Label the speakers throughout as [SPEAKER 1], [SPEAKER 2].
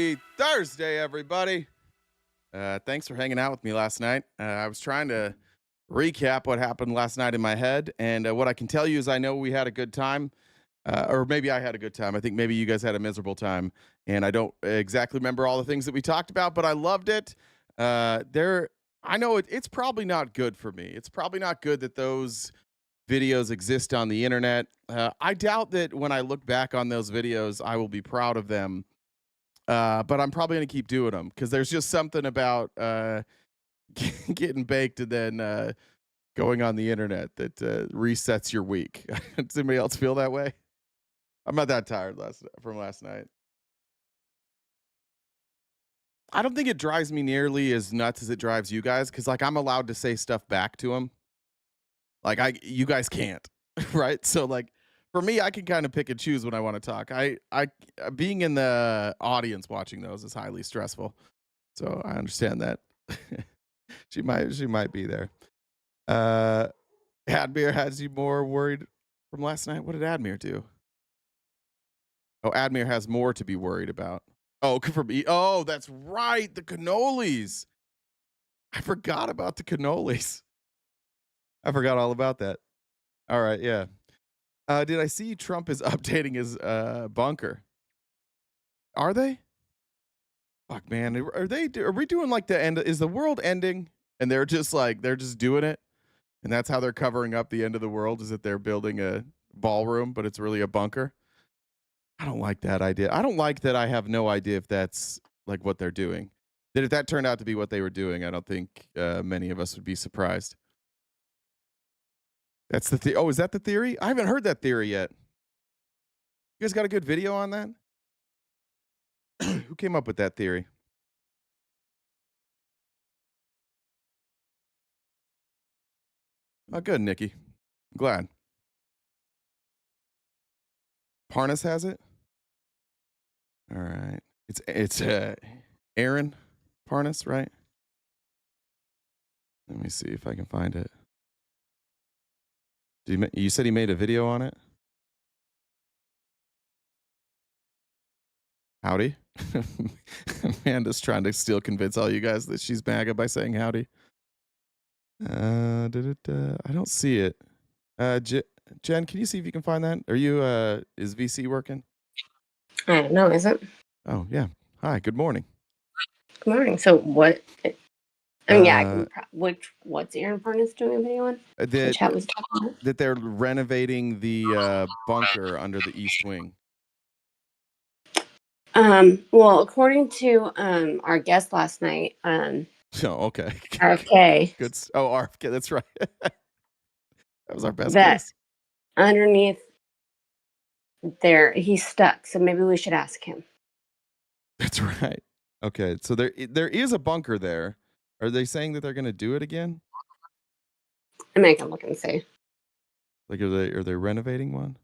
[SPEAKER 1] Happy Thursday, everybody. Thanks for hanging out with me last night. I was trying to recap what happened last night in my head, and what I can tell you is I know we had a good time, or maybe I had a good time. I think maybe you guys had a miserable time, and I don't exactly remember all the things that we talked about, but I loved it. I know it's probably not good for me. It's probably not good that those videos exist on the internet. I doubt that when I look back on those videos, I will be proud of them. But I'm probably going to keep doing them because there's just something about getting baked and then going on the internet that resets your week. Does anybody else feel that way? I'm not that tired from last night. I don't think it drives me nearly as nuts as it drives you guys because, like, I'm allowed to say stuff back to them. Like, you guys can't, right? So, like, for me, I can kind of pick and choose when I want to talk. I being in the audience watching those is highly stressful. So I understand that. she might be there. Admir has you more worried from last night. What did Admir do? Oh, Admir has more to be worried about. Oh, for me. Oh, that's right. The cannolis. I forgot about the cannolis. I forgot all about that. All right, yeah. Did I see Trump is updating his bunker? Are they? Fuck, man. Are we doing like the end? Is the world ending? And they're just doing it? And that's how they're covering up the end of the world, is that they're building a ballroom, but it's really a bunker? I don't like that idea. I don't like that I have no idea if that's like what they're doing. That if that turned out to be what they were doing, I don't think many of us would be surprised. That's the oh, is that the theory? I haven't heard that theory yet. You guys got a good video on that? Who came up with that theory? Oh, good, Nikki. I'm glad. Parnas has it? All right. It's Aaron Parnas, right? Let me see if I can find it. You said he made a video on it? Howdy. Amanda's trying to still convince all you guys that she's MAGA by saying howdy. I don't see it. Jen, can you see if you can find that? Are you is VC working?
[SPEAKER 2] I don't know, is it?
[SPEAKER 1] Oh yeah. Hi, good morning.
[SPEAKER 2] Good morning. So what? I mean, yeah. What's Aaron Furnace doing a video on? The chat was talking about?
[SPEAKER 1] That they're renovating the bunker under the East Wing.
[SPEAKER 2] Well, according to our guest last night,
[SPEAKER 1] oh, okay.
[SPEAKER 2] RFK.
[SPEAKER 1] Good. Oh, RFK. That's right. That was our best guest.
[SPEAKER 2] Underneath there, he's stuck. So maybe we should ask him.
[SPEAKER 1] That's right. Okay, so there is a bunker there. Are they saying that they're going to do it again?
[SPEAKER 2] I mean, I can look and see.
[SPEAKER 1] Like, are they renovating one?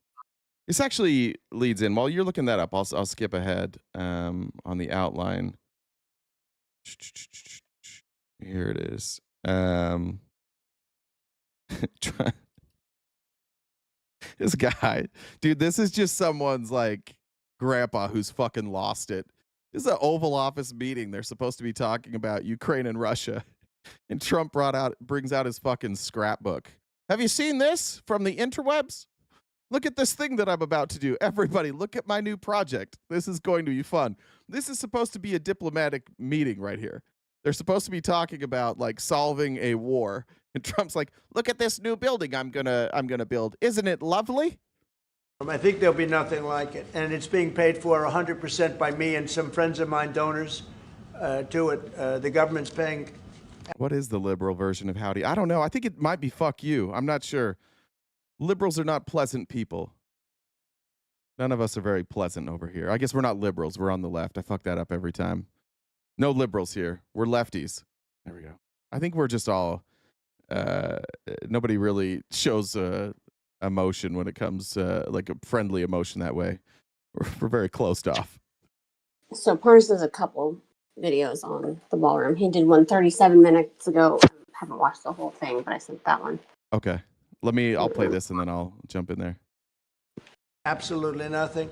[SPEAKER 1] This actually leads in. While you're looking that up, I'll skip ahead on the outline. Here it is. This guy, dude, this is just someone's like grandpa who's fucking lost it. This is an Oval Office meeting. They're supposed to be talking about Ukraine and Russia. And Trump brings out his fucking scrapbook. Have you seen this from the interwebs? Look at this thing that I'm about to do. Everybody, look at my new project. This is going to be fun. This is supposed to be a diplomatic meeting right here. They're supposed to be talking about like solving a war. And Trump's like, look at this new building I'm gonna build. Isn't it lovely?
[SPEAKER 3] I think there'll be nothing like it. And it's being paid for 100% by me and some friends of mine, donors to it. The government's paying.
[SPEAKER 1] What is the liberal version of howdy? I don't know. I think it might be fuck you. I'm not sure. Liberals are not pleasant people. None of us are very pleasant over here. I guess we're not liberals. We're on the left. I fuck that up every time. No liberals here. We're lefties. There we go. I think we're just all, nobody really shows emotion when it comes like a friendly emotion that way. We're very closed off.
[SPEAKER 2] So Parnas does a couple videos on the ballroom. He did one 37 minutes ago. I haven't watched the whole thing, but I sent that one.
[SPEAKER 1] Okay. I'll play this and then I'll jump in there.
[SPEAKER 3] Absolutely nothing.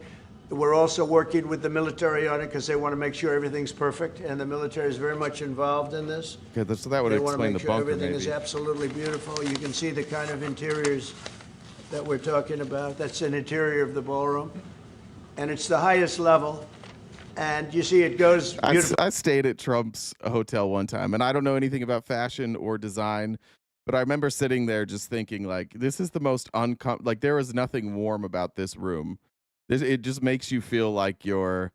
[SPEAKER 3] We're also working with the military on it because they want to make sure everything's perfect, and the military is very much involved in this.
[SPEAKER 1] Okay, so that would
[SPEAKER 3] They want to
[SPEAKER 1] explain
[SPEAKER 3] make
[SPEAKER 1] the
[SPEAKER 3] sure
[SPEAKER 1] bunker,
[SPEAKER 3] everything is
[SPEAKER 1] maybe.
[SPEAKER 3] absolutely beautiful. You can see the kind of interiors that we're talking about. That's an interior of the ballroom, and it's the highest level. And you see it goes beautiful.
[SPEAKER 1] I stayed at Trump's hotel one time, and I don't know anything about fashion or design, but I remember sitting there just thinking, like, this is the most like, there is nothing warm about this room. It just makes you feel like you're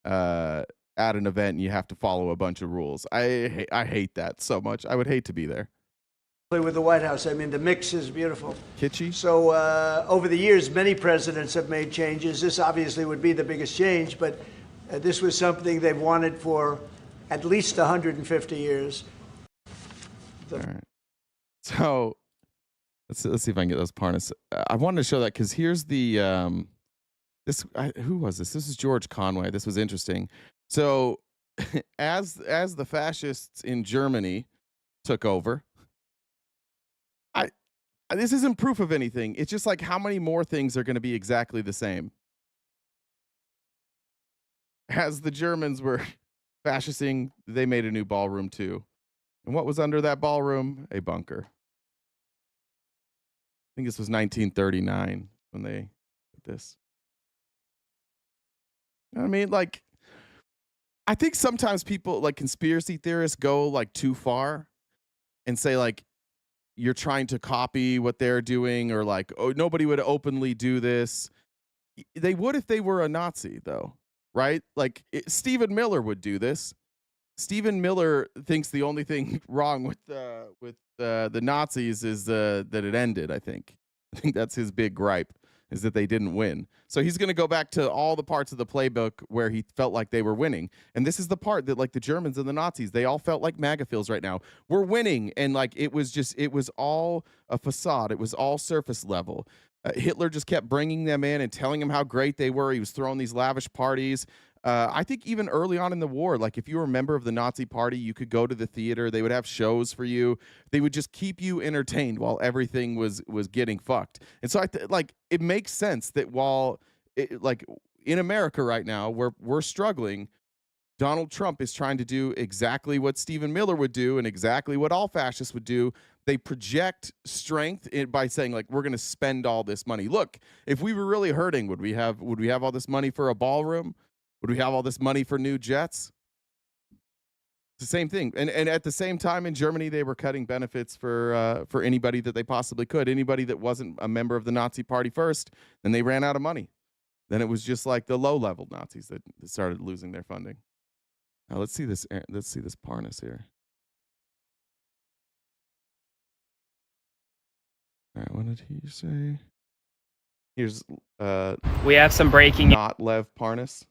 [SPEAKER 1] at an event and you have to follow a bunch of rules. I hate that so much. I would hate to be there.
[SPEAKER 3] With the White House. I mean, the mix is beautiful.
[SPEAKER 1] Kitschy.
[SPEAKER 3] So over the years, many presidents have made changes. This obviously would be the biggest change, but this was something they've wanted for at least 150 years.
[SPEAKER 1] All right. So let's see if I can get those Parnas. I wanted to show that because here's the who was this? This is George Conway. This was interesting. So as the fascists in Germany took over, this isn't proof of anything. It's just like how many more things are going to be exactly the same. As the Germans were fascisting, they made a new ballroom too. And what was under that ballroom? A bunker. I think this was 1939 when they did this. You know what I mean? Like, I think sometimes people, like conspiracy theorists, go like too far and say like, you're trying to copy what they're doing, or like, oh, nobody would openly do this. They would if they were a Nazi, though, right? Like Stephen Miller would do this. Stephen Miller thinks the only thing wrong with the Nazis is that it ended. I think that's his big gripe, is that they didn't win. So he's going to go back to all the parts of the playbook where he felt like they were winning. And this is the part that, like, the Germans and the Nazis, they all felt like MAGA feels right now. We're winning. And like, it was all a facade. It was all surface level. Hitler just kept bringing them in and telling them how great they were. He was throwing these lavish parties. I think even early on in the war, like if you were a member of the Nazi party, you could go to the theater. They would have shows for you. They would just keep you entertained while everything was getting fucked. And so like it makes sense that while like in America right now, we're struggling, Donald Trump is trying to do exactly what Stephen Miller would do and exactly what all fascists would do. They project strength by saying, like, we're going to spend all this money. Look, if we were really hurting, would we have all this money for a ballroom? Would we have all this money for new jets? It's the same thing. And at the same time in Germany, they were cutting benefits for anybody that they possibly could. Anybody that wasn't a member of the Nazi party first, then they ran out of money. Then it was just like the low-level Nazis that started losing their funding. Now let's see this Parnas here. All right, what did he say? Here's
[SPEAKER 4] we have some breaking
[SPEAKER 1] not Lev Parnas.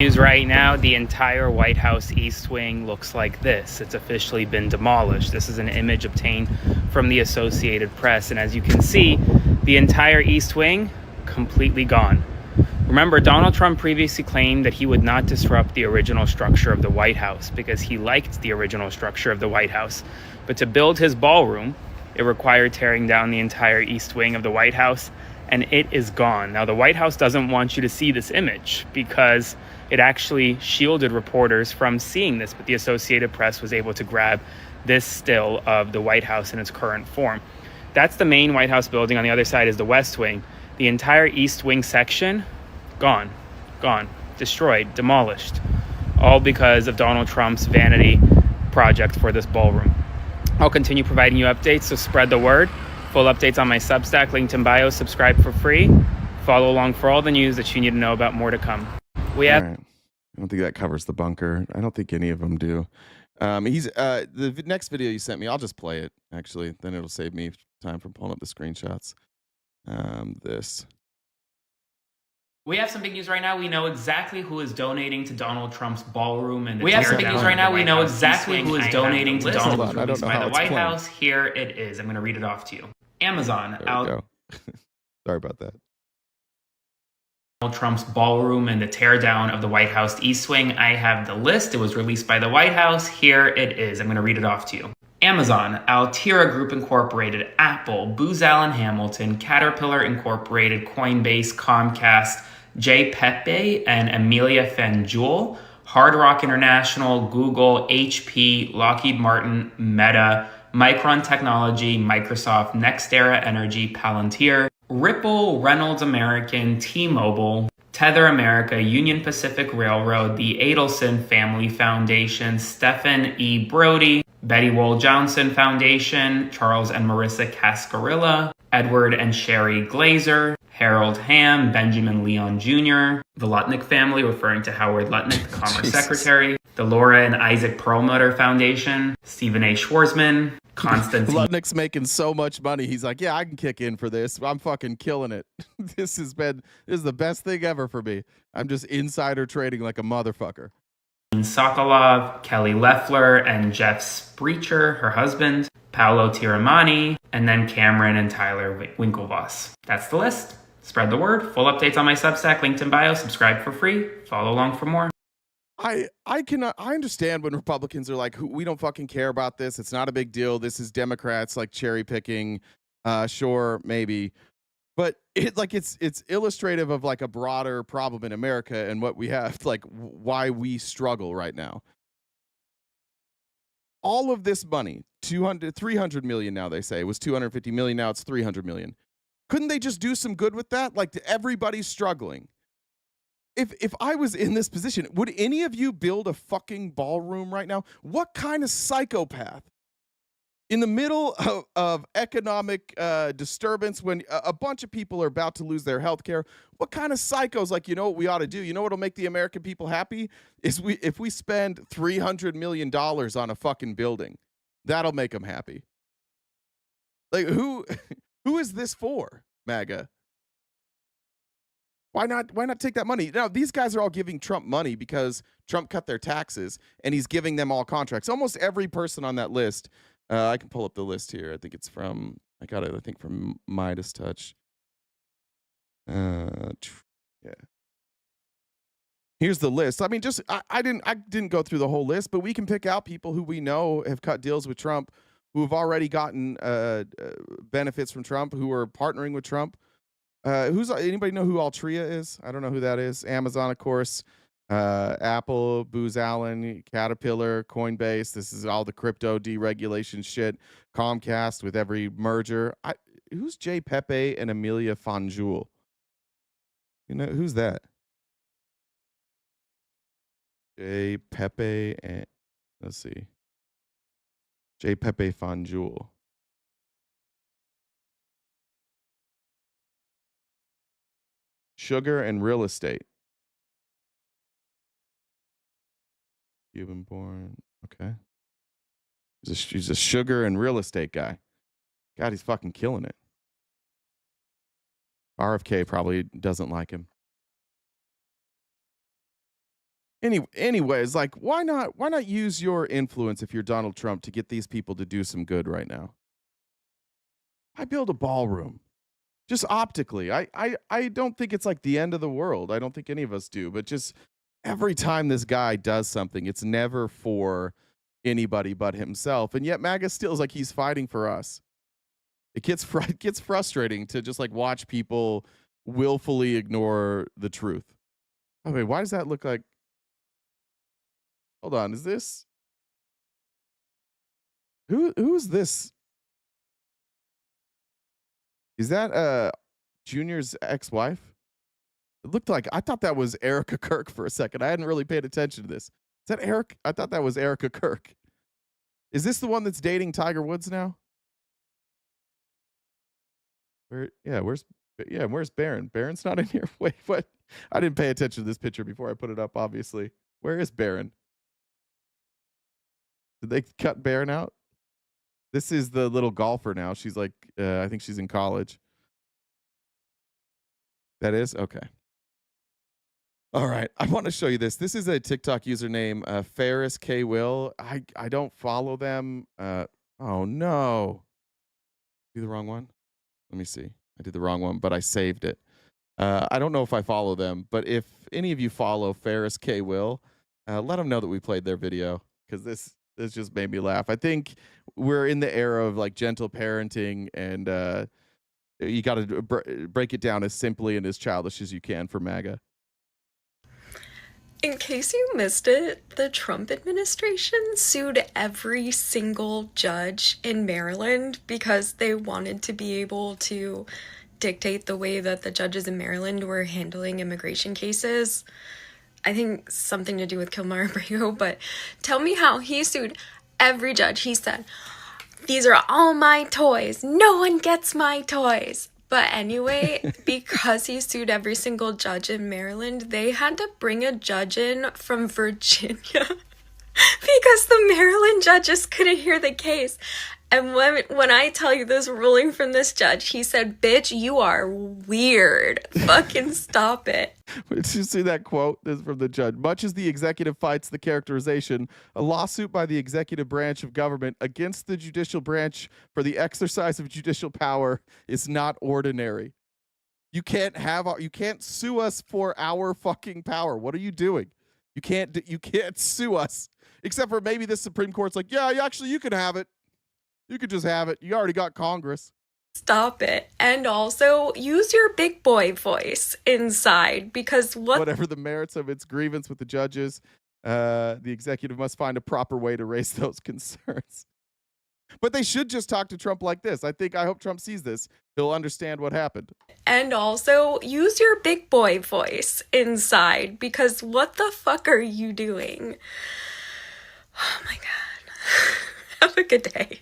[SPEAKER 4] news right now. The entire White House East Wing looks like this. It's officially been demolished. This is an image obtained from the Associated Press, and as you can see, the entire East Wing completely gone. Remember, Donald Trump previously claimed that he would not disrupt the original structure of the White House because he liked the original structure of the White House. But to build his ballroom, it required tearing down the entire East Wing of the White House, and it is gone. Now, the White House doesn't want you to see this image because it actually shielded reporters from seeing this, but the Associated Press was able to grab this still of the White House in its current form. That's the main White House building. On the other side is the West Wing. The entire East Wing section, gone, destroyed, demolished, all because of Donald Trump's vanity project for this ballroom. I'll continue providing you updates, so spread the word. Full updates on my Substack, linked in bio. Subscribe for free. Follow along for all the news that you need to know about more to come. We have...
[SPEAKER 1] Right. I don't think that covers the bunker. I don't think any of them do. He's the next video you sent me, I'll just play it, actually. Then it'll save me time from pulling up the screenshots. This.
[SPEAKER 4] We have some big news right now. We know exactly who is donating to Donald Trump's ballroom, and we have some big news right now. We know exactly who is donating to Donald Trump's by the White House. Here it is. I'm going to read it off to you. Amazon out.
[SPEAKER 1] Go. Sorry about that.
[SPEAKER 4] Donald Trump's ballroom and the teardown of the White House East Wing. I have the list. It was released by the White House. Here it is. I'm going to read it off to you. Amazon, Altera Group Incorporated, Apple, Booz Allen Hamilton, Caterpillar Incorporated, Coinbase, Comcast, J. Pepe and Amelia Fanjul, Hard Rock International, Google, HP, Lockheed Martin, Meta, Micron Technology, Microsoft, NextEra Energy, Palantir, Ripple, Reynolds American, T-Mobile, Tether America, Union Pacific Railroad, the Adelson Family Foundation, Stephen E. Brody, Betty Wool Johnson Foundation, Charles and Marissa Cascarilla, Edward and Sherry Glazer, Harold Hamm, Benjamin Leon Jr., the Lutnick family, referring to Howard Lutnick, the Commerce Secretary, the Laura and Isaac Perlmutter Foundation, Stephen A. Schwarzman, Constantine.
[SPEAKER 1] Lutnick's making so much money. He's like, yeah, I can kick in for this. I'm fucking killing it. This is the best thing ever for me. I'm just insider trading like a motherfucker.
[SPEAKER 4] Sokolov, Kelly Loeffler, and Jeff Sprecher, her husband, Paolo Tiramani, and then Cameron and Tyler Winklevoss. That's the list. Spread the word. Full updates on my Substack, linked in bio. Subscribe for free. Follow along for more.
[SPEAKER 1] I understand when Republicans are like, we don't fucking care about this. It's not a big deal. This is Democrats like cherry picking. Sure, maybe. But it's illustrative of like a broader problem in America and what we have, like why we struggle right now. All of this money, 300 million now, they say. It was 250 million, now it's 300 million. Couldn't they just do some good with that? Like, everybody's struggling. If I was in this position, would any of you build a fucking ballroom right now? What kind of psychopath in the middle of economic disturbance, when a bunch of people are about to lose their health care, what kind of psychos like, you know what we ought to do? You know what'll make the American people happy? Is if we spend $300 million on a fucking building. That'll make them happy. Like, who is this for, MAGA? Why not take that money? Now, these guys are all giving Trump money because Trump cut their taxes, and he's giving them all contracts. Almost every person on that list. I can pull up the list here. I think it's from, I got it, I think from Midas Touch. Yeah. Here's the list. I mean, just, I didn't go through the whole list, but we can pick out people who we know have cut deals with Trump, who have already gotten benefits from Trump, who are partnering with Trump. Anybody know who Altria is? I don't know who that is. Amazon, of course. Apple, Booz Allen, Caterpillar, Coinbase. This is all the crypto deregulation shit. Comcast with every merger. Who's J. Pepe and Amelia Fanjul? You know, who's that? J. Pepe and, let's see. J. Pepe Fanjul. Sugar and real estate. Cuban born. Okay. He's a sugar and real estate guy. God, he's fucking killing it. RFK probably doesn't like him. Anyways, like, why not use your influence if you're Donald Trump to get these people to do some good right now? I build a ballroom. Just optically. I don't think it's like the end of the world. I don't think any of us do, but just every time this guy does something, it's never for anybody but himself. And yet MAGA still is like he's fighting for us. It gets frustrating to just like watch people willfully ignore the truth. Okay, why does that look like? Hold on, is this? Who's this? Is that Junior's ex-wife? It looked like, I thought that was Erica Kirk for a second. I hadn't really paid attention to this. Is that Eric? I thought that was Erica Kirk. Is this the one that's dating Tiger Woods now? Where's Barron? Barron's not in here. Wait, what? I didn't pay attention to this picture before I put it up, obviously. Where is Barron? Did they cut Barron out? This is the little golfer now. She's like, I think she's in college. That is? Okay. All right. I want to show you this. This is a TikTok username, Ferris K. Will. I don't follow them. Oh, no. Do the wrong one? Let me see. I did the wrong one, but I saved it. I don't know if I follow them, but if any of you follow Ferris K. Will, let them know that we played their video, because This just made me laugh. I think we're in the era of like gentle parenting, and you got to break it down as simply and as childish as you can for MAGA.
[SPEAKER 5] In case you missed it, the Trump administration sued every single judge in Maryland because they wanted to be able to dictate the way that the judges in Maryland were handling immigration cases. I think something to do with Kilmar Abreu, but tell me how he sued every judge. He said, "These are all my toys. No one gets my toys." But anyway, because he sued every single judge in Maryland, they had to bring a judge in from Virginia because the Maryland judges couldn't hear the case. And when I tell you this ruling from this judge, he said, "Bitch, you are weird. Fucking stop it."
[SPEAKER 1] Did you see that quote? This is from the judge. Much as the executive fights the characterization, a lawsuit by the executive branch of government against the judicial branch for the exercise of judicial power is not ordinary. You can't sue us for our fucking power. What are you doing? You can't sue us. Except for maybe the Supreme Court's like, yeah, actually you can have it. You could just have it. You already got Congress.
[SPEAKER 5] Stop it. And also, use your big boy voice inside, because
[SPEAKER 1] whatever the merits of its grievance with the judges, the executive must find a proper way to raise those concerns. But they should just talk to Trump like this. I hope Trump sees this. He'll understand what happened.
[SPEAKER 5] And also, use your big boy voice inside, because what the fuck are you doing? Oh my God. Have a good day.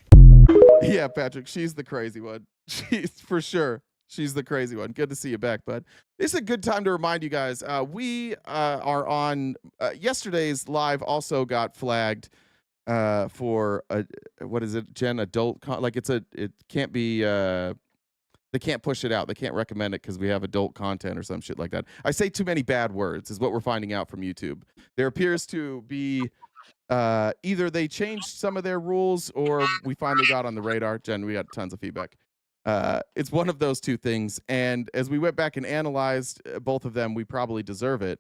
[SPEAKER 1] Yeah, Patrick, she's the crazy one. She's for sure. She's the crazy one. Good to see you back, bud. It's a good time to remind you guys. We are on yesterday's live. Also got flagged for what is it, Jen? Adult it can't be. They can't push it out. They can't recommend it because we have adult content or some shit like that. I say too many bad words is what we're finding out from YouTube. There appears to be. Either they changed some of their rules or we finally got on the radar. Jen, we got tons of feedback. It's one of those two things. And as we went back and analyzed both of them, we probably deserve it.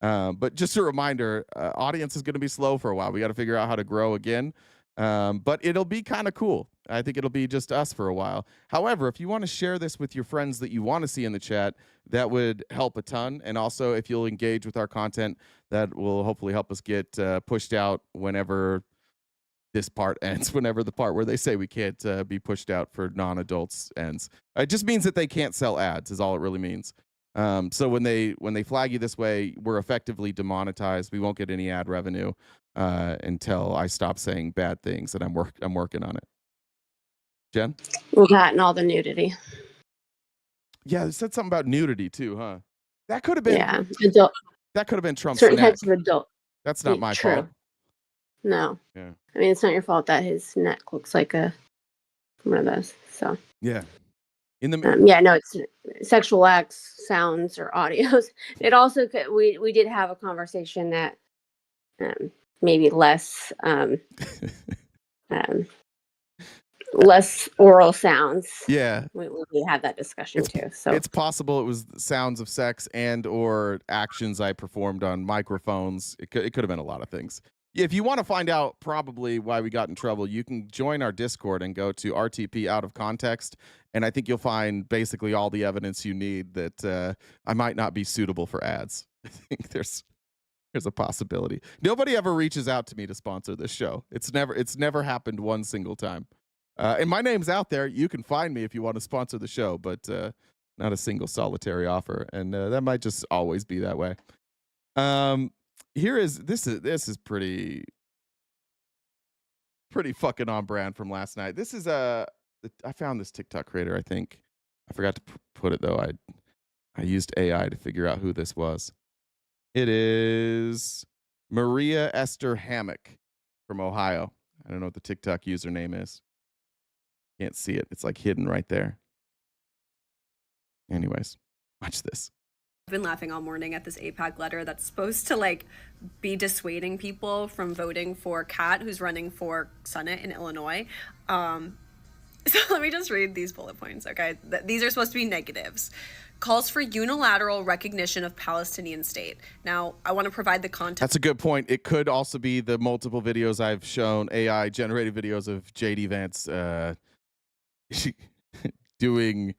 [SPEAKER 1] But just a reminder, audience is going to be slow for a while. We got to figure out how to grow again. But it'll be kind of cool. I think it'll be just us for a while. However, if you want to share this with your friends that you want to see in the chat, that would help a ton. And also, if you'll engage with our content, that will hopefully help us get pushed out whenever this part ends, whenever the part where they say we can't be pushed out for non-adults ends. It just means that they can't sell ads is all it really means. So when they flag you this way, we're effectively demonetized. We won't get any ad revenue until I stop saying bad things, and I'm working on it. Jen?
[SPEAKER 2] Well, that and all the nudity.
[SPEAKER 1] Yeah, they said something about nudity too, huh? That could have been
[SPEAKER 2] adult.
[SPEAKER 1] That could have been Trump's
[SPEAKER 2] certain
[SPEAKER 1] neck.
[SPEAKER 2] types of adult.
[SPEAKER 1] That's not my fault.
[SPEAKER 2] No.
[SPEAKER 1] Yeah.
[SPEAKER 2] I mean, it's not your fault that his neck looks like one of those. So.
[SPEAKER 1] Yeah.
[SPEAKER 2] It's sexual acts, sounds, or audios. It also could. We did have a conversation that maybe less less oral sounds.
[SPEAKER 1] Yeah.
[SPEAKER 2] We had that discussion too. So
[SPEAKER 1] it's possible it was sounds of sex and or actions I performed on microphones. It could have been a lot of things. If you want to find out probably why we got in trouble, you can join our Discord and go to RTP Out of Context, and I think you'll find basically all the evidence you need that I might not be suitable for ads. I think there's a possibility. Nobody ever reaches out to me to sponsor this show. It's never happened one single time. And my name's out there. You can find me if you want to sponsor the show, but not a single solitary offer, and that might just always be that way. This is pretty fucking on brand from last night. This is I found this TikTok creator. I think I forgot to put it though. I used AI to figure out who this was. It is Maria Esther Hammock from Ohio. I don't know what the TikTok username is. Can't see it. It's like hidden right there. Anyways, watch this.
[SPEAKER 6] I've been laughing all morning at this APAC letter that's supposed to be dissuading people from voting for Kat, who's running for Senate in Illinois. So let me just read these bullet points, okay? These are supposed to be negatives. calls for unilateral recognition of Palestinian state. Now, I want to provide the context.
[SPEAKER 1] That's a good point. It could also be the multiple videos I've shown, AI generated videos of JD Vance doing.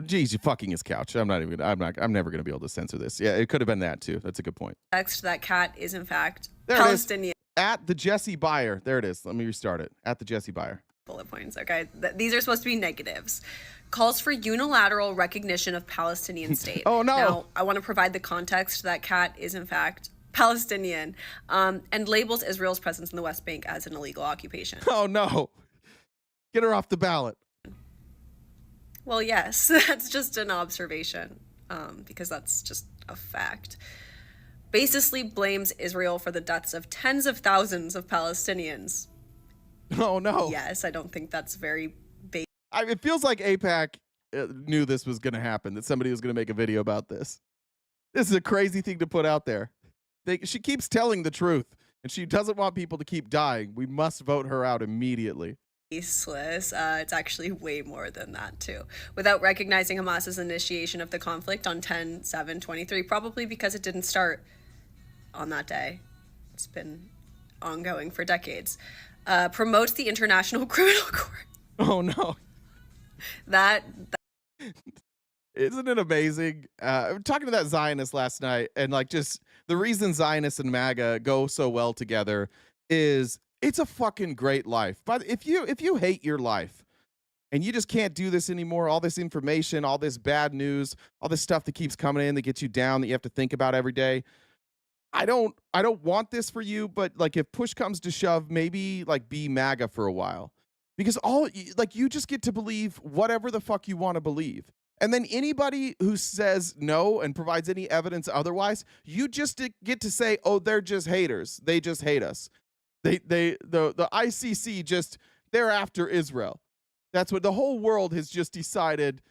[SPEAKER 1] Geez, you fucking his couch. I'm never gonna be able to censor this. Yeah, it could have been that too. That's a good point.
[SPEAKER 6] That cat is in fact
[SPEAKER 1] There
[SPEAKER 6] Palestinian.
[SPEAKER 1] At the Jesse Buyer. There it is. Let me restart it. At the Jesse Buyer.
[SPEAKER 6] Bullet points. Okay, these are supposed to be negatives. Calls for unilateral recognition of Palestinian state.
[SPEAKER 1] Oh no!
[SPEAKER 6] Now, I want to provide the context. That cat is in fact Palestinian, and labels Israel's presence in the West Bank as an illegal occupation.
[SPEAKER 1] Oh no! Get her off the ballot.
[SPEAKER 6] Well, yes, that's just an observation, because that's just a fact. Basically blames Israel for the deaths of tens of thousands of Palestinians.
[SPEAKER 1] Oh no!
[SPEAKER 6] Yes, I don't think that's very basic.
[SPEAKER 1] It feels like AIPAC knew this was going to happen, that somebody was going to make a video about this. This is a crazy thing to put out there. She keeps telling the truth, and she doesn't want people to keep dying. We must vote her out immediately.
[SPEAKER 6] Baseless. It's actually way more than that too. Without recognizing Hamas's initiation of the conflict on 10/7/23, probably because it didn't start on that day. It's been ongoing for decades. Promotes the International Criminal Court.
[SPEAKER 1] Oh no.
[SPEAKER 6] That
[SPEAKER 1] Isn't it amazing? Talking to that Zionist last night, and like just the reason Zionists and MAGA go so well together is it's a fucking great life. But if you hate your life and you just can't do this anymore, all this information, all this bad news, all this stuff that keeps coming in that gets you down, that you have to think about every day. I don't want this for you, but like if push comes to shove, maybe like be MAGA for a while. Because you just get to believe whatever the fuck you want to believe. And then anybody who says no and provides any evidence otherwise, you just get to say, oh, they're just haters. They just hate us. The ICC they're after Israel. That's what the whole world has just decided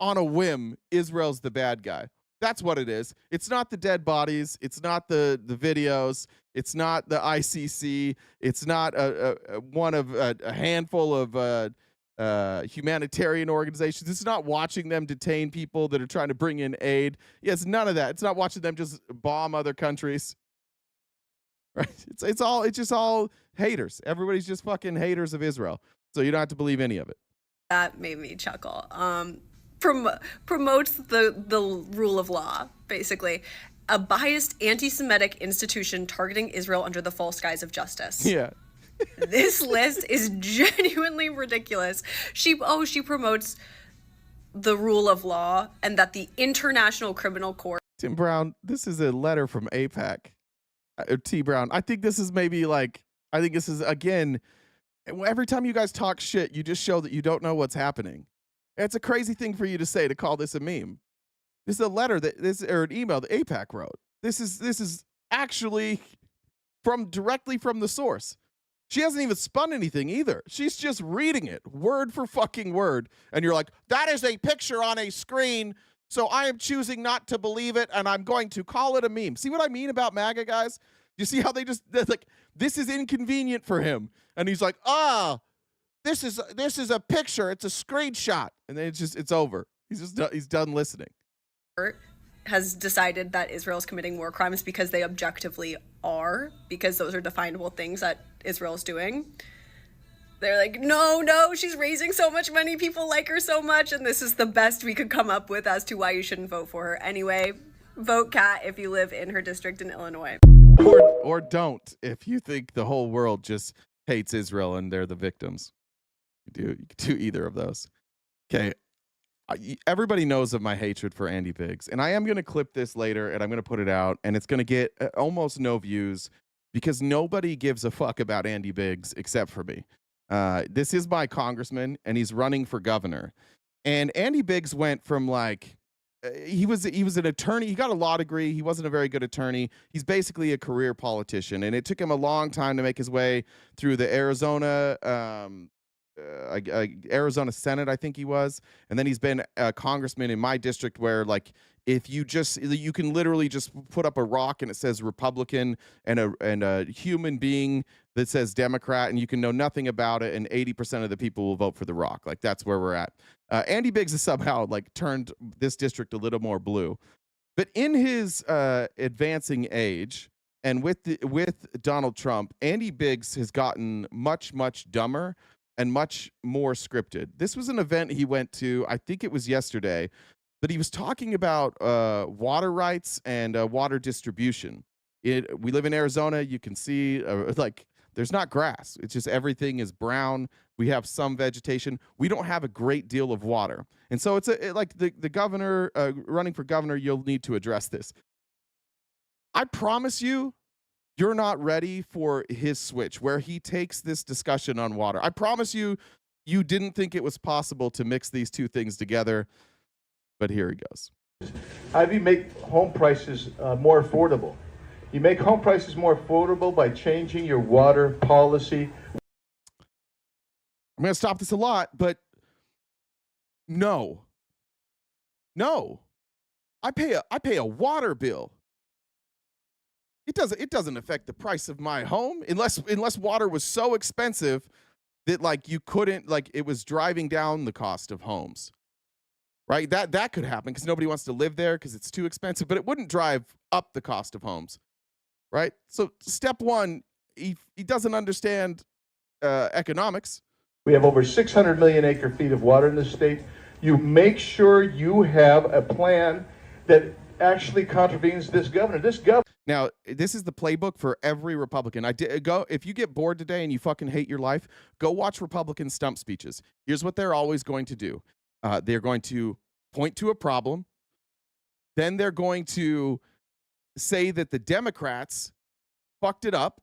[SPEAKER 1] on a whim. Israel's the bad guy. That's what it is. It's not the dead bodies. It's not the videos. It's not the ICC. It's not one of a handful of humanitarian organizations. It's not watching them detain people that are trying to bring in aid. Yeah, it's none of that. It's not watching them just bomb other countries. Right? It's just all haters. Everybody's just fucking haters of Israel. So you don't have to believe any of it.
[SPEAKER 6] That made me chuckle. Promotes the rule of law, basically. A biased anti-Semitic institution targeting Israel under the false guise of justice.
[SPEAKER 1] Yeah.
[SPEAKER 6] This list is genuinely ridiculous. She promotes the rule of law and that the International Criminal Court.
[SPEAKER 1] Tim Brown, this is a letter from AIPAC. T Brown, I think this is again, every time you guys talk shit, you just show that you don't know what's happening. It's a crazy thing for you to say, to call this a meme. This is a letter or an email that AIPAC wrote. This is actually directly from the source. She hasn't even spun anything either. She's just reading it word for fucking word. And you're like, that is a picture on a screen. So I am choosing not to believe it. And I'm going to call it a meme. See what I mean about MAGA guys? You see how they're like, this is inconvenient for him. And he's like, this is a picture. It's a screenshot. And then it's over. He's done listening.
[SPEAKER 6] Has decided that Israel is committing war crimes because they objectively are, because those are definable things that Israel is doing. They're like, no, she's raising so much money, people like her so much, and this is the best we could come up with as to why you shouldn't vote for her. Anyway, vote Kat if you live in her district in Illinois.
[SPEAKER 1] Or don't if you think the whole world just hates Israel and they're the victims. You can do either of those. Okay. Everybody knows of my hatred for Andy Biggs, and I am going to clip this later, and I'm going to put it out, and it's going to get almost no views because nobody gives a fuck about Andy Biggs except for me. This is my congressman, and he's running for governor. And Andy Biggs went from he was an attorney. He got a law degree. He wasn't a very good attorney. He's basically a career politician, and it took him a long time to make his way through the Arizona Arizona Senate, I think he was, and then he's been a congressman in my district where like if you can literally just put up a rock and it says Republican and a human being that says Democrat and you can know nothing about it and 80% of the people will vote for the rock. Like that's where we're at. Andy Biggs has somehow like turned this district a little more blue. But in his advancing age and with Donald Trump, Andy Biggs has gotten much, much dumber and much more scripted. This was an event he went to, I think it was yesterday, but he was talking about water rights and water distribution. We live in Arizona. You can see like there's not grass. It's just everything is brown. We have some vegetation. We don't have a great deal of water. And so it's like the governor running for governor, you'll need to address this. I promise you, you're not ready for his switch where he takes this discussion on water. I promise you, you didn't think it was possible to mix these two things together, but here he goes.
[SPEAKER 7] How do you make home prices more affordable? You make home prices more affordable by changing your water policy.
[SPEAKER 1] I'm going to stop this a lot, but no. I pay a water bill. It doesn't affect the price of my home unless water was so expensive that like you couldn't, like it was driving down the cost of homes. Right? That could happen because nobody wants to live there because it's too expensive, but it wouldn't drive up the cost of homes. Right? So step one, he doesn't understand economics.
[SPEAKER 7] We have over 600 million acre feet of water in this state. You make sure you have a plan that actually contravenes this governor.
[SPEAKER 1] Now, this is the playbook for every Republican. If you get bored today and you fucking hate your life, go watch Republican stump speeches. Here's what they're always going to do. They're going to point to a problem. Then they're going to say that the Democrats fucked it up.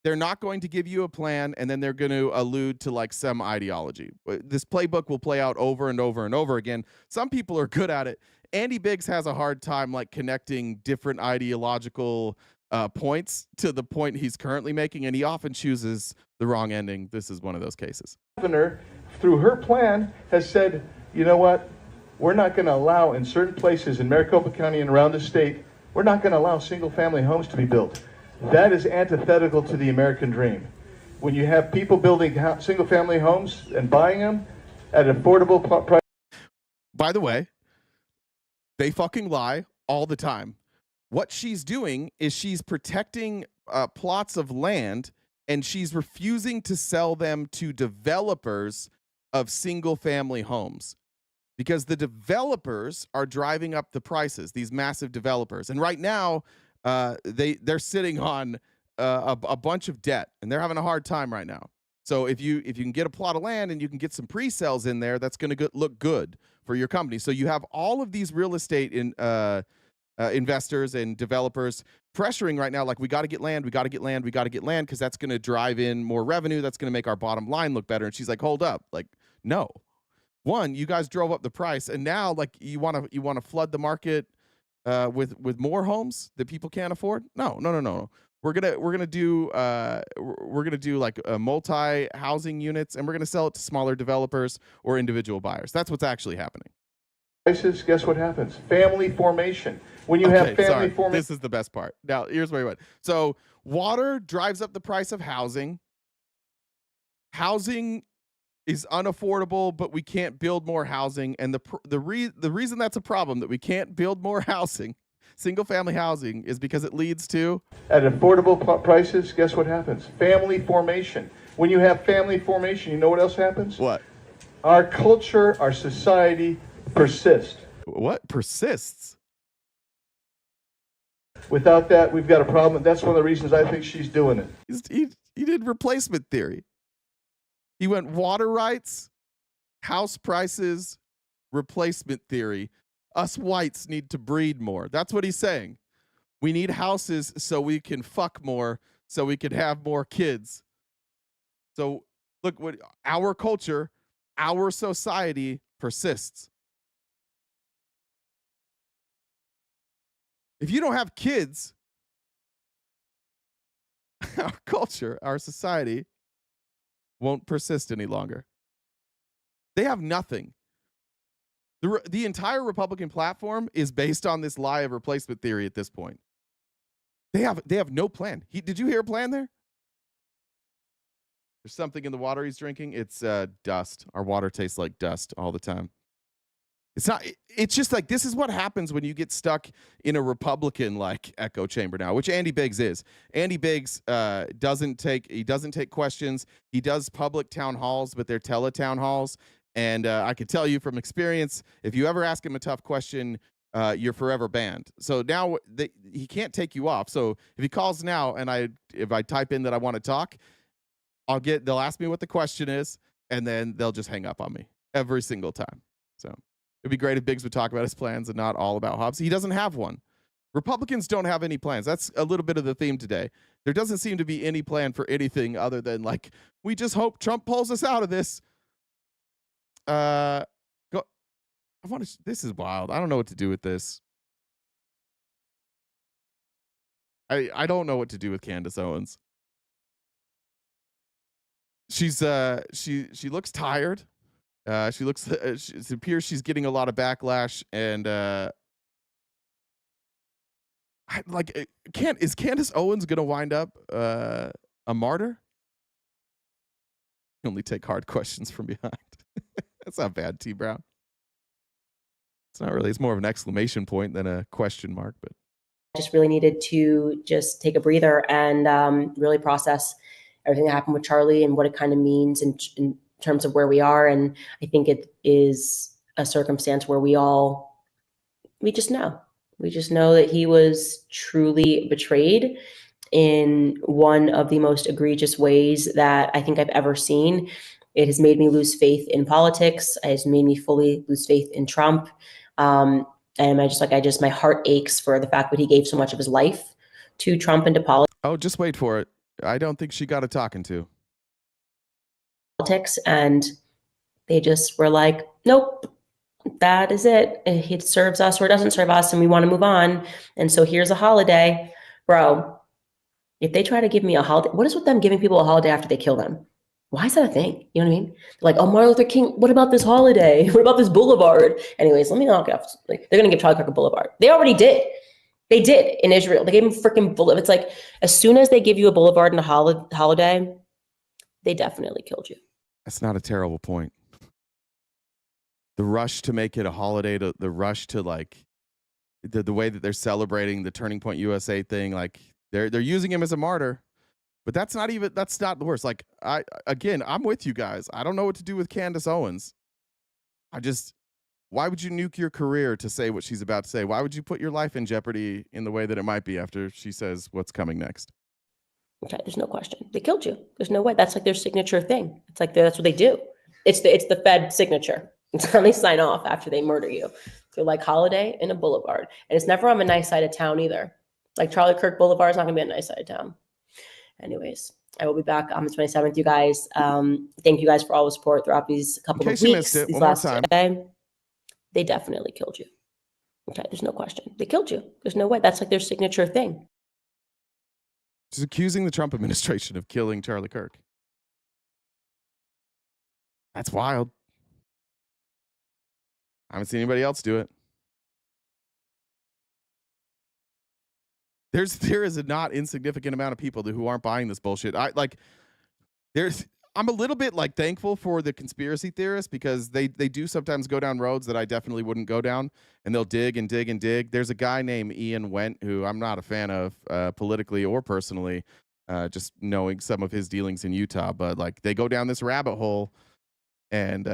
[SPEAKER 1] They're not going to give you a plan, and then they're going to allude to like some ideology. This playbook will play out over and over and over again. Some people are good at it. Andy Biggs has a hard time like connecting different ideological points to the point he's currently making, and he often chooses the wrong ending. This is one of those cases.
[SPEAKER 7] Governor, through her plan, has said, you know what? We're not going to allow in certain places in Maricopa County and around the state, we're not going to allow single-family homes to be built. That is antithetical to the American dream. When you have people building single-family homes and buying them at an affordable price.
[SPEAKER 1] By the way, they fucking lie all the time. What she's doing is she's protecting plots of land, and she's refusing to sell them to developers of single-family homes because the developers are driving up the prices, these massive developers. And right now, they're sitting on a bunch of debt, and they're having a hard time right now. So if you can get a plot of land and you can get some pre-sales in there, that's going to look good for your company. So you have all of these real estate investors and developers pressuring right now, like we got to get land, because that's going to drive in more revenue. That's going to make our bottom line look better. And she's like, hold up, like no. One, you guys drove up the price, and now like you want to flood the market with more homes that people can't afford? No. We're gonna do like multi-housing units, and we're gonna sell it to smaller developers or individual buyers. That's what's actually happening.
[SPEAKER 7] Prices, guess what happens? Family formation. When you have family formation,
[SPEAKER 1] this is the best part. Now, here's where we went. So, water drives up the price of housing. Housing is unaffordable, but we can't build more housing, and the reason that's a problem that we can't build more housing. Single-family housing is because it leads to
[SPEAKER 7] at affordable prices. Guess what happens? Family formation. When you have family formation, you know what else happens?
[SPEAKER 1] What?
[SPEAKER 7] Our culture, our society persists.
[SPEAKER 1] What persists?
[SPEAKER 7] Without that, we've got a problem. That's one of the reasons I think she's doing it.
[SPEAKER 1] He did replacement theory. He went water rights, house prices, replacement theory. Us whites need to breed more. That's what he's saying. We need houses so we can fuck more, so we can have more kids. So look, what our culture, our society persists. If you don't have kids, our culture, our society won't persist any longer. They have nothing. The entire Republican platform is based on this lie of replacement theory at this point. They have no plan. Did you hear a plan there? There's something in the water he's drinking. It's dust. Our water tastes like dust all the time. It's not. It's just like this is what happens when you get stuck in a Republican like echo chamber now, which Andy Biggs is. Andy Biggs doesn't take questions. He does public town halls, but they're teletown halls. And I can tell you from experience, if you ever ask him a tough question, you're forever banned. So now he can't take you off. So if he calls now and if I type in that I want to talk, they'll ask me what the question is, and then they'll just hang up on me every single time. So it'd be great if Biggs would talk about his plans and not all about Hobbs. He doesn't have one. Republicans don't have any plans. That's a little bit of the theme today. There doesn't seem to be any plan for anything other than like, we just hope Trump pulls us out of this. This is wild. I don't know what to do with this. I don't know what to do with Candace Owens. She looks tired. It appears she's getting a lot of backlash, and is Candace Owens gonna wind up a martyr? Only take hard questions from behind. That's not bad, T Brown. It's not really. It's more of an exclamation point than a question mark. But
[SPEAKER 8] just really needed to just take a breather and really process everything that happened with Charlie and what it kind of means in terms of where we are. And I think it is a circumstance where we just know that he was truly betrayed in one of the most egregious ways that I think I've ever seen. It has made me lose faith in politics. It has made me fully lose faith in Trump. And my heart aches for the fact that he gave so much of his life to Trump and to politics.
[SPEAKER 1] Oh, just wait for it. I don't think she got a talking to.
[SPEAKER 8] And they just were like, nope, that is it. It serves us or it doesn't serve us, and we want to move on. And so here's a holiday. Bro, if they try to give me a holiday, what is with them giving people a holiday after they kill them? Why is that a thing? You know what I mean? They're like, oh, Martin Luther King, what about this holiday? What about this boulevard? Anyways, let me knock it off. Like, they're going to give Charlie Kirk a boulevard. They already did. They did in Israel. They gave him freaking boulevard. It's like, as soon as they give you a boulevard and a holiday, they definitely killed you.
[SPEAKER 1] That's not a terrible point. The rush to make it a holiday, the rush to like the way that they're celebrating the Turning Point USA thing, like they're using him as a martyr. But that's not the worst. Like I'm with you guys. I don't know what to do with Candace Owens. Why would you nuke your career to say what she's about to say? Why would you put your life in jeopardy in the way that it might be after she says what's coming next?
[SPEAKER 8] Okay, there's no question. They killed you. There's no way. That's like their signature thing. It's like that's what they do. It's the Fed signature. It's how they sign off after they murder you. They're like holiday and a boulevard. And it's never on a nice side of town either. Like Charlie Kirk Boulevard is not going to be a nice side of town. Anyways, I will be back on the 27th, you guys. Thank you guys for all the support throughout these couple of weeks.
[SPEAKER 1] You missed it,
[SPEAKER 8] these
[SPEAKER 1] one more
[SPEAKER 8] last
[SPEAKER 1] time.
[SPEAKER 8] Day. They definitely killed you. Okay, there's no question. They killed you. There's no way. That's like their signature thing.
[SPEAKER 1] Just accusing the Trump administration of killing Charlie Kirk. That's wild. I haven't seen anybody else do it. There is a not insignificant amount of people who aren't buying this bullshit. I'm a little bit like thankful for the conspiracy theorists because they do sometimes go down roads that I definitely wouldn't go down, and they'll dig and dig and dig. There's a guy named Ian Went who I'm not a fan of politically or personally, just knowing some of his dealings in Utah, but like they go down this rabbit hole, and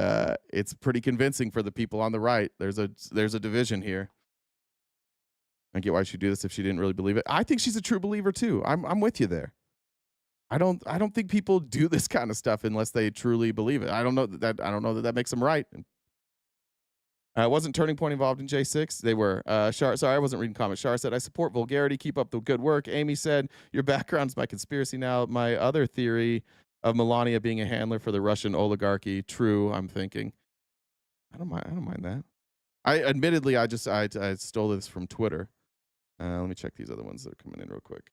[SPEAKER 1] it's pretty convincing for the people on the right. There's a division here. I get why she'd do this if she didn't really believe it. I think she's a true believer too. I'm with you there. I don't think people do this kind of stuff unless they truly believe it. I don't know that makes them right. Wasn't Turning Point involved in J6? They were. Shar, sorry, I wasn't reading comments. Shar said, I support vulgarity. Keep up the good work. Amy said, your background's my conspiracy now. My other theory of Melania being a handler for the Russian oligarchy. True, I'm thinking. I don't mind that. I stole this from Twitter. Let me check these other ones that are coming in real quick.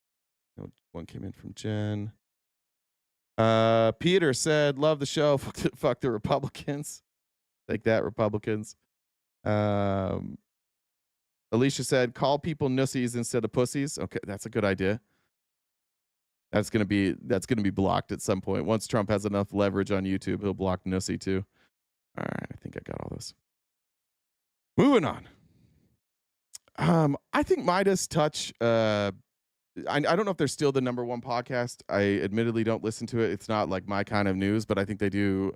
[SPEAKER 1] One came in from Jen. Peter said, love the show. Fuck the Republicans. Take that, Republicans. Alicia said, call people nussies instead of pussies. Okay, that's a good idea. That's gonna be blocked at some point. Once Trump has enough leverage on YouTube, he'll block nussy too. All right, I think I got all this. Moving on. I think Midas Touch. I don't know if they're still the #1 podcast. I admittedly don't listen to it. It's not like my kind of news, but I think they do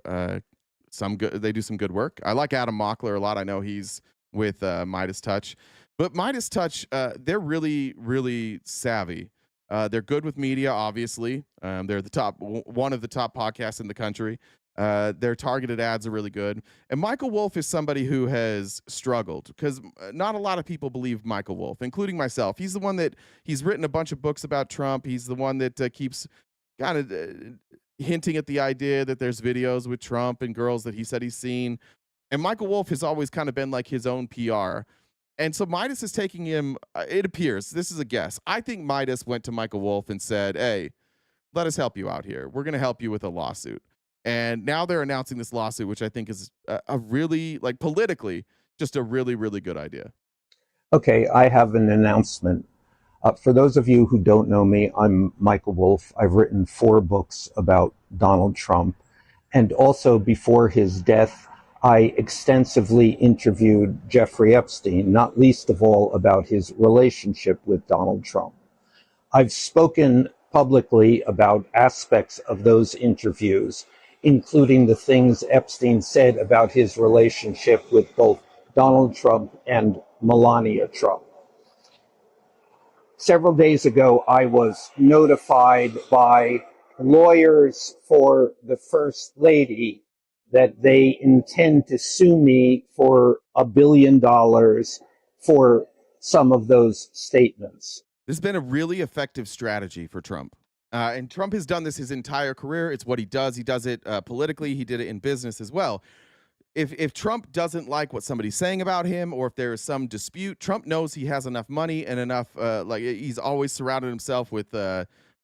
[SPEAKER 1] some good work. I like Adam Mockler a lot. I know he's with Midas Touch, but Midas Touch, they're really, really savvy. They're good with media, obviously. They're one of the top podcasts in the country. Their targeted ads are really good. And Michael Wolff is somebody who has struggled because not a lot of people believe Michael Wolff, including myself. He's the one he's written a bunch of books about Trump. He's the one that keeps kind of hinting at the idea that there's videos with Trump and girls that he said he's seen. And Michael Wolff has always kind of been like his own PR. And so Midas is taking him, it appears, this is a guess. I think Midas went to Michael Wolff and said, hey, let us help you out here. We're going to help you with a lawsuit. And now they're announcing this lawsuit, which I think is a really, like politically, just a really, really good idea.
[SPEAKER 9] Okay, I have an announcement. For those of you who don't know me, I'm Michael Wolff. I've written 4 books about Donald Trump. And also before his death, I extensively interviewed Jeffrey Epstein, not least of all about his relationship with Donald Trump. I've spoken publicly about aspects of those interviews, including the things Epstein said about his relationship with both Donald Trump and Melania Trump. Several days ago, I was notified by lawyers for the First Lady that they intend to sue me for $1 billion for some of those statements.
[SPEAKER 1] This has been a really effective strategy for Trump. And Trump has done this his entire career. It's what he does. He does it politically. He did it in business as well. If Trump doesn't like what somebody's saying about him, or if there is some dispute, Trump knows he has enough money and enough, he's always surrounded himself with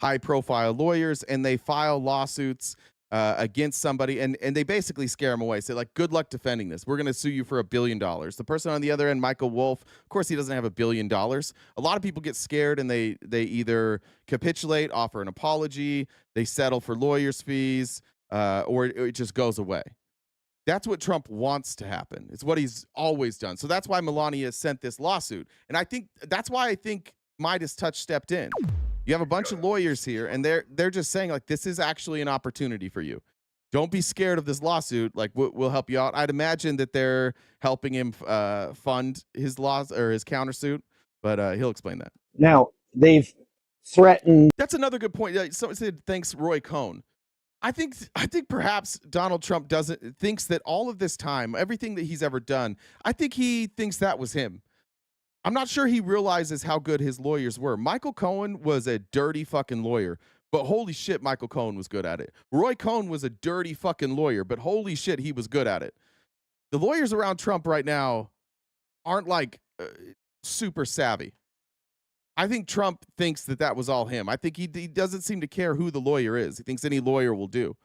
[SPEAKER 1] high-profile lawyers, and they file lawsuits against somebody, and they basically scare him away. Say, like, good luck defending this. We're going to sue you for $1 billion. The person on the other end, Michael Wolff, of course, he doesn't have $1 billion. A lot of people get scared, and they either capitulate, offer an apology, they settle for lawyers' fees, or it just goes away. That's what Trump wants to happen. It's what he's always done. So that's why Melania sent this lawsuit. And I think that's why I think Midas Touch stepped in. You have a bunch of lawyers here, and they're just saying, like, this is actually an opportunity for you. Don't be scared of this lawsuit. Like, we'll help you out. I'd imagine that they're helping him fund his laws or his countersuit, but he'll explain that.
[SPEAKER 9] Now, they've threatened.
[SPEAKER 1] That's another good point. Someone said, thanks, Roy Cohn. I think perhaps Donald Trump thinks that all of this time, everything that he's ever done, I think he thinks that was him. I'm not sure he realizes how good his lawyers were. Michael Cohen was a dirty fucking lawyer, but holy shit, Michael Cohen was good at it. Roy Cohn was a dirty fucking lawyer, but holy shit, he was good at it. The lawyers around Trump right now aren't like super savvy. I think Trump thinks that was all him. I think he doesn't seem to care who the lawyer is. He thinks any lawyer will do.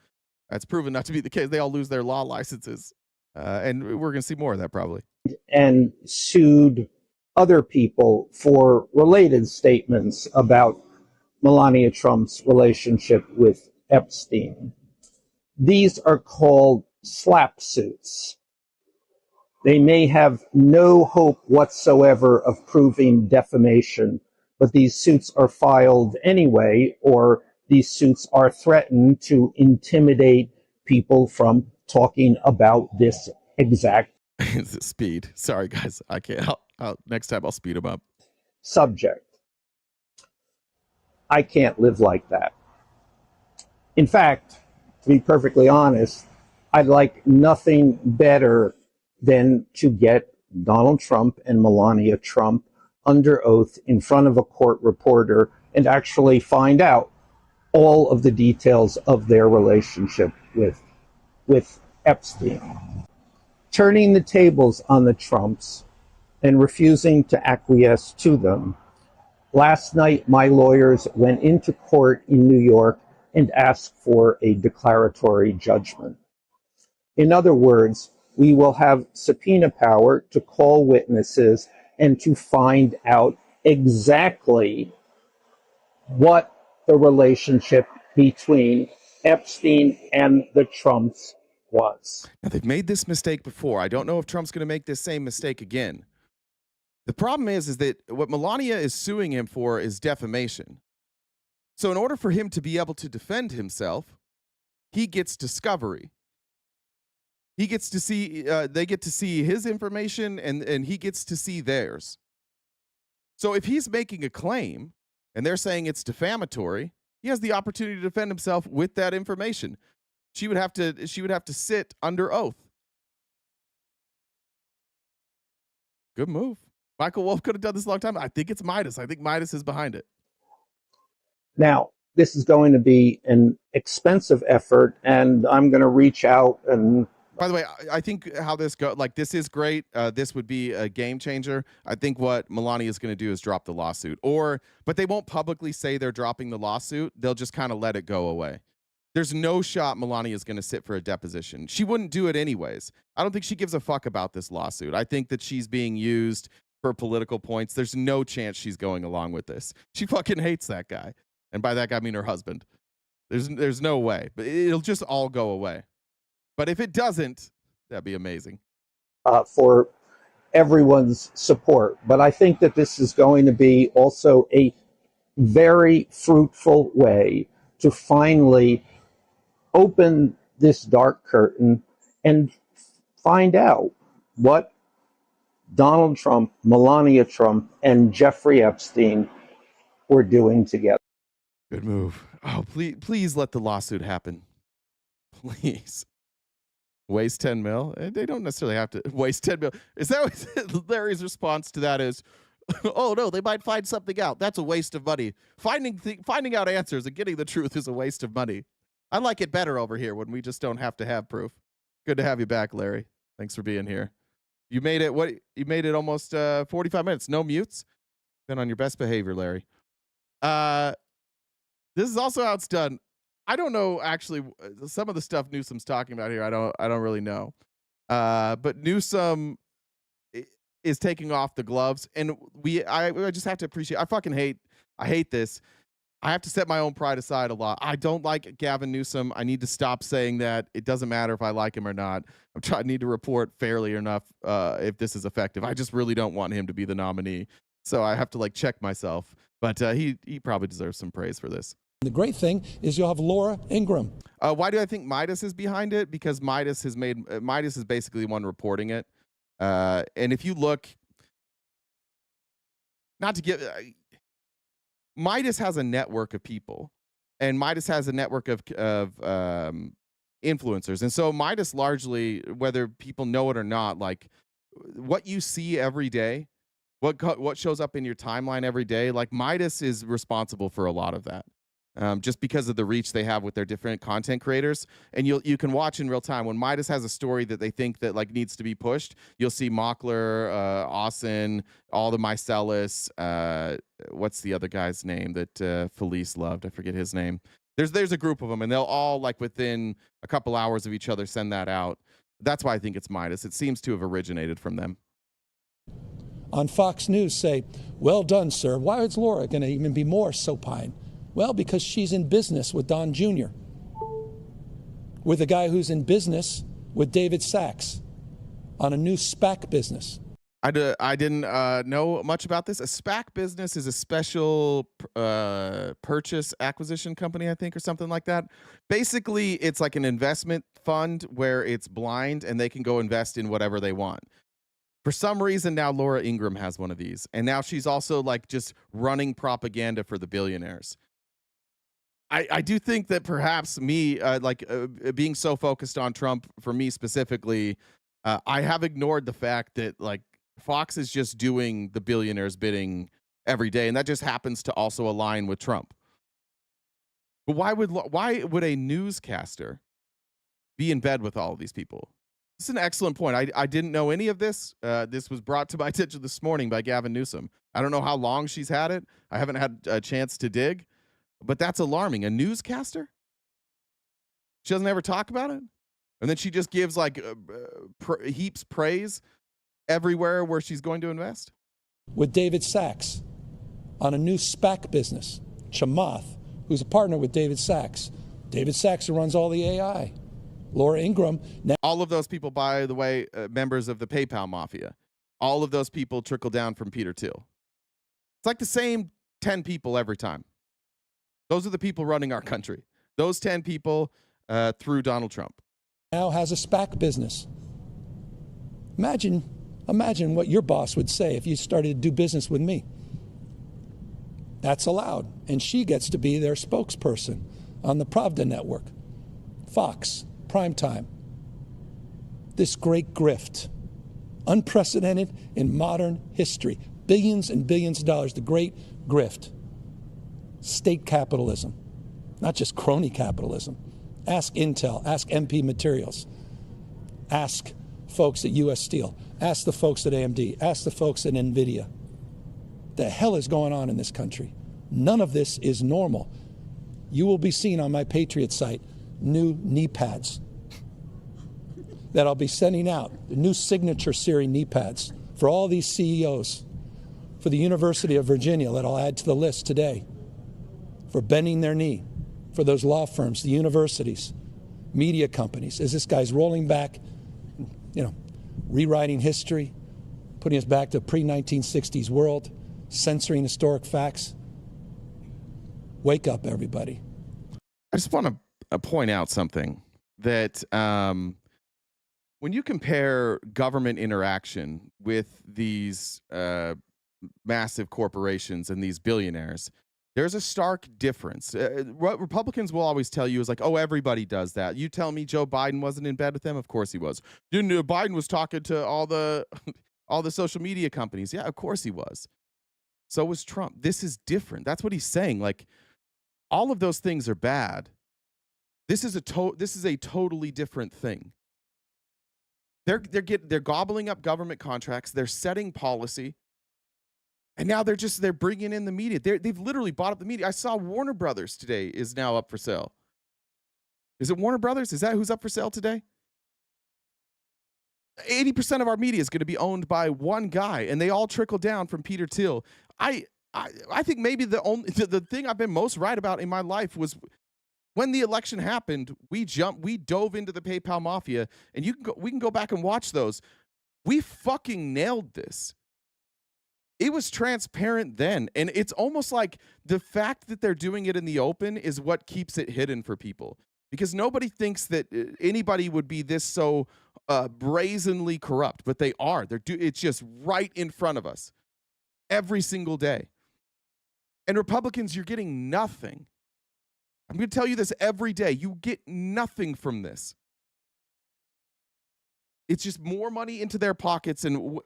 [SPEAKER 1] That's proven not to be the case. They all lose their law licenses. And we're going to see more of that probably.
[SPEAKER 9] And sued other people for related statements about Melania Trump's relationship with Epstein. These are called slap suits. They may have no hope whatsoever of proving defamation, but these suits are filed anyway, or these suits are threatened to intimidate people from talking about this exact
[SPEAKER 1] speed. Sorry, guys. I can't. Next time I'll speed them up.
[SPEAKER 9] Subject. I can't live like that. In fact, to be perfectly honest, I'd like nothing better than to get Donald Trump and Melania Trump under oath in front of a court reporter and actually find out all of the details of their relationship with Epstein. Turning the tables on the Trumps and refusing to acquiesce to them. Last night, my lawyers went into court in New York and asked for a declaratory judgment. In other words, we will have subpoena power to call witnesses and to find out exactly what the relationship between Epstein and the Trumps was.
[SPEAKER 1] Now, they've made this mistake before. I don't know if Trump's going to make this same mistake again. The problem is that what Melania is suing him for is defamation. So in order for him to be able to defend himself, he gets discovery. He gets to see, they get to see his information, and he gets to see theirs. So if he's making a claim and they're saying it's defamatory, he has the opportunity to defend himself with that information. She would have to sit under oath. Good move. Michael Wolff could have done this a long time. I think it's Midas. I think Midas is behind it.
[SPEAKER 9] Now, this is going to be an expensive effort, and I'm going to reach out and...
[SPEAKER 1] By the way, I think how this goes, like, this is great. This would be a game changer. I think what Melania is going to do is drop the lawsuit, but they won't publicly say they're dropping the lawsuit. They'll just kind of let it go away. There's no shot Melania is going to sit for a deposition. She wouldn't do it anyways. I don't think she gives a fuck about this lawsuit. I think that she's being used for political points. There's no chance she's going along with this. She fucking hates that guy. And by that guy, I mean her husband. There's no way. But it'll just all go away. But if it doesn't, that'd be amazing.
[SPEAKER 9] For everyone's support. But I think that this is going to be also a very fruitful way to finally open this dark curtain and find out what Donald Trump, Melania Trump, and Jeffrey Epstein were doing together.
[SPEAKER 1] Good move. Oh, please let the lawsuit happen. Please. Waste 10 mil? They don't necessarily have to waste 10 mil. Is that what Larry's response to that is? Oh, no, they might find something out. That's a waste of money. Finding out answers and getting the truth is a waste of money. I like it better over here when we just don't have to have proof. Good to have you back, Larry. Thanks for being here. You made it almost 45 minutes. No mutes. Been on your best behavior, Larry. This is also how it's done. I don't know, actually, some of the stuff Newsom's talking about here. I don't really know. But Newsom is taking off the gloves, and I just have to appreciate. I hate this. I have to set my own pride aside a lot. I don't like Gavin Newsom. I need to stop saying that. It doesn't matter if I like him or not. I need to report fairly enough if this is effective. I just really don't want him to be the nominee. So I have to check myself. But he probably deserves some praise for this.
[SPEAKER 10] The great thing is you'll have Laura Ingraham.
[SPEAKER 1] Why do I think Midas is behind it? Because Midas is basically the one reporting it. And if you look, Midas has a network of people, and Midas has a network of influencers. And so Midas largely, whether people know it or not, what you see every day, what shows up in your timeline every day, Midas is responsible for a lot of that. Just because of the reach they have with their different content creators. And you can watch in real time when Midas has a story that they think that needs to be pushed. You'll see Mockler, Austin, all the Mycelis, what's the other guy's name that Felice loved? I forget his name. There's a group of them, and they'll all within a couple hours of each other send that out. That's why I think it's Midas. It seems to have originated from them.
[SPEAKER 10] On Fox News say, "Well done, sir. Why is Laura going to even be more supine?" Well, because she's in business with Don Jr., with a guy who's in business with David Sachs on a new SPAC business.
[SPEAKER 1] I didn't know much about this. A SPAC business is a special purchase acquisition company, I think, or something like that. Basically, it's like an investment fund where it's blind and they can go invest in whatever they want. For some reason, now Laura Ingraham has one of these. And now she's also just running propaganda for the billionaires. I do think that perhaps me, being so focused on Trump, for me specifically, I have ignored the fact that Fox is just doing the billionaires bidding every day, and that just happens to also align with Trump. But why would a newscaster be in bed with all of these people? This is an excellent point. I didn't know any of this. This was brought to my attention this morning by Gavin Newsom. I don't know how long she's had it. I haven't had a chance to dig. But that's alarming. A newscaster? She doesn't ever talk about it? And then she just gives like heaps praise everywhere where she's going to invest.
[SPEAKER 10] With David Sachs on a new SPAC business, Chamath, who's a partner with David Sachs. David Sachs, who runs all the AI. Laura Ingraham. Now,
[SPEAKER 1] all of those people, by the way, members of the PayPal mafia. All of those people trickle down from Peter Thiel. It's like the same 10 people every time. Those are the people running our country. Those 10 people through Donald Trump.
[SPEAKER 10] Now has a SPAC business. Imagine what your boss would say if you started to do business with me. That's allowed. And she gets to be their spokesperson on the Pravda network. Fox, primetime. This great grift. Unprecedented in modern history. Billions and billions of dollars. The great grift. State capitalism. Not just crony capitalism. Ask Intel. Ask MP Materials. Ask folks at US Steel. Ask the folks at AMD. Ask the folks at NVIDIA. The hell is going on in this country? None of this is normal. You will be seeing on my Patriot site new knee pads that I'll be sending out, the new signature series knee pads for all these CEOs, for the University of Virginia that I'll add to the list today, for bending their knee, for those law firms, the universities, media companies, as this guy's rolling back, rewriting history, putting us back to a pre-1960s world, censoring historic facts. Wake up, everybody.
[SPEAKER 1] I just want to point out something that when you compare government interaction with these massive corporations and these billionaires, there's a stark difference. What Republicans will always tell you is like, oh, everybody does that. You tell me Joe Biden wasn't in bed with them? Of course he was. Biden was talking to all the social media companies. Yeah, of course he was. So was Trump. This is different. That's what he's saying. Like, all of those things are bad. This is a totally different thing. They're gobbling up government contracts. They're setting policy. And now they're bringing in the media. They've literally bought up the media. I saw Warner Brothers today is now up for sale. Is it Warner Brothers? Is that who's up for sale today? 80% of our media is going to be owned by one guy, and they all trickle down from Peter Thiel. I think maybe the thing I've been most right about in my life was when the election happened, we dove into the PayPal mafia, and we can go back and watch those. We fucking nailed this. It was transparent then, and it's almost like the fact that they're doing it in the open is what keeps it hidden for people, because nobody thinks that anybody would be this so brazenly corrupt, but they are. It's just right in front of us every single day. And Republicans, you're getting nothing. I'm going to tell you this every day. You get nothing from this. It's just more money into their pockets. And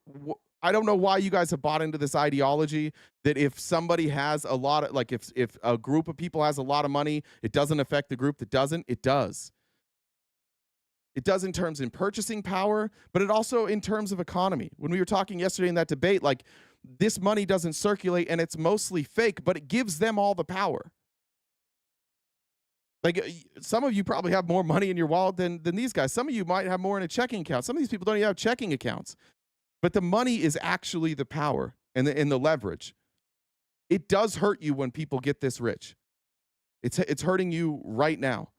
[SPEAKER 1] I don't know why you guys have bought into this ideology that if somebody has a lot of, like, if a group of people has a lot of money, it doesn't affect the group that doesn't. It does. It does in terms in purchasing power, but it also in terms of economy. When we were talking yesterday in that debate, like, this money doesn't circulate and it's mostly fake, but it gives them all the power. Like, some of you probably have more money in your wallet than these guys. Some of you might have more in a checking account. Some of these people don't even have checking accounts. But the money is actually the power and the leverage. It does hurt you when people get this rich. It's hurting you right now,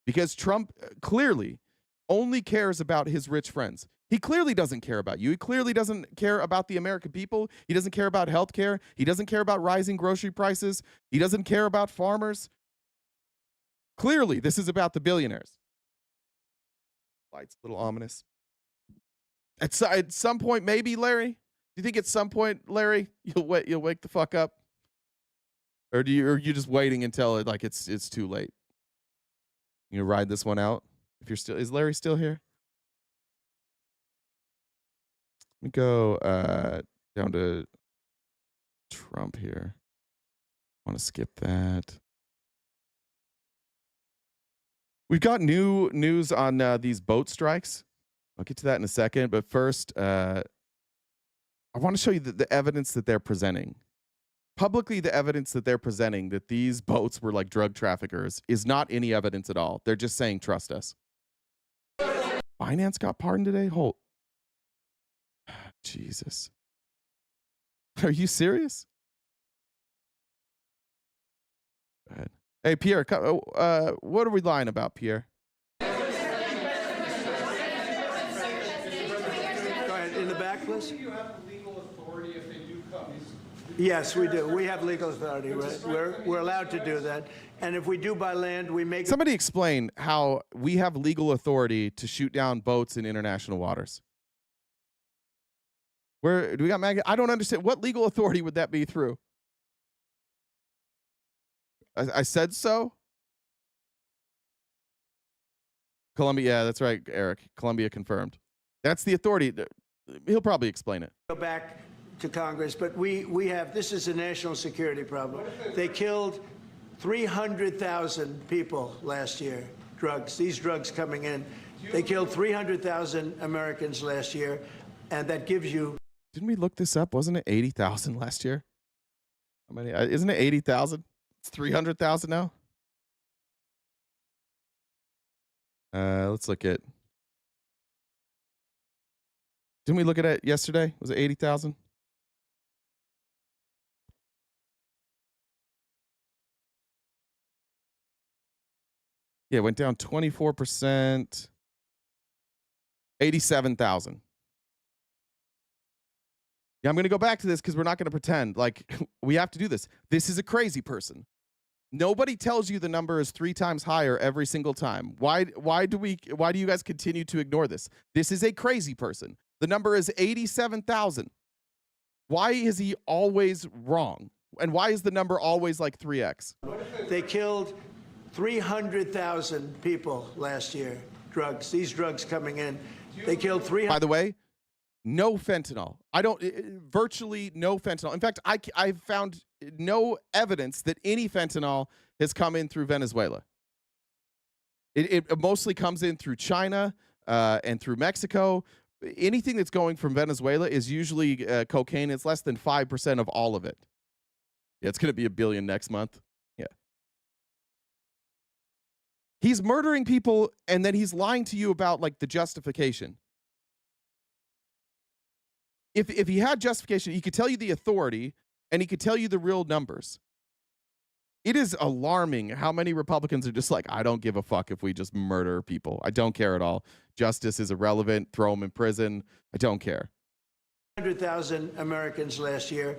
[SPEAKER 1] because Trump clearly only cares about his rich friends. He clearly doesn't care about you. He clearly doesn't care about the American people. He doesn't care about healthcare. He doesn't care about rising grocery prices. He doesn't care about farmers. Clearly, this is about the billionaires. Light's a little ominous. At some point, maybe, Larry? Do you think at some point, Larry, you'll wake the fuck up? Or are you just waiting until it's too late? You ride this one out? Is Larry still here? Let me go down to Trump here. I want to skip that. We've got new news on these boat strikes. I'll get to that in a second. But first, I want to show you the evidence that they're presenting. Publicly, the evidence that they're presenting that these boats were like drug traffickers is not any evidence at all. They're just saying, trust us. Binance got pardoned today? Hold. Jesus. Are you serious? Go ahead. Hey, Pierre, what are we lying about, Pierre?
[SPEAKER 3] Go ahead, in the back, please.
[SPEAKER 11] Do you have legal authority if they do come?
[SPEAKER 3] Yes, we do. We have legal authority. We're allowed to do that. And if we do by land, we make...
[SPEAKER 1] Somebody explain how we have legal authority to shoot down boats in international waters. Where do we got I don't understand. What legal authority would that be through? I said so. Columbia, yeah, that's right, Eric. Columbia confirmed. That's the authority. He'll probably explain it.
[SPEAKER 3] Go back to Congress, but we have, this is a national security problem. They killed 300,000 people last year, these drugs coming in. They killed 300,000 Americans last year, and that gives you...
[SPEAKER 1] Didn't we look this up? Wasn't it 80,000 last year? How many? Isn't it 80,000? It's 300,000 now. Let's look at. Didn't we look at it yesterday? Was it 80,000? Yeah, it went down 24%. 87,000. Yeah, I'm going to go back to this because we're not going to pretend like we have to do this. This is a crazy person. Nobody tells you the number is 3 times higher every single time. Why do you guys continue to ignore this? This is a crazy person. The number is 87,000. Why is he always wrong? And why is the number always like 3x?
[SPEAKER 3] They killed 300,000 people last year, these drugs coming in. They killed 300.
[SPEAKER 1] By the way, no fentanyl. Virtually no fentanyl. In fact, I've found no evidence that any fentanyl has come in through Venezuela. It mostly comes in through China and through Mexico. Anything that's going from Venezuela is usually cocaine. It's less than 5% of all of it. Yeah, it's going to be $1 billion next month. Yeah. He's murdering people, and then he's lying to you about like the justification. If he had justification, he could tell you the authority, and he could tell you the real numbers. It is alarming how many Republicans are just like, I don't give a fuck if we just murder people. I don't care at all. Justice is irrelevant. Throw them in prison. I don't care.
[SPEAKER 3] 100,000 Americans last year,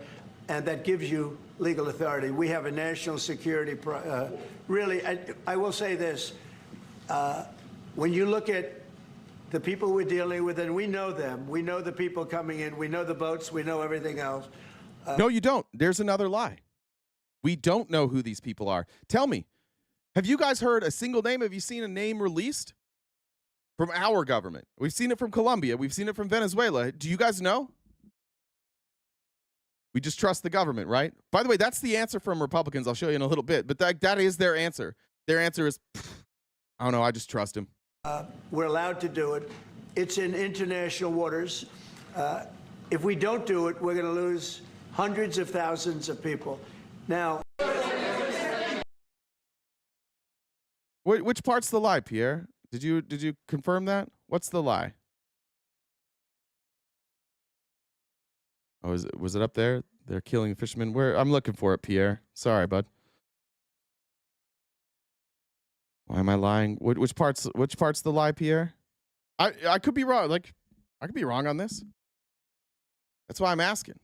[SPEAKER 3] and that gives you legal authority. We have a national security, really, I will say this. When you look at the people we're dealing with, and we know them, we know the people coming in, we know the boats, we know everything else.
[SPEAKER 1] No, you don't. There's another lie. We don't know who these people are. Tell me, have you guys heard a single name? Have you seen a name released from our government? We've seen it from Colombia. We've seen it from Venezuela. Do you guys know? We just trust the government, right? By the way, that's the answer from Republicans. I'll show you in a little bit. But that is their answer. Their answer is, I don't know, I just trust him.
[SPEAKER 3] We're allowed to do it. It's in international waters. If we don't do it, we're going to lose hundreds of thousands of people. Now,
[SPEAKER 1] which part's the lie, Pierre? Did you confirm that? What's the lie? Oh, was it up there? They're killing fishermen. Where? I'm looking for it, Pierre. Sorry, bud. Why am I lying? Which part's the lie, Pierre? I could be wrong. Like, I could be wrong on this. That's why I'm asking.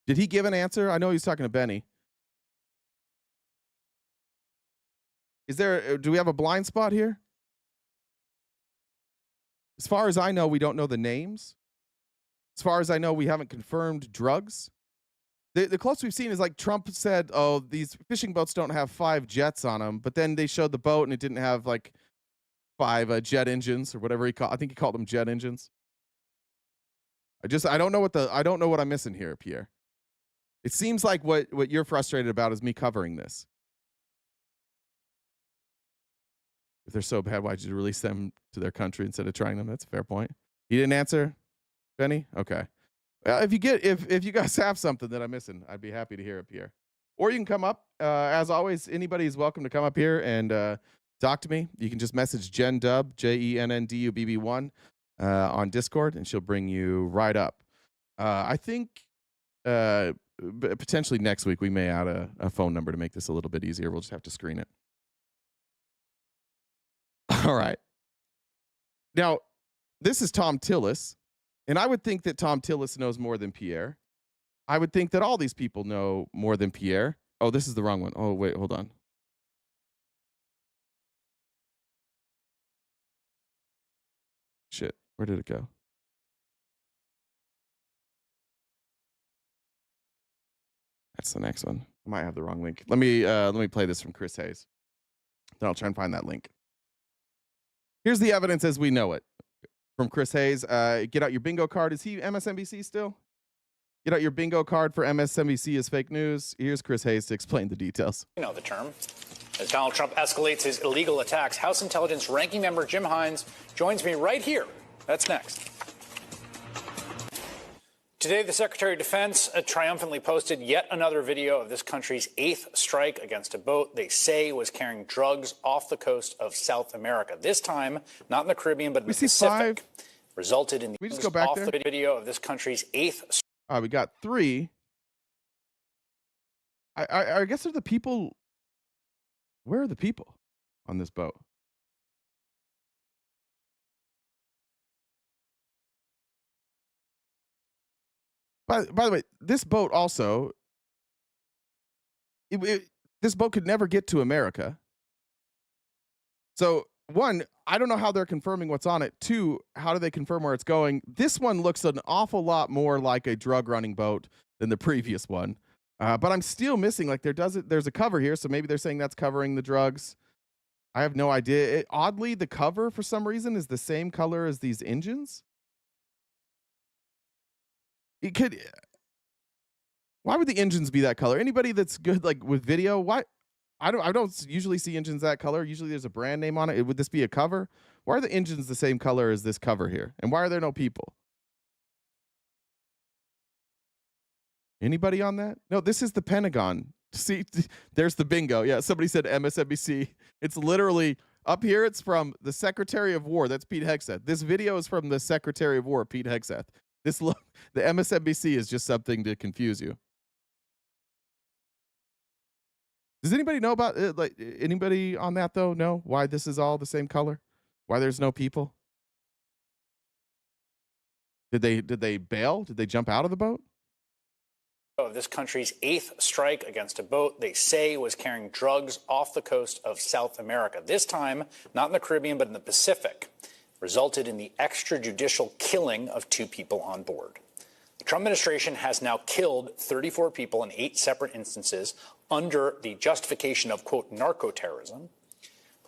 [SPEAKER 1] Did he give an answer? I know he's talking to Benny. Do we have a blind spot here? As far as I know, we don't know the names. As far as I know, we haven't confirmed drugs. The closest we've seen is like Trump said, oh, these fishing boats don't have 5 jets on them. But then they showed the boat and it didn't have like 5 jet engines or whatever I think he called them jet engines. I don't know what I'm missing here, Pierre. It seems like what you're frustrated about is me covering this. If they're so bad, why'd you release them to their country instead of trying them? That's a fair point. You didn't answer, Benny? Okay. If you guys have something that I'm missing, I'd be happy to hear it, Pierre. Or you can come up. As always, anybody is welcome to come up here and talk to me. You can just message Jen Dub, JENNDUBB1, on Discord, and she'll bring you right up. I think potentially next week we may add a phone number to make this a little bit easier. We'll just have to screen it. All right. Now, this is Tom Tillis, and I would think that Tom Tillis knows more than Pierre. I would think that all these people know more than Pierre. Oh, this is the wrong one. Oh, wait, hold on. Shit, where did it go? That's the next one. I might have the wrong link. Let me play this from Chris Hayes. Then I'll try and find that link. Here's the evidence as we know it from Chris Hayes. Get out your bingo card. Is he MSNBC still? Get out your bingo card for MSNBC is fake news. Here's Chris Hayes to explain the details.
[SPEAKER 12] You know the term. As Donald Trump escalates his illegal attacks, House Intelligence Ranking Member Jim Hines joins me right here. That's next. Today, the Secretary of Defense triumphantly posted yet another video of this country's 8th strike against a boat they say was carrying drugs off the coast of South America. This time, not in the Caribbean, but in the Pacific. Resulted in the off the video of this country's 8th.
[SPEAKER 1] We got 3. I guess they're the people. Where are the people on this boat? By the way, this boat also, this boat could never get to America. So, 1, I don't know how they're confirming what's on it. 2, how do they confirm where it's going? This one looks an awful lot more like a drug running boat than the previous one. But I'm still missing, like there's a cover here, so maybe they're saying that's covering the drugs. I have no idea. Oddly, the cover for some reason is the same color as these engines. It could. Why would the engines be that color? Anybody that's good like with video, why? I don't usually see engines that color. Usually there's a brand name on it. Would this be a cover? Why are the engines the same color as this cover here? And why are there no people? Anybody on that? No, this is the Pentagon. See, there's the bingo. Yeah, somebody said MSNBC. It's literally up here. It's from the Secretary of War. That's Pete Hegseth. This video is from the Secretary of War, Pete Hegseth. The MSNBC is just something to confuse you. Does anybody know about it? Like anybody on that though? Know why this is all the same color? Why there's no people? Did they bail? Did they jump out of the boat?
[SPEAKER 12] Of this country's 8th strike against a boat they say was carrying drugs off the coast of South America. This time, not in the Caribbean, but in the Pacific. Resulted in the extrajudicial killing of 2 people on board. The Trump administration has now killed 34 people in 8 separate instances under the justification of, quote, narco-terrorism.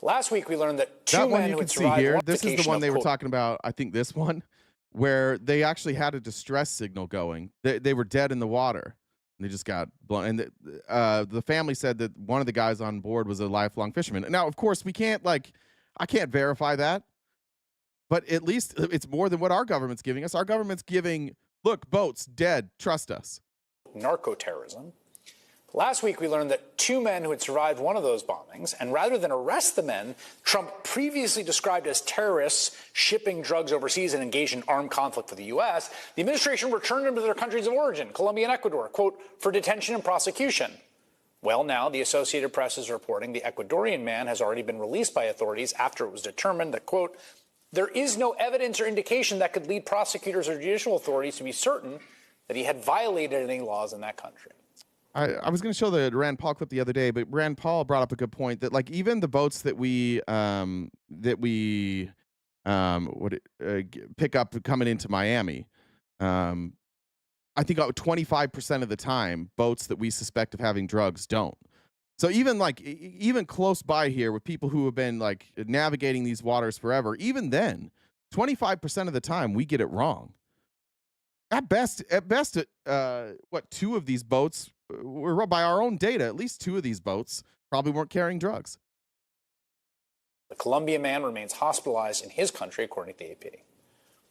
[SPEAKER 12] Last week, we learned that 2 men who had survived
[SPEAKER 1] here. This is the one they were talking about, I think this one, where they actually had a distress signal going. They were dead in the water. And they just got blown. And the family said that one of the guys on board was a lifelong fisherman. Now, of course, I can't verify that. But at least it's more than what our government's giving us. Our government's giving, look, boats, dead, trust us.
[SPEAKER 12] Narco-terrorism. Last week, we learned that 2 men who had survived one of those bombings, and rather than arrest the men Trump previously described as terrorists shipping drugs overseas and engaged in armed conflict for the U.S., the administration returned them to their countries of origin, Colombia and Ecuador, quote, for detention and prosecution. Well, now the Associated Press is reporting the Ecuadorian man has already been released by authorities after it was determined that, quote, there is no evidence or indication that could lead prosecutors or judicial authorities to be certain that he had violated any laws in that country.
[SPEAKER 1] I was going to show the Rand Paul clip the other day, but Rand Paul brought up a good point that, like, even the boats that we pick up coming into Miami, I think 25% of the time, boats that we suspect of having drugs don't. So even close by here with people who have been like navigating these waters forever, even then, 25% of the time we get it wrong. At best, 2 of these boats were, by our own data, at least 2 of these boats probably weren't carrying drugs.
[SPEAKER 12] The Colombian man remains hospitalized in his country, according to the AP.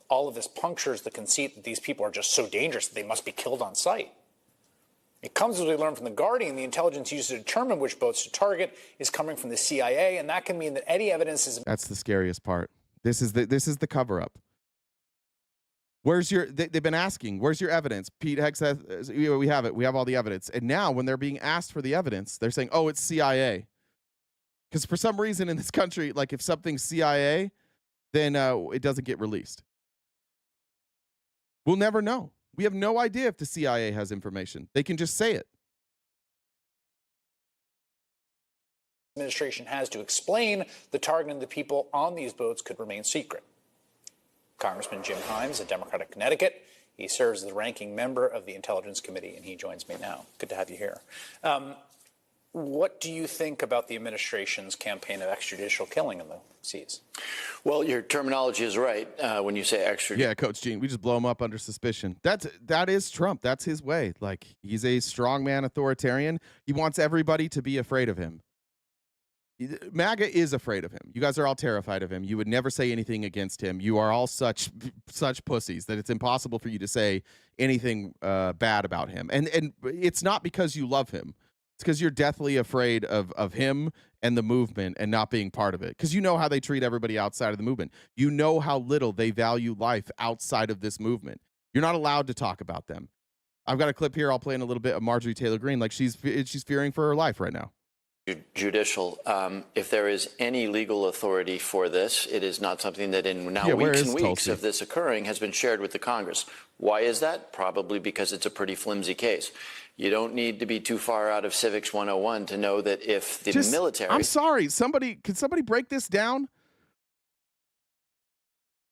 [SPEAKER 12] All of this punctures the conceit that these people are just so dangerous that they must be killed on sight. It comes, as we learned from The Guardian, the intelligence used to determine which boats to target is coming from the CIA, and that can mean that any evidence is...
[SPEAKER 1] That's the scariest part. This is the cover-up. Where's your... They've been asking, where's your evidence? Pete Heck says, we have it. We have all the evidence. And now, when they're being asked for the evidence, they're saying, oh, it's CIA. Because for some reason in this country, like if something's CIA, then it doesn't get released. We'll never know. We have no idea if the CIA has information. They can just say it.
[SPEAKER 12] Administration has to explain the targeting of the people on these boats could remain secret. Congressman Jim Himes, a Democrat of Connecticut. He serves as the ranking member of the Intelligence Committee, and he joins me now. Good to have you here. What do you think about the administration's campaign of extrajudicial killing in the seas?
[SPEAKER 13] Well, your terminology is right when you say extrajudicial.
[SPEAKER 1] Yeah, Coach Gene, we just blow him up under suspicion. That is Trump. That's his way. Like, he's a strongman authoritarian. He wants everybody to be afraid of him. MAGA is afraid of him. You guys are all terrified of him. You would never say anything against him. You are all such pussies that it's impossible for you to say anything bad about him. And it's not because you love him. It's because you're deathly afraid of him and the movement and not being part of it. Because you know how they treat everybody outside of the movement. You know how little they value life outside of this movement. You're not allowed to talk about them. I've got a clip here. I'll play in a little bit of Marjorie Taylor Greene. Like she's fearing for her life right now.
[SPEAKER 13] Judicial. If there is any legal authority for this, it is not something that in now
[SPEAKER 1] Yeah,
[SPEAKER 13] weeks and weeks
[SPEAKER 1] Tulsi?
[SPEAKER 13] of this occurring has been shared with the Congress. Why is that? Probably because it's a pretty flimsy case. You don't need to be too far out of Civics 101 to know that if the military...
[SPEAKER 1] I'm sorry. Could somebody break this down?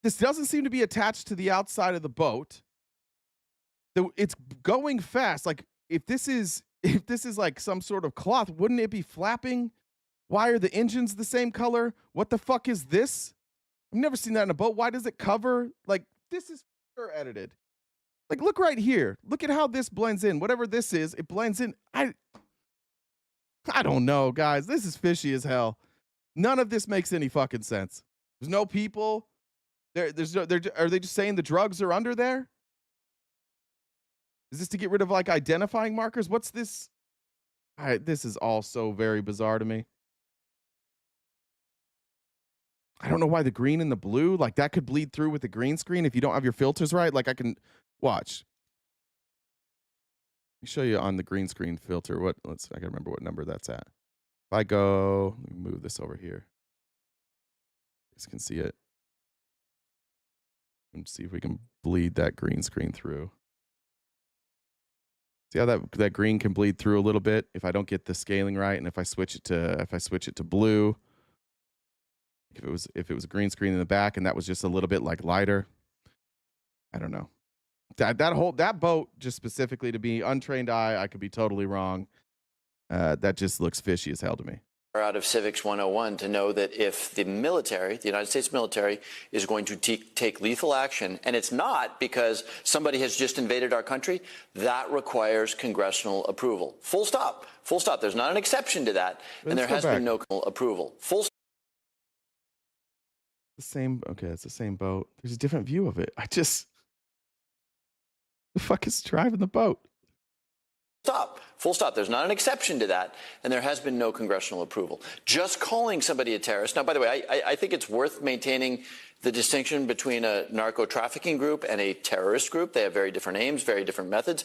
[SPEAKER 1] This doesn't seem to be attached to the outside of the boat. It's going fast. Like, if this is like some sort of cloth, wouldn't it be flapping? Why are the engines the same color? What the fuck is this? I've never seen that in a boat. Why does it cover? Like, this is edited. Like, look right here. Look at how this blends in. Whatever this is, it blends in. I don't know, guys. This is fishy as hell. None of this makes any fucking sense. There's no people. Are they just saying the drugs are under there? Is this to get rid of like identifying markers? What's this? This is all so very bizarre to me. I don't know why the green and the blue, like that could bleed through with the green screen if you don't have your filters right. Like I can watch. Let me show you on the green screen filter. I can remember what number that's at. If I go, let me move this over here. You guys can see it. And see if we can bleed that green screen through. See how that green can bleed through a little bit if I don't get the scaling right, and if I switch it to blue. If it was a green screen in the back and that was just a little bit like lighter, I don't know. That boat, just specifically to be untrained eye, I could be totally wrong. That just looks fishy as hell to me.
[SPEAKER 13] Out of Civics 101 to know that if the military, the United States military, is going to take lethal action, and it's not because somebody has just invaded our country, that requires congressional approval. Full stop. Full stop. There's not an exception to that, and there has been no approval. Full stop.
[SPEAKER 1] It's the same boat. There's a different view of it. The fuck is driving the boat?
[SPEAKER 13] Stop. Full stop. There's not an exception to that, and there has been no congressional approval. Just calling somebody a terrorist. Now, by the way, I think it's worth maintaining the distinction between a narco-trafficking group and a terrorist group. They have very different aims, very different methods.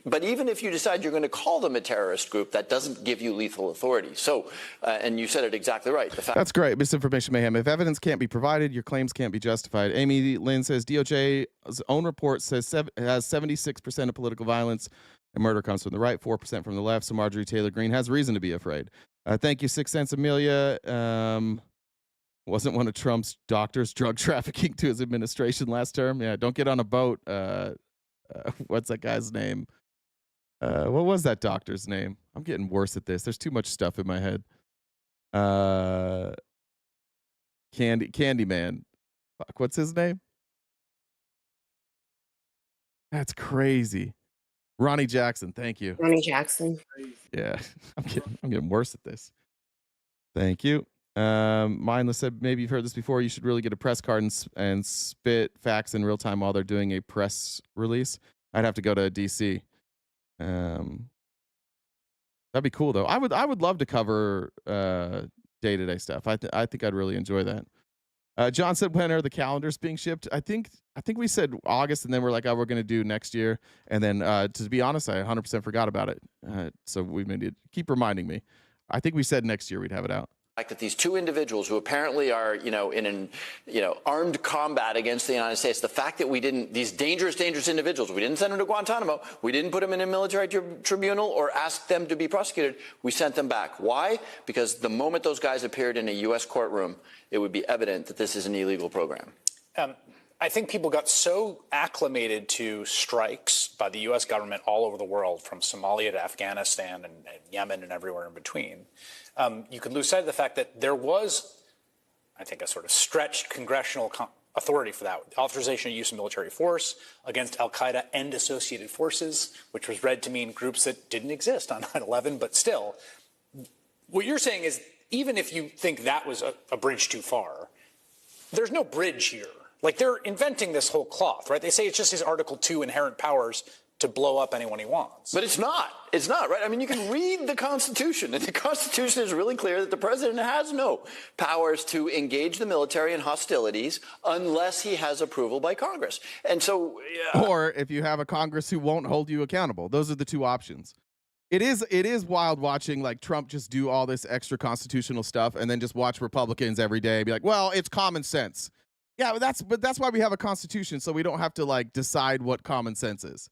[SPEAKER 13] But even if you decide you're going to call them a terrorist group, that doesn't give you lethal authority. So, and you said it exactly right.
[SPEAKER 1] That's great. Misinformation mayhem. If evidence can't be provided, your claims can't be justified. Amy Lynn says DOJ's own report says has 76% of political violence and murder comes from the right, 4% from the left. So Marjorie Taylor Greene has reason to be afraid. Thank you, 6 Cents Amelia. Wasn't one of Trump's doctors drug trafficking to his administration last term? Yeah, don't get on a boat. What's that guy's name? What was that doctor's name? I'm getting worse at this. There's too much stuff in my head. Candyman. Fuck, what's his name? That's crazy. Ronnie Jackson, thank you.
[SPEAKER 2] Ronnie Jackson.
[SPEAKER 1] Yeah, I'm getting worse at this. Thank you. Mindless said, maybe you've heard this before. You should really get a press card and spit facts in real time while they're doing a press release. I'd have to go to DC. That'd be cool though. I would love to cover day-to-day stuff. I think I'd really enjoy that. John said, when are the calendars being shipped? I think we said August, and then we're like, oh, we're going to do next year. And then to be honest, I 100% forgot about it. So we need to keep reminding me. I think we said next year we'd have it out.
[SPEAKER 13] Fact that these two individuals who apparently are, in an, armed combat against the United States, the fact that we didn't, these dangerous individuals, we didn't send them to Guantanamo, we didn't put them in a military tribunal or ask them to be prosecuted, we sent them back. Why? Because the moment those guys appeared in a U.S. courtroom, it would be evident that this is an illegal program.
[SPEAKER 12] I think people got so acclimated to strikes by the U.S. government all over the world, from Somalia to Afghanistan and Yemen and everywhere in between. You could lose sight of the fact that there was, I think, a sort of stretched congressional authority for that. Authorization of use of military force against al-Qaeda and associated forces, which was read to mean groups that didn't exist on 9/11, but still. What you're saying is, even if you think that was a bridge too far, there's no bridge here. Like, they're inventing this whole cloth, right? They say it's just his Article 2 inherent powers to blow up anyone he wants.
[SPEAKER 13] But it's not. It's not, right? I mean, you can read the Constitution, and the Constitution is really clear that the president has no powers to engage the military in hostilities unless he has approval by Congress. And so...
[SPEAKER 1] Or if you have a Congress who won't hold you accountable. Those are the two options. It is wild watching, like, Trump just do all this extra constitutional stuff and then just watch Republicans every day be like, well, it's common sense. Yeah, but that's why we have a constitution, so we don't have to, like, decide what common sense is.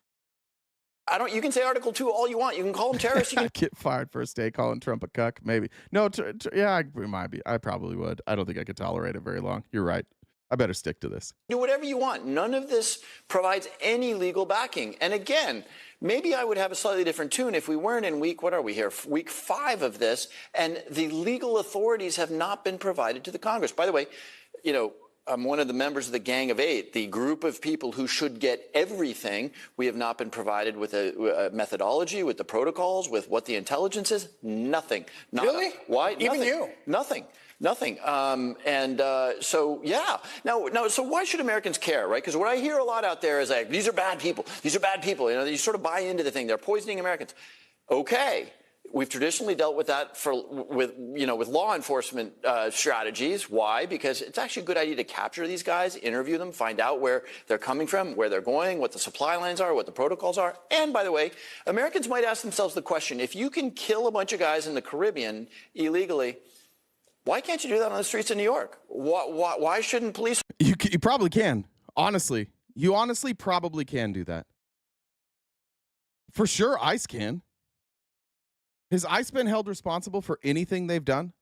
[SPEAKER 13] You can say Article 2 all you want. You can call them terrorists. You can
[SPEAKER 1] get fired first day calling Trump a cuck, maybe. No, yeah, it might be. I probably would. I don't think I could tolerate it very long. You're right. I better stick to this.
[SPEAKER 13] Do whatever you want. None of this provides any legal backing. And again, maybe I would have a slightly different tune if we weren't in week 5 of this, and the legal authorities have not been provided to the Congress. By the way, I'm one of the members of the Gang of Eight, the group of people who should get everything. We have not been provided with a methodology, with the protocols, with what the intelligence is. Nothing.
[SPEAKER 12] Really?
[SPEAKER 13] Why?
[SPEAKER 12] Even
[SPEAKER 13] Nothing.
[SPEAKER 12] you?
[SPEAKER 13] Nothing. So yeah. Now, so why should Americans care, right? Because what I hear a lot out there is like, these are bad people. These are bad people. You sort of buy into the thing. They're poisoning Americans. Okay. We've traditionally dealt with that with law enforcement strategies. Why? Because it's actually a good idea to capture these guys, interview them, find out where they're coming from, where they're going, what the supply lines are, what the protocols are. And by the way, Americans might ask themselves the question, if you can kill a bunch of guys in the Caribbean illegally, why can't you do that on the streets of New York? Why shouldn't police?
[SPEAKER 1] You probably can. Honestly. You honestly probably can do that. For sure, ICE can. Has ICE been held responsible for anything they've done?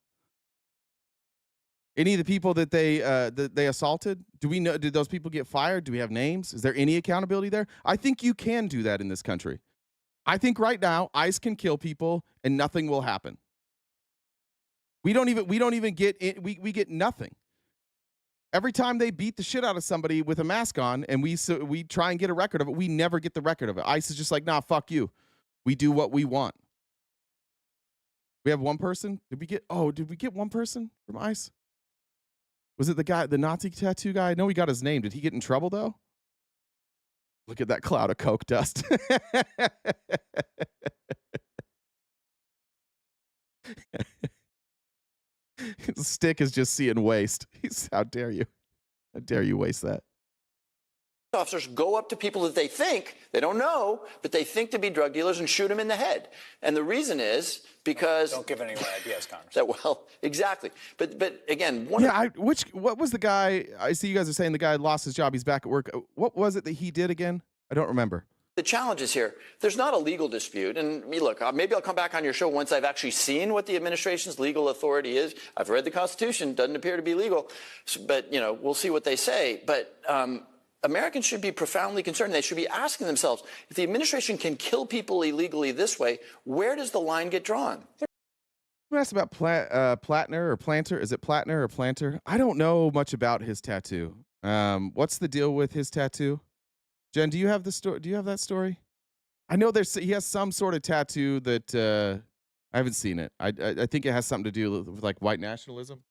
[SPEAKER 1] Any of the people that they assaulted? Do we know? Did those people get fired? Do we have names? Is there any accountability there? I think you can do that in this country. I think right now ICE can kill people and nothing will happen. We don't even get we get nothing. Every time they beat the shit out of somebody with a mask on and we try and get a record of it, we never get the record of it. ICE is just like, nah, fuck you. We do what we want. We have one person. Did we get one person from ICE? Was it the Nazi tattoo guy? I know we got his name. Did he get in trouble though? Look at that cloud of coke dust. His stick is just seeing waste. How dare you? How dare you waste that?
[SPEAKER 13] Officers go up to people that they think, they don't know, but they think to be drug dealers and shoot them in the head. And the reason is because...
[SPEAKER 12] Don't give any more ideas, Congress.
[SPEAKER 13] Well, exactly. But again...
[SPEAKER 1] What was the guy... I see you guys are saying the guy lost his job, he's back at work. What was it that he did again? I don't remember.
[SPEAKER 13] The challenge is here. There's not a legal dispute. And look, maybe I'll come back on your show once I've actually seen what the administration's legal authority is. I've read the Constitution. Doesn't appear to be legal. But, we'll see what they say. But... Americans should be profoundly concerned. They should be asking themselves, if the administration can kill people illegally this way, where does the line get drawn?
[SPEAKER 1] You asked about Platner or Planter. Is it Platner or Planter? I don't know much about his tattoo. What's the deal with his tattoo? Jen, do you have the story? Do you have that story? I know he has some sort of tattoo that I haven't seen it. I think it has something to do with like white nationalism.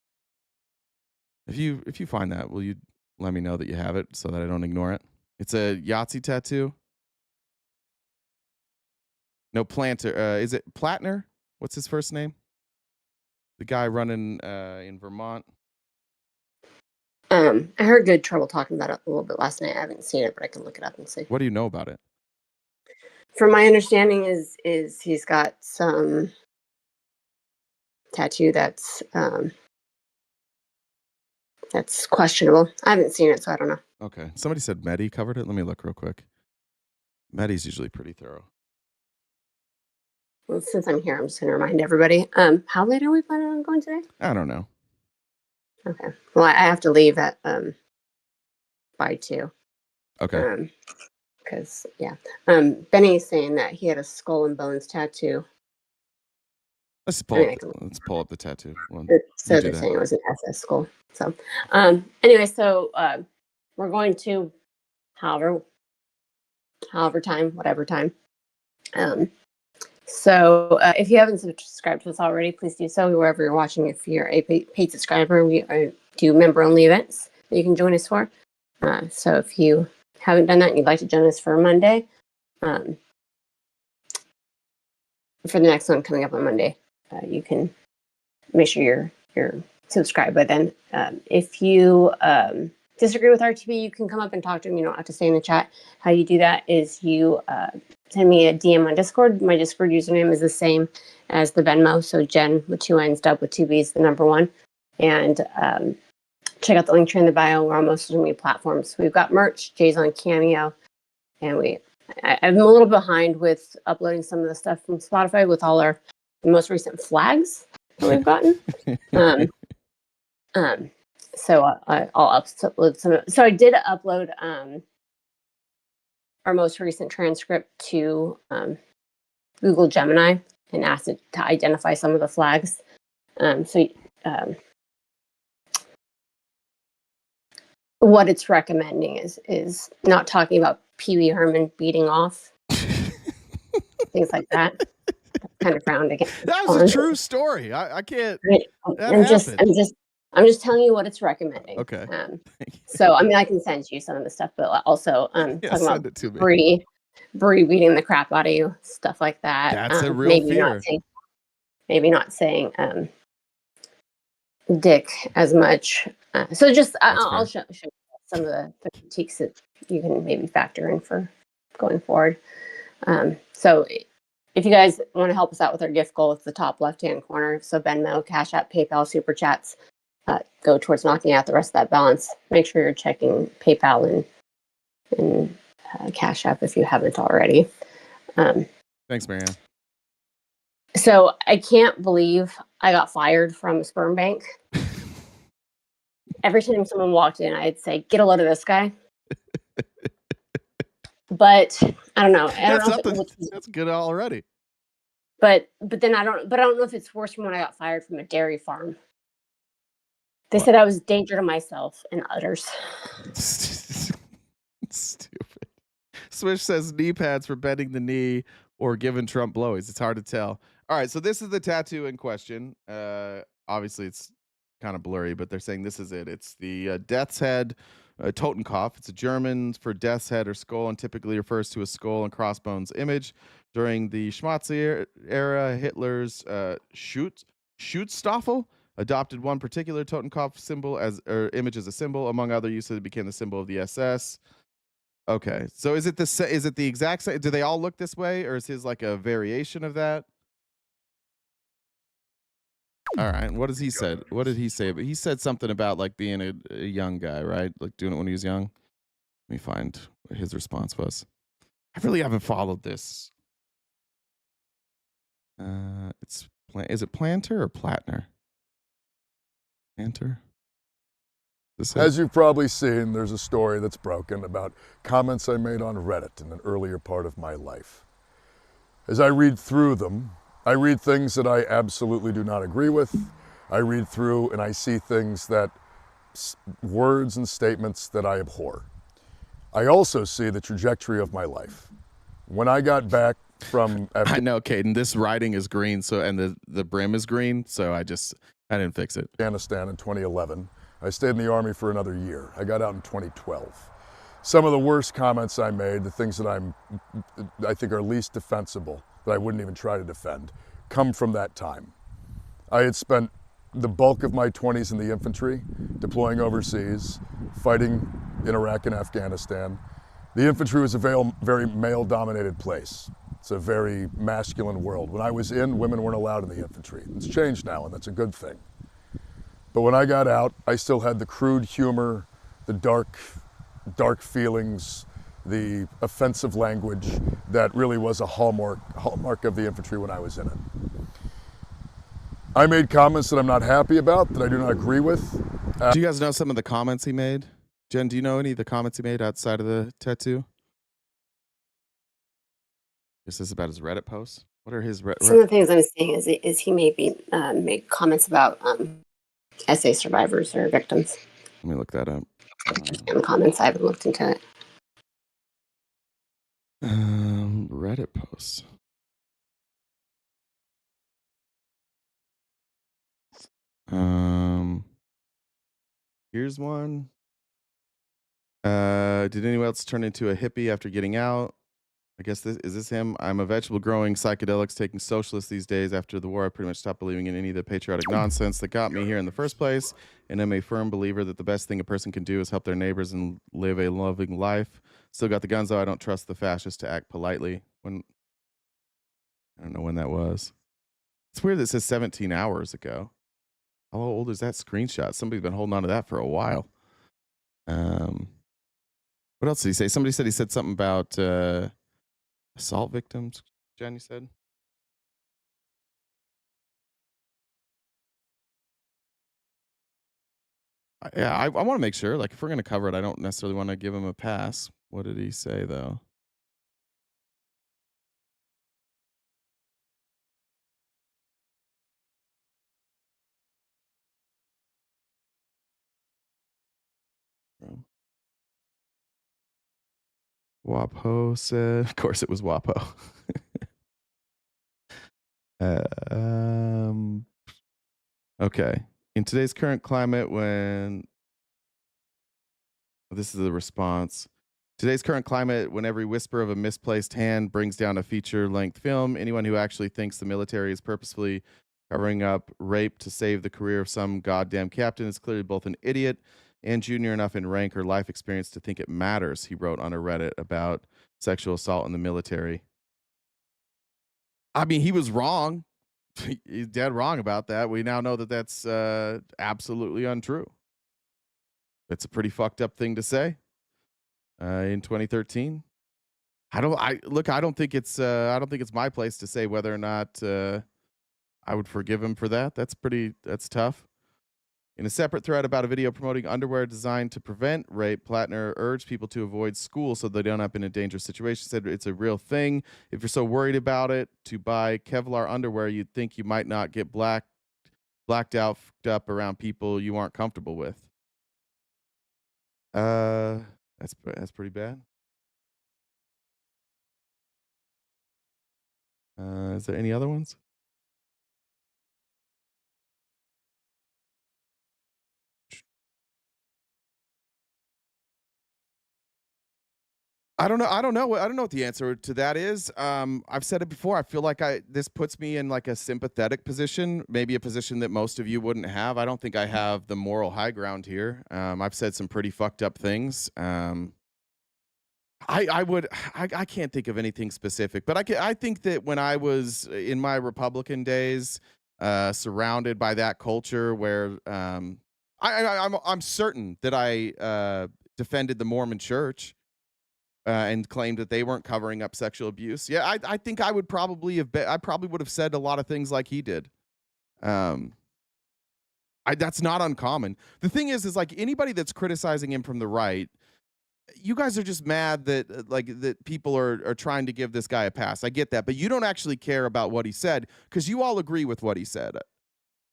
[SPEAKER 1] If you find that, will you let me know that you have it so that I don't ignore it? It's a Yahtzee tattoo. No, Planter. Is it Platner? What's his first name? The guy running in Vermont.
[SPEAKER 2] I heard good trouble talking about it a little bit last night. I haven't seen it, but I can look it up and see.
[SPEAKER 1] What do you know about it?
[SPEAKER 2] From my understanding, is he's got some tattoo that's questionable. I haven't seen it, so I don't know.
[SPEAKER 1] Okay. Somebody said Medi covered it. Let me look real quick. Medi's usually pretty thorough.
[SPEAKER 2] Well, since I'm here, I'm just going to remind everybody. How late are we planning on going today?
[SPEAKER 1] I don't know.
[SPEAKER 2] Okay. Well, I have to leave at by 2.
[SPEAKER 1] Okay.
[SPEAKER 2] Because Benny's saying that he had a skull and bones tattoo.
[SPEAKER 1] Let's pull up the tattoo.
[SPEAKER 2] So they're saying it was an SS skull. So anyway, so we're going to whatever time. So if you haven't subscribed to us already, please do so wherever you're watching. If you're a paid subscriber, we do member-only events that you can join us for. So if you haven't done that and you'd like to join us for Monday, for the next one coming up on Monday, you can make sure you're subscribed by then. If you disagree with RTP, you can come up and talk to him. You don't have to stay in the chat. How you do that is you send me a DM on Discord. My Discord username is the same as the Venmo. So Jen with 2 N's, Dub with 2 B's, the number 1. And check out the link tree in the bio. We're on most social media platforms. We've got merch. Jay's on Cameo. And I'm a little behind with uploading some of the stuff from Spotify with all our most recent flags that we've gotten. So I'll upload some. So I did upload our most recent transcript to Google Gemini and asked it to identify some of the flags. What it's recommending is not talking about Pee Wee Herman beating off things like that. That's kind of frowned against.
[SPEAKER 1] That was a true story. I can't.
[SPEAKER 2] I'm just telling you what it's recommending.
[SPEAKER 1] Okay.
[SPEAKER 2] So I mean, I can send you some of the stuff, but also talking about
[SPEAKER 1] it to me.
[SPEAKER 2] Bree beating the crap out of you, stuff like that.
[SPEAKER 1] That's a real fear.
[SPEAKER 2] Maybe not saying dick as much. So just I'll show you some of the critiques that you can maybe factor in for going forward. So if you guys want to help us out with our gift goal, it's the top left-hand corner. So Venmo, Cash App, PayPal, Super Chats go towards knocking out the rest of that balance. Make sure you're checking PayPal and Cash App if you haven't already.
[SPEAKER 1] Thanks, Marianne.
[SPEAKER 2] So I can't believe I got fired from a sperm bank. Every time someone walked in, I'd say, "Get a load of this guy." But I don't know.
[SPEAKER 1] That's good already.
[SPEAKER 2] But then I don't know if it's worse from when I got fired from a dairy farm. They said I was a danger to myself and others.
[SPEAKER 1] Stupid. Swish says knee pads for bending the knee or giving Trump blowies. It's hard to tell. All right, so this is the tattoo in question. Obviously, it's kind of blurry, but they're saying this is it. It's the death's head Totenkopf. It's a German for death's head or skull and typically refers to a skull and crossbones image. During the Schnazi era, Hitler's Schutzstaffel adopted one particular Totenkopf symbol image as a symbol. Among other uses, it became the symbol of the SS. Okay, so is it the exact same? Do they all look this way, or is his like a variation of that? All right, what does he said? What did he say? But he said something about like being a young guy, right? Like doing it when he was young. Let me find what his response was. I really haven't followed this. Is it Planter or Platner? Planter.
[SPEAKER 14] As you've probably seen, there's a story that's broken about comments I made on Reddit in an earlier part of my life. As I read through them, I read things that I absolutely do not agree with. I read through and I see things words and statements that I abhor. I also see the trajectory of my life. When I got back from
[SPEAKER 1] I know, Caden, this writing is green, and the brim is green, so I didn't fix it.
[SPEAKER 14] Afghanistan in 2011. I stayed in the Army for another year. I got out in 2012. Some of the worst comments I made, the things that I think are least defensible, that I wouldn't even try to defend, come from that time. I had spent the bulk of my 20s in the infantry, deploying overseas, fighting in Iraq and Afghanistan. The infantry was a very male-dominated place. It's a very masculine world. When I was in, women weren't allowed in the infantry. It's changed now, and that's a good thing. But when I got out, I still had the crude humor, the dark feelings, the offensive language that really was a hallmark of the infantry when I was in it. I made comments that I'm not happy about, that I do not agree with.
[SPEAKER 1] Do you guys know some of the comments he made? Jen, do you know any of the comments he made outside of the tattoo? This is about his Reddit posts. What are his
[SPEAKER 2] Some of the things I'm seeing is he maybe made comments about SA survivors or victims.
[SPEAKER 1] Let me look that up.
[SPEAKER 2] In the comments, I haven't looked into it.
[SPEAKER 1] Reddit posts. Here's one. Did anyone else turn into a hippie after getting out? I guess is this him? I'm a vegetable growing psychedelics taking socialist these days. After the war, I pretty much stopped believing in any of the patriotic nonsense that got me here in the first place. And I'm a firm believer that the best thing a person can do is help their neighbors and live a loving life. Still got the guns, though. I don't trust the fascists to act politely. I don't know when that was. It's weird that it says 17 hours ago. How old is that screenshot? Somebody's been holding on to that for a while. What else did he say? Somebody said he said something about assault victims. Jen, you said? I want to make sure. Like, if we're going to cover it, I don't necessarily want to give him a pass. What did he say, though? WAPO said, of course it was WAPO. Okay. In today's current climate, this is the response. Today's current climate, when every whisper of a misplaced hand brings down a feature-length film, anyone who actually thinks the military is purposefully covering up rape to save the career of some goddamn captain is clearly both an idiot and junior enough in rank or life experience to think it matters, he wrote on a Reddit about sexual assault in the military. I mean, he was wrong. He's dead wrong about that. We now know that that's absolutely untrue. It's a pretty fucked up thing to say in 2013. I don't think it's my place to say whether or not I would forgive him for that. That's tough. In a separate thread about a video promoting underwear designed to prevent rape, Plattner urged people to avoid school so they don't end up in a dangerous situation. Said it's a real thing. If you're so worried about it, to buy Kevlar underwear, you'd think you might not get blacked out, fucked up around people you aren't comfortable with. That's pretty bad. Is there any other ones? I don't know what the answer to that is. I've said it before. I feel like this puts me in like a sympathetic position, maybe a position that most of you wouldn't have. I don't think I have the moral high ground here. I've said some pretty fucked up things. I can't think of anything specific, but I think that when I was in my Republican days, surrounded by that culture where I'm certain that I defended the Mormon Church. And claimed that they weren't covering up sexual abuse. Yeah, I think I would probably would have said a lot of things like he did. That's not uncommon. The thing is like anybody that's criticizing him from the right, you guys are just mad that that people are trying to give this guy a pass. I get that, but you don't actually care about what he said because you all agree with what he said.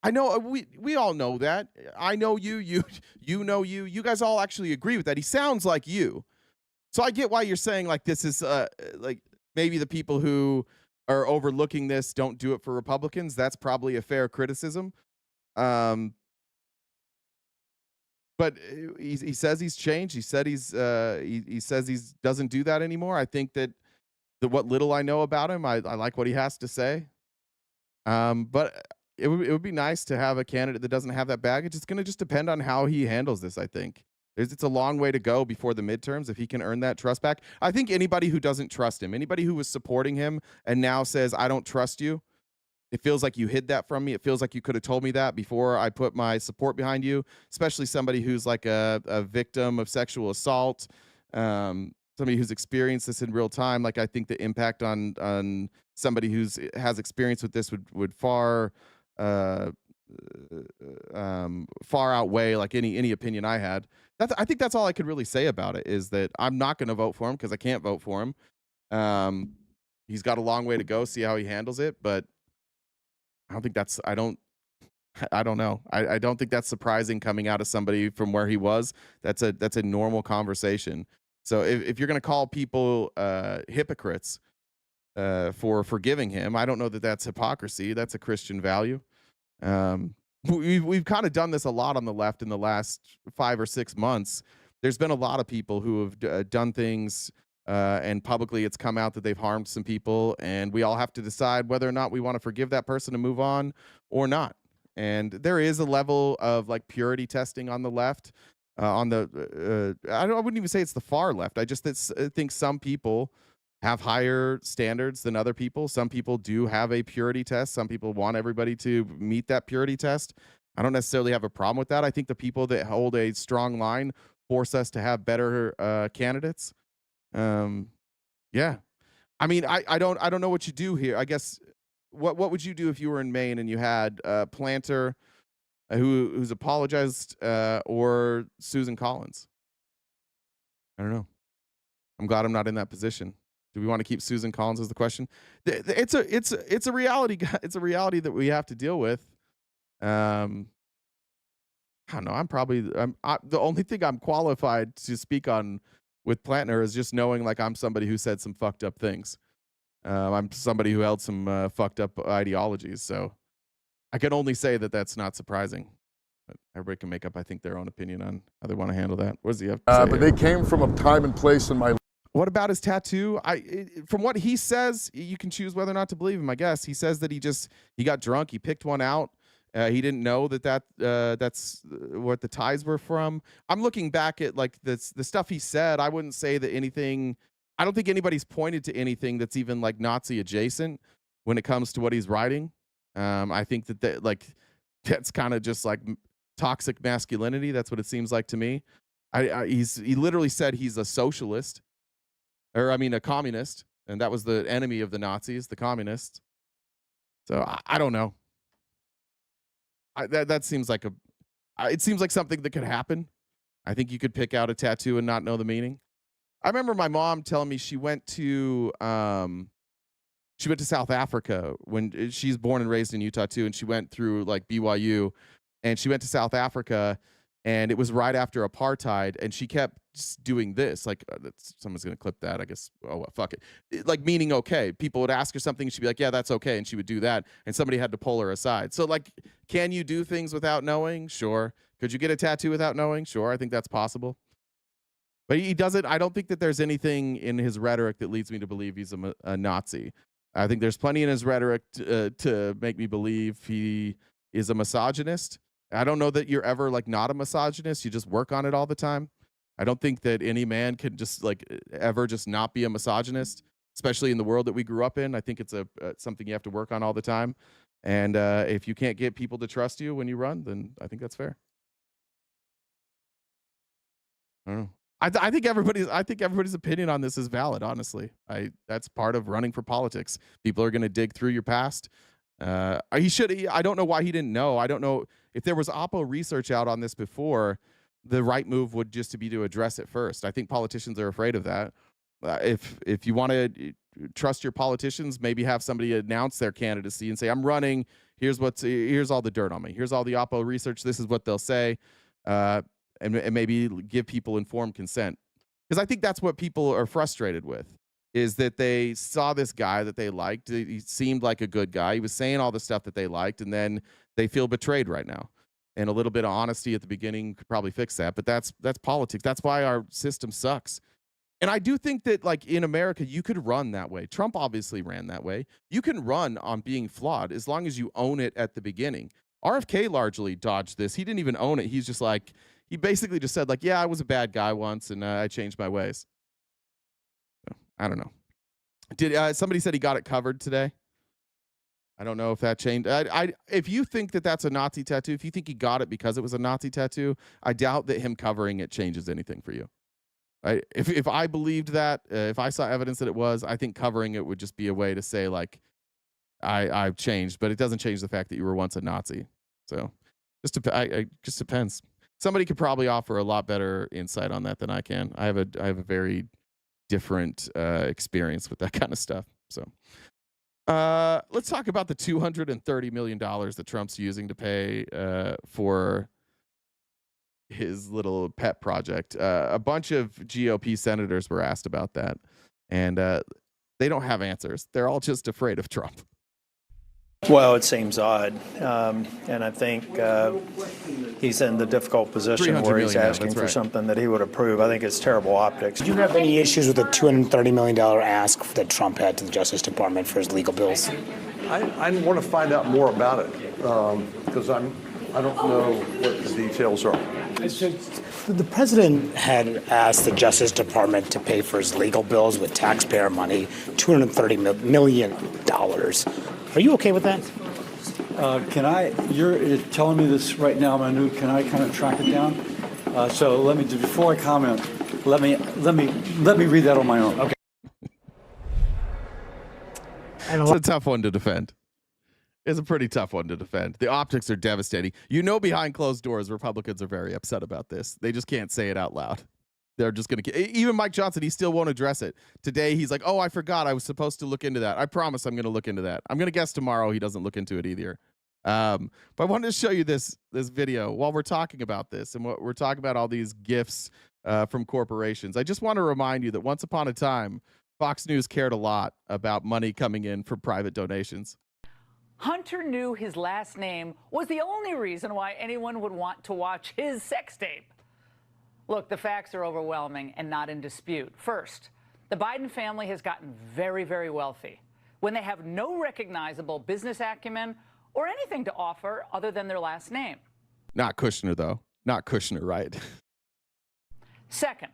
[SPEAKER 1] I know we all know that. I know you know you guys all actually agree with that. He sounds like you. So I get why you're saying like this is like maybe the people who are overlooking this don't do it for Republicans. That's probably a fair criticism. But he says he's changed. He said he says he doesn't do that anymore. I think that what little I know about him, I like what he has to say. But it would be nice to have a candidate that doesn't have that baggage. It's going to just depend on how he handles this, I think. It's a long way to go before the midterms if he can earn that trust back. I think anybody who doesn't trust him, anybody who was supporting him and now says, I don't trust you, it feels like you hid that from me. It feels like you could have told me that before I put my support behind you, especially somebody who's like a victim of sexual assault, somebody who's experienced this in real time. Like, I think the impact on somebody who's has experience with this would far outweigh like any opinion I had. I think that's all I could really say about it, is that I'm not going to vote for him because I can't vote for him. He's got a long way to go, see how he handles it, but I don't think that's I don't know. I don't think that's surprising coming out of somebody from where he was. That's a normal conversation. So if you're going to call people hypocrites for forgiving him, I don't know that that's hypocrisy. That's a Christian value. We've kind of done this a lot on the left in the last 5 or 6 months. There's been a lot of people who have done things and publicly it's come out that they've harmed some people, and we all have to decide whether or not we want to forgive that person and move on or not. And there is a level of like purity testing on the left. I wouldn't even say it's the far left. I just think some people have higher standards than other people. Some people do have a purity test. Some people want everybody to meet that purity test. I don't necessarily have a problem with that. I think the people that hold a strong line force us to have better candidates. Yeah. I mean, I don't know what you do here. I guess what would you do if you were in Maine and you had Planter who's apologized or Susan Collins? I don't know. I'm glad I'm not in that position. Do we want to keep Susan Collins as the question? It's a reality. It's a reality that we have to deal with. I don't know. The only thing I'm qualified to speak on with Plantner is just knowing like I'm somebody who said some fucked up things. I'm somebody who held some fucked up ideologies. So I can only say that that's not surprising. But everybody can make up, I think, their own opinion on how they want to handle that. What does he have to say?
[SPEAKER 14] But they came from a time and place in my.
[SPEAKER 1] What about his tattoo? From what he says, you can choose whether or not to believe him, I guess. He says that he got drunk. He picked one out. He didn't know that's what the ties were from. I'm looking back at like the stuff he said. I wouldn't say that anything. I don't think anybody's pointed to anything that's even like Nazi adjacent when it comes to what he's writing. I think that's kind of just like toxic masculinity. That's what it seems like to me. He literally said he's a socialist. Or I mean a communist, and that was the enemy of the Nazis, the communists. So I don't know. That seems like it seems like something that could happen. I think you could pick out a tattoo and not know the meaning. I remember my mom telling me she went to South Africa when she's born and raised in Utah too, and she went through like BYU, and she went to South Africa. And it was right after apartheid, and she kept doing this. Like, someone's going to clip that, I guess. Oh, well, fuck it. Like, meaning okay. People would ask her something, and she'd be like, yeah, that's okay. And she would do that, and somebody had to pull her aside. So, like, can you do things without knowing? Sure. Could you get a tattoo without knowing? Sure. I think that's possible. But he doesn't. I don't think that there's anything in his rhetoric that leads me to believe he's a Nazi. I think there's plenty in his rhetoric to make me believe he is a misogynist. I don't know that you're ever like not a misogynist. You just work on it all the time. I don't think that any man can just like ever just not be a misogynist, especially in the world that we grew up in. I think it's something you have to work on all the time. And if you can't get people to trust you when you run, then I think that's fair. I don't know. I think everybody's opinion on this is valid. Honestly, that's part of running for politics. People are going to dig through your past. I don't know why he didn't know. I don't know if there was Oppo research out on this before. The right move would just be to address it first. I think politicians are afraid of that. If you want to trust your politicians, maybe have somebody announce their candidacy and say, "I'm running. Here's all the dirt on me. Here's all the Oppo research. This is what they'll say," and maybe give people informed consent. Because I think that's what people are frustrated with. Is that they saw this guy that they liked. He seemed like a good guy. He was saying all the stuff that they liked, and then they feel betrayed right now. And a little bit of honesty at the beginning could probably fix that. But that's politics. That's why our system sucks. And I do think that, like, in America, you could run that way. Trump obviously ran that way. You can run on being flawed as long as you own it at the beginning. RFK largely dodged this. He didn't even own it. He's just like, he basically just said, like, yeah, I was a bad guy once and I changed my ways. So, I don't know. Did somebody said he got it covered today? I don't know if that changed. If you think that that's a Nazi tattoo, if you think he got it because it was a Nazi tattoo, I doubt that him covering it changes anything for you. If I believed that, if I saw evidence that it was, I think covering it would just be a way to say, like, I've changed, but it doesn't change the fact that you were once a Nazi. So it just depends. Somebody could probably offer a lot better insight on that than I can. I have a very different experience with that kind of stuff. So let's talk about the $230 million that Trump's using to pay for his little pet project. A bunch of GOP senators were asked about that, and they don't have answers. They're all just afraid of Trump.
[SPEAKER 15] Well, it seems odd, and I think he's in the difficult position where he's asking for something that he would approve. I think it's terrible optics.
[SPEAKER 16] Do you have any issues with the $230 million ask that Trump had to the Justice Department for his legal bills?
[SPEAKER 17] I want to find out more about it because I don't know what the details are.
[SPEAKER 16] The president had asked the Justice Department to pay for his legal bills with taxpayer money, $230 million. Are you okay with that?
[SPEAKER 18] You're telling me this right now, Manu. Can I kind of track it down? So let me, before I comment, let me read that on my own. Okay.
[SPEAKER 1] It's a tough one to defend. It's a pretty tough one to defend. The optics are devastating. You know, behind closed doors, Republicans are very upset about this. They just can't say it out loud. They're just going to, even Mike Johnson, he still won't address it. Today, he's like, oh, I forgot I was supposed to look into that. I promise I'm going to look into that. I'm going to guess tomorrow he doesn't look into it either. But I wanted to show you this video while we're talking about this and what we're talking about, all these gifts from corporations. I just want to remind you that once upon a time, Fox News cared a lot about money coming in from private donations.
[SPEAKER 19] Hunter knew his last name was the only reason why anyone would want to watch his sex tape. Look, the facts are overwhelming and not in dispute. First, the Biden family has gotten very, very wealthy when they have no recognizable business acumen or anything to offer other than their last name.
[SPEAKER 1] Not Kushner, though. Not Kushner, right?
[SPEAKER 19] Second,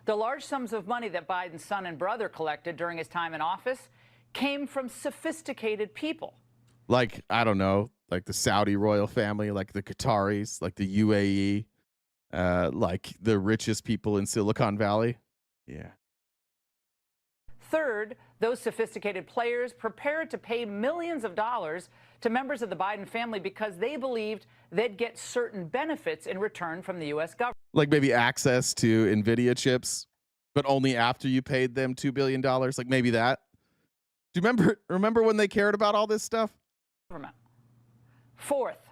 [SPEAKER 19] the large sums of money that Biden's son and brother collected during his time in office came from sophisticated people.
[SPEAKER 1] Like, I don't know, like the Saudi royal family, like the Qataris, like the UAE, like the richest people in Silicon Valley. Yeah.
[SPEAKER 19] Third, those sophisticated players prepared to pay millions of dollars to members of the Biden family because they believed they'd get certain benefits in return from the U.S. government.
[SPEAKER 1] Like maybe access to NVIDIA chips, but only after you paid them $2 billion. Like maybe that. Do you remember when they cared about all this stuff?
[SPEAKER 19] Fourth,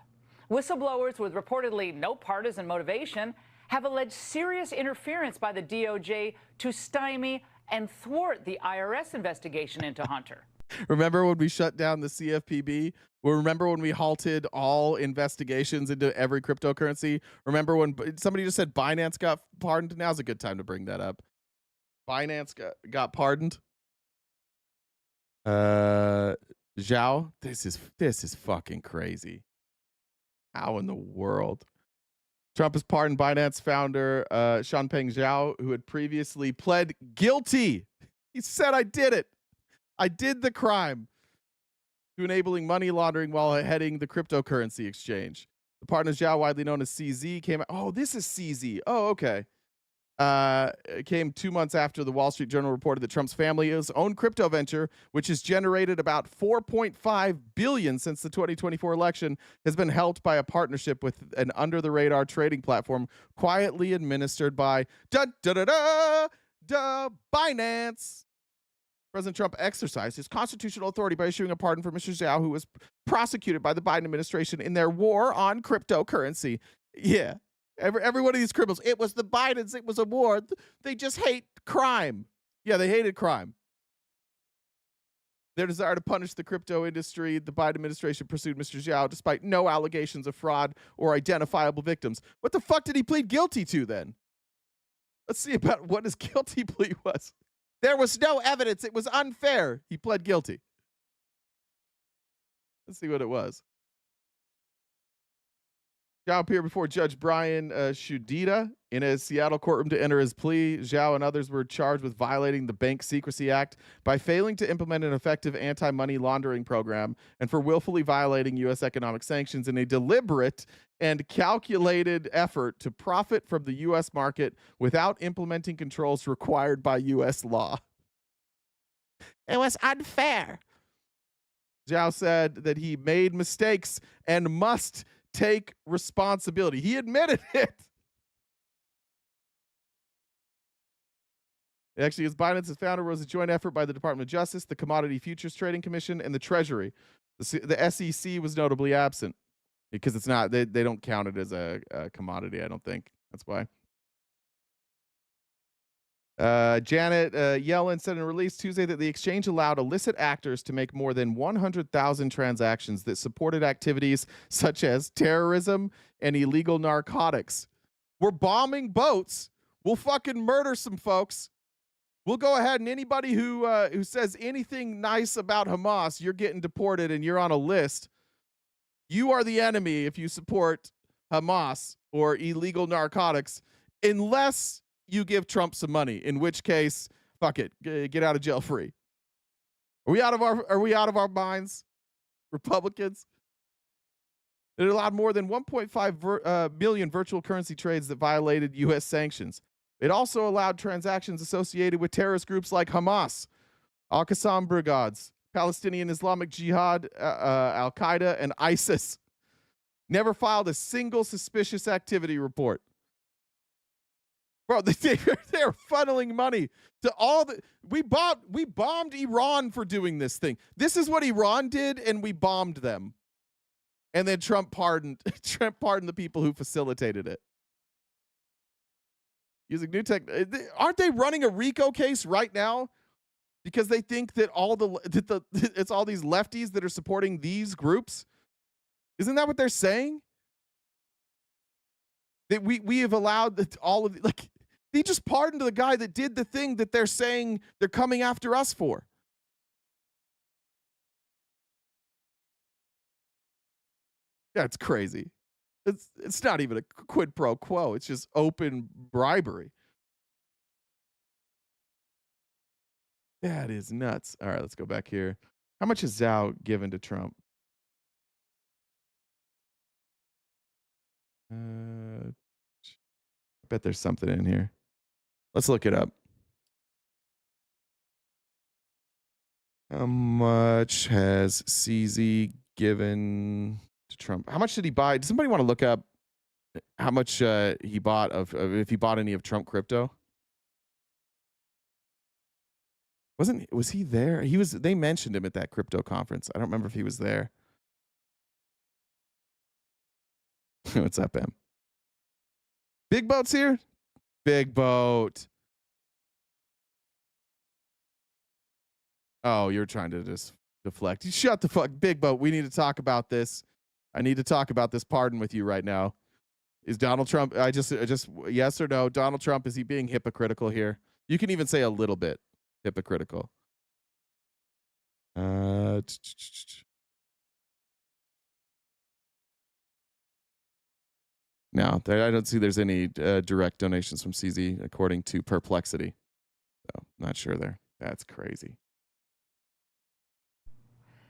[SPEAKER 19] whistleblowers with reportedly no partisan motivation have alleged serious interference by the DOJ to stymie and thwart the IRS investigation into Hunter.
[SPEAKER 1] Remember when we shut down the CFPB? Remember when we halted all investigations into every cryptocurrency? Remember when somebody just said Binance got pardoned? Now's a good time to bring that up. Binance got pardoned. Zhao, this is fucking crazy. How in the world? Trump has pardoned Binance founder Shanpeng Zhao, who had previously pled guilty. He said, I did it. I did the crime to enabling money laundering while heading the cryptocurrency exchange. The partner Zhao, widely known as CZ, came out. Oh, this is CZ. Oh, okay. Came 2 months after the Wall Street Journal reported that Trump's family's own crypto venture, which has generated about $4.5 billion since the 2024 election, has been helped by a partnership with an under-the-radar trading platform quietly administered by Binance. President Trump exercised his constitutional authority by issuing a pardon for Mr. Zhao, who was prosecuted by the Biden administration in their war on cryptocurrency. Yeah. Every one of these criminals, it was the Bidens, it was a war. They just hate crime. Yeah, they hated crime. Their desire to punish the crypto industry, the Biden administration pursued Mr. Zhao despite no allegations of fraud or identifiable victims. What the fuck did he plead guilty to then? Let's see about what his guilty plea was. There was no evidence. It was unfair. He pled guilty. Let's see what it was. Zhao appeared before Judge Brian Shudita in a Seattle courtroom to enter his plea. Zhao and others were charged with violating the Bank Secrecy Act by failing to implement an effective anti-money laundering program and for willfully violating U.S. economic sanctions in a deliberate and calculated effort to profit from the U.S. market without implementing controls required by U.S. law. It was unfair. Zhao said that he made mistakes and must take responsibility. He admitted it. Actually, as Binance's founder was a joint effort by the Department of Justice, the Commodity Futures Trading Commission, and the Treasury. The SEC was notably absent because it's not, they don't count it as a commodity, I don't think. That's why. Janet Yellen said in a release Tuesday that the exchange allowed illicit actors to make more than 100,000 transactions that supported activities such as terrorism and illegal narcotics. We're bombing boats. We'll fucking murder some folks. We'll go ahead and anybody who says anything nice about Hamas, you're getting deported and you're on a list. You are the enemy if you support Hamas or illegal narcotics, unless you give Trump some money, in which case, fuck it, get out of jail free. Are we out of our minds, Republicans? It allowed more than 1.5 million virtual currency trades that violated U.S. sanctions. It also allowed transactions associated with terrorist groups like Hamas, Al-Qassam brigades, Palestinian Islamic Jihad, Al-Qaeda, and ISIS. Never filed a single suspicious activity report. Bro, they're funneling money to all the. We bombed Iran for doing this thing. This is what Iran did, and we bombed them. And then Trump pardoned the people who facilitated it. Using new tech, aren't they running a RICO case right now? Because they think that it's all these lefties that are supporting these groups. Isn't that what they're saying? That we have allowed all of like. They just pardoned the guy that did the thing that they're saying they're coming after us for. Yeah, it's crazy. It's not even a quid pro quo. It's just open bribery. That is nuts. All right, let's go back here. How much has Zhao given to Trump? I bet there's something in here. Let's look it up. How much has CZ given to Trump? How much did he buy? Does somebody want to look up how much he bought of if he bought any of Trump crypto? Was he there? He was. They mentioned him at that crypto conference. I don't remember if he was there. What's up, Em? Big Boat's here? Big Boat. Oh, you're trying to just deflect. You shut the fuck. Big Boat, we need to talk about this. I need to talk about this pardon with you right now. Is Donald Trump, I just yes or no, Donald Trump, is he being hypocritical here? You can even say a little bit hypocritical. No, I don't see there's any direct donations from CZ according to Perplexity. So, not sure there. That's crazy.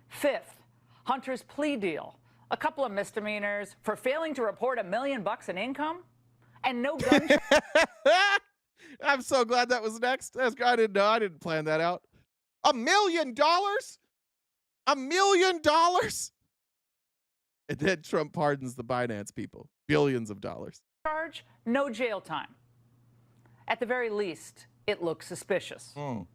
[SPEAKER 19] Fifth, Hunter's plea deal. A couple of misdemeanors for failing to report $1 million in income and no gun.
[SPEAKER 1] I'm so glad that was next. I didn't know. I didn't plan that out. $1 million? $1 million? And then Trump pardons the Binance people. Billions of dollars.
[SPEAKER 19] Charge, no jail time. At the very least, it looks suspicious. Now,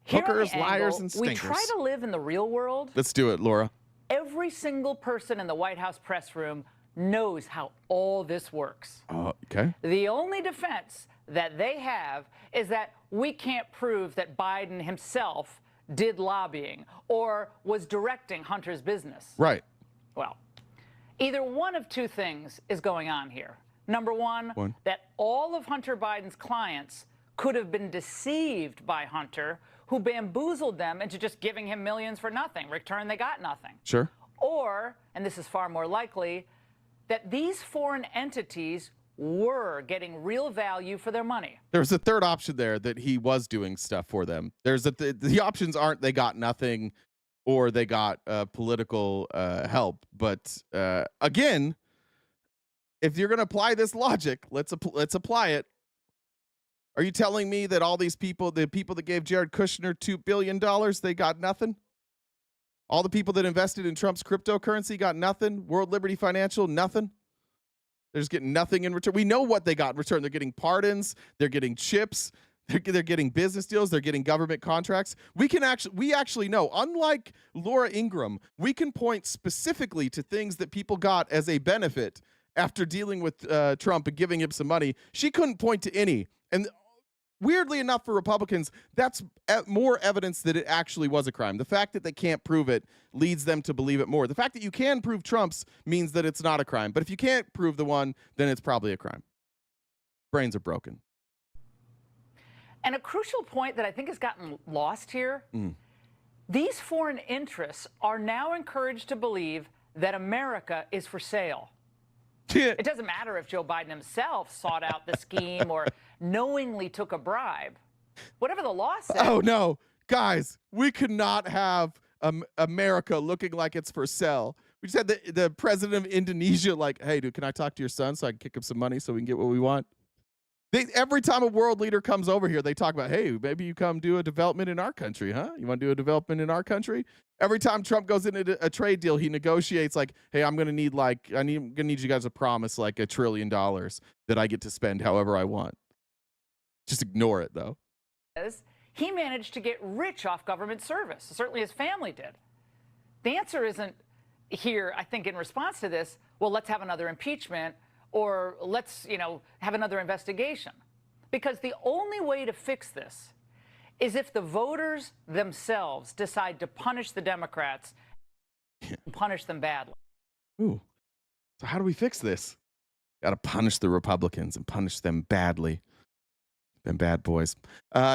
[SPEAKER 19] here
[SPEAKER 1] hookers,
[SPEAKER 19] on the
[SPEAKER 1] liars,
[SPEAKER 19] angle,
[SPEAKER 1] and stinkers.
[SPEAKER 19] we try to live in the real world.
[SPEAKER 1] Let's do it, Laura.
[SPEAKER 19] Every single person in the White House press room knows how all this works.
[SPEAKER 1] Okay.
[SPEAKER 19] The only defense that they have is that we can't prove that Biden himself did lobbying or was directing Hunter's business.
[SPEAKER 1] Right.
[SPEAKER 19] Well, either one of two things is going on here. Number one, that all of Hunter Biden's clients could have been deceived by Hunter, who bamboozled them into just giving him millions for nothing. Return, they got nothing.
[SPEAKER 1] Sure.
[SPEAKER 19] Or, and this is far more likely, that these foreign entities were getting real value for their money.
[SPEAKER 1] There's a third option there, that he was doing stuff for them. The options aren't they got nothing or they got political help. But again, if you're going to apply this logic, let's apply it. Are you telling me that all these people, the people that gave Jared Kushner $2 billion, they got nothing? All the people that invested in Trump's cryptocurrency got nothing? World Liberty Financial, nothing? They're just getting nothing in return. We know what they got in return. They're getting pardons. They're getting chips. They're getting business deals. They're getting government contracts. We actually know, unlike Laura Ingraham, we can point specifically to things that people got as a benefit after dealing with Trump and giving him some money. She couldn't point to any. And weirdly enough, for Republicans, that's more evidence that it actually was a crime. The fact that they can't prove it leads them to believe it more. The fact that you can prove Trump's means that it's not a crime. But if you can't prove the one, then it's probably a crime. Brains are broken.
[SPEAKER 19] And a crucial point that I think has gotten lost here, these foreign interests are now encouraged to believe that America is for sale. It doesn't matter if Joe Biden himself sought out the scheme or knowingly took a bribe. Whatever the law says.
[SPEAKER 1] Oh, no. Guys, we could not have America looking like it's for sale. We just had the president of Indonesia like, hey, dude, can I talk to your son so I can kick him some money so we can get what we want? Every time a world leader comes over here, they talk about, hey, maybe you come do a development in our country, huh? You want to do a development in our country? Every time Trump goes into a trade deal, he negotiates like, hey, I'm going to need you guys to promise like $1 trillion that I get to spend however I want. Just ignore it, though.
[SPEAKER 19] He managed to get rich off government service. Certainly his family did. The answer isn't here, I think, in response to this, well, let's have another impeachment or let's, have another investigation. Because the only way to fix this is if the voters themselves decide to punish the Democrats and punish them badly.
[SPEAKER 1] Ooh. So how do we fix this? Got to punish the Republicans and punish them badly. Them bad boys.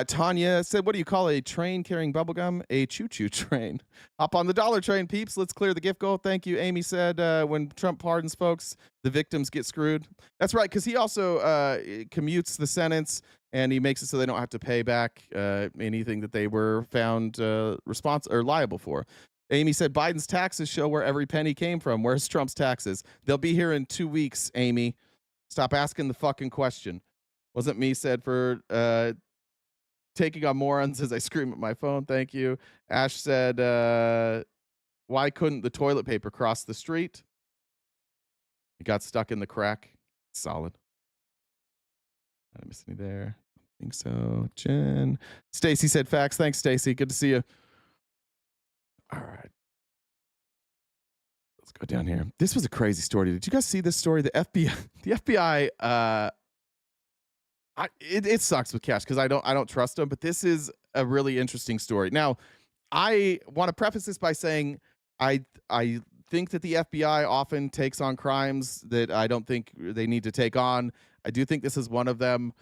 [SPEAKER 1] Tanya said, what do you call a train carrying bubblegum? A choo-choo train. Hop on the dollar train, peeps. Let's clear the gift goal. Thank you. Amy said, when Trump pardons folks, the victims get screwed. That's right, because he also commutes the sentence, and he makes it so they don't have to pay back anything that they were found liable for. Amy said, Biden's taxes show where every penny came from. Where's Trump's taxes? They'll be here in 2 weeks, Amy. Stop asking the fucking question. Wasn't me said for taking on morons as I scream at my phone. Thank you. Ash said, why couldn't the toilet paper cross the street? It got stuck in the crack. Solid. I didn't miss any there. I think so. Jen. Stacy said facts. Thanks, Stacy. Good to see you. All right. Let's go down here. This was a crazy story. Did you guys see this story? The FBI it sucks with Cash because I don't trust him, but this is a really interesting story. Now, I want to preface this by saying I think that the FBI often takes on crimes that I don't think they need to take on. I do think this is one of them,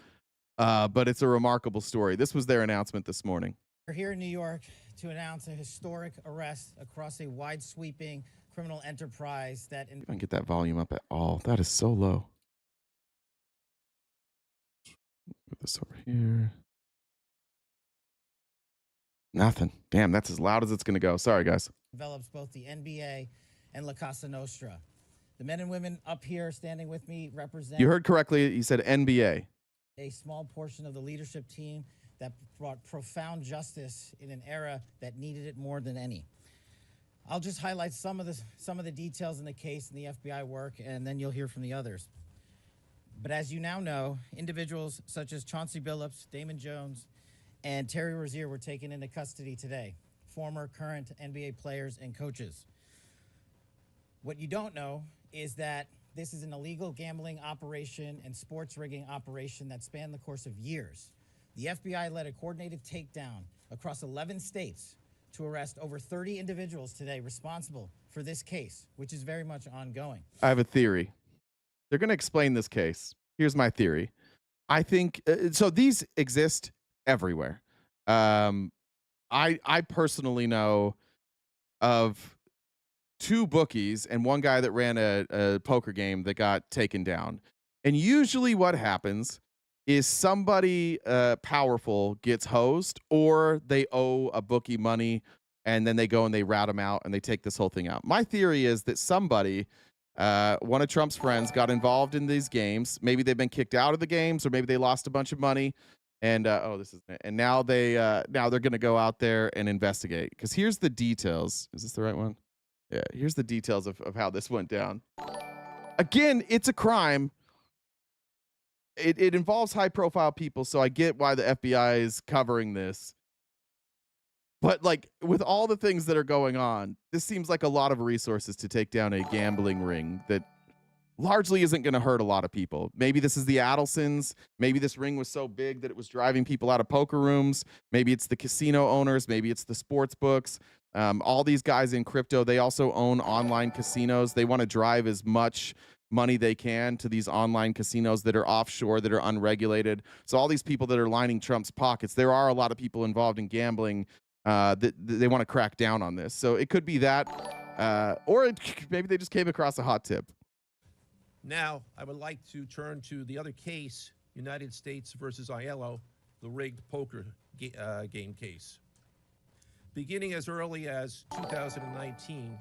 [SPEAKER 1] but it's a remarkable story. This was their announcement this morning.
[SPEAKER 20] We're here in New York to announce a historic arrest across a wide-sweeping criminal enterprise that...
[SPEAKER 1] If I can get that volume up at all. That is so low. Put this over here. Nothing. Damn, that's as loud as it's going to go. Sorry, guys.
[SPEAKER 20] Develops both the NBA and La Casa Nostra. The men and women up here standing with me represent...
[SPEAKER 1] You heard correctly. You said NBA.
[SPEAKER 20] A small portion of the leadership team that brought profound justice in an era that needed it more than any. I'll just highlight some of the details in the case and the FBI work, and then you'll hear from the others. But as you now know, individuals such as Chauncey Billups, Damon Jones, and Terry Rozier were taken into custody today, former, current NBA players and coaches. What you don't know is that this is an illegal gambling operation and sports rigging operation that spanned the course of years. The FBI led a coordinated takedown across 11 states to arrest over 30 individuals today responsible for this case, which is very much ongoing.
[SPEAKER 1] I have a theory. They're going to explain this case. Here's my theory. I think so. These exist everywhere. I personally know of 2 bookies and one guy that ran a poker game that got taken down. And usually what happens is somebody powerful gets hosed, or they owe a bookie money, and then they go and they rat them out and they take this whole thing out. My theory is that somebody, one of Trump's friends, got involved in these games. Maybe they've been kicked out of the games, or maybe they lost a bunch of money. And now they're going to go out there and investigate. Because here's the details. Is this the right one? Yeah, here's the details of how this went down. Again, it's a crime. It involves high-profile people, so I get why the FBI is covering this. But, like, with all the things that are going on, this seems like a lot of resources to take down a gambling ring that largely isn't going to hurt a lot of people. Maybe this is the Adelsons. Maybe this ring was so big that it was driving people out of poker rooms. Maybe it's the casino owners. Maybe it's the sports books. All these guys in crypto, they also own online casinos. They want to drive as much money they can to these online casinos that are offshore, that are unregulated. So all these people that are lining Trump's pockets, there are a lot of people involved in gambling that they want to crack down on this. So it could be that, or maybe they just came across a hot tip.
[SPEAKER 21] Now, I would like to turn to the other case, United States versus Aiello, the rigged poker game case. Beginning as early as 2019,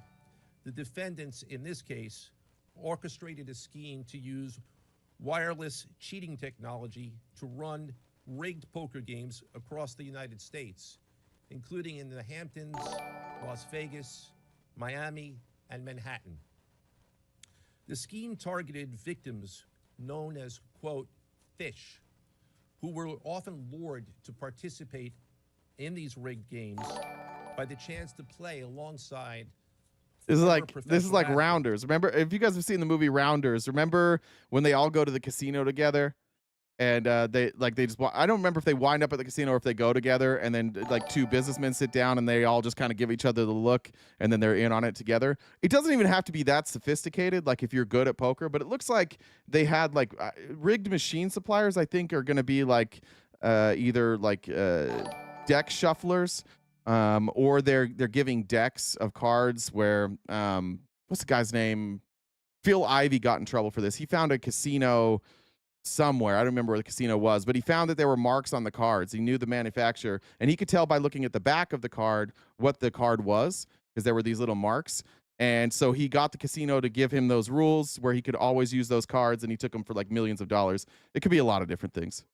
[SPEAKER 21] the defendants in this case orchestrated a scheme to use wireless cheating technology to run rigged poker games across the United States, including in the Hamptons, Las Vegas, Miami, and Manhattan. The scheme targeted victims known as, quote, fish, who were often lured to participate in these rigged games by the chance to play alongside. This
[SPEAKER 1] is like Rounders. Remember, if you guys have seen the movie Rounders, remember when they all go to the casino together? And they just, I don't remember if they wind up at the casino or if they go together, and then like 2 businessmen sit down and they all just kind of give each other the look, and then they're in on it together. It doesn't even have to be that sophisticated, like if you're good at poker, but it looks like they had like rigged machine suppliers, I think, are going to be like either like deck shufflers, or they're giving decks of cards where, what's the guy's name? Phil Ivey got in trouble for this. He found a casino somewhere. I don't remember where the casino was, but he found that there were marks on the cards. He knew the manufacturer, and he could tell by looking at the back of the card what the card was, because there were these little marks. And so he got the casino to give him those rules where he could always use those cards, and he took them for like millions of dollars. It could be a lot of different things.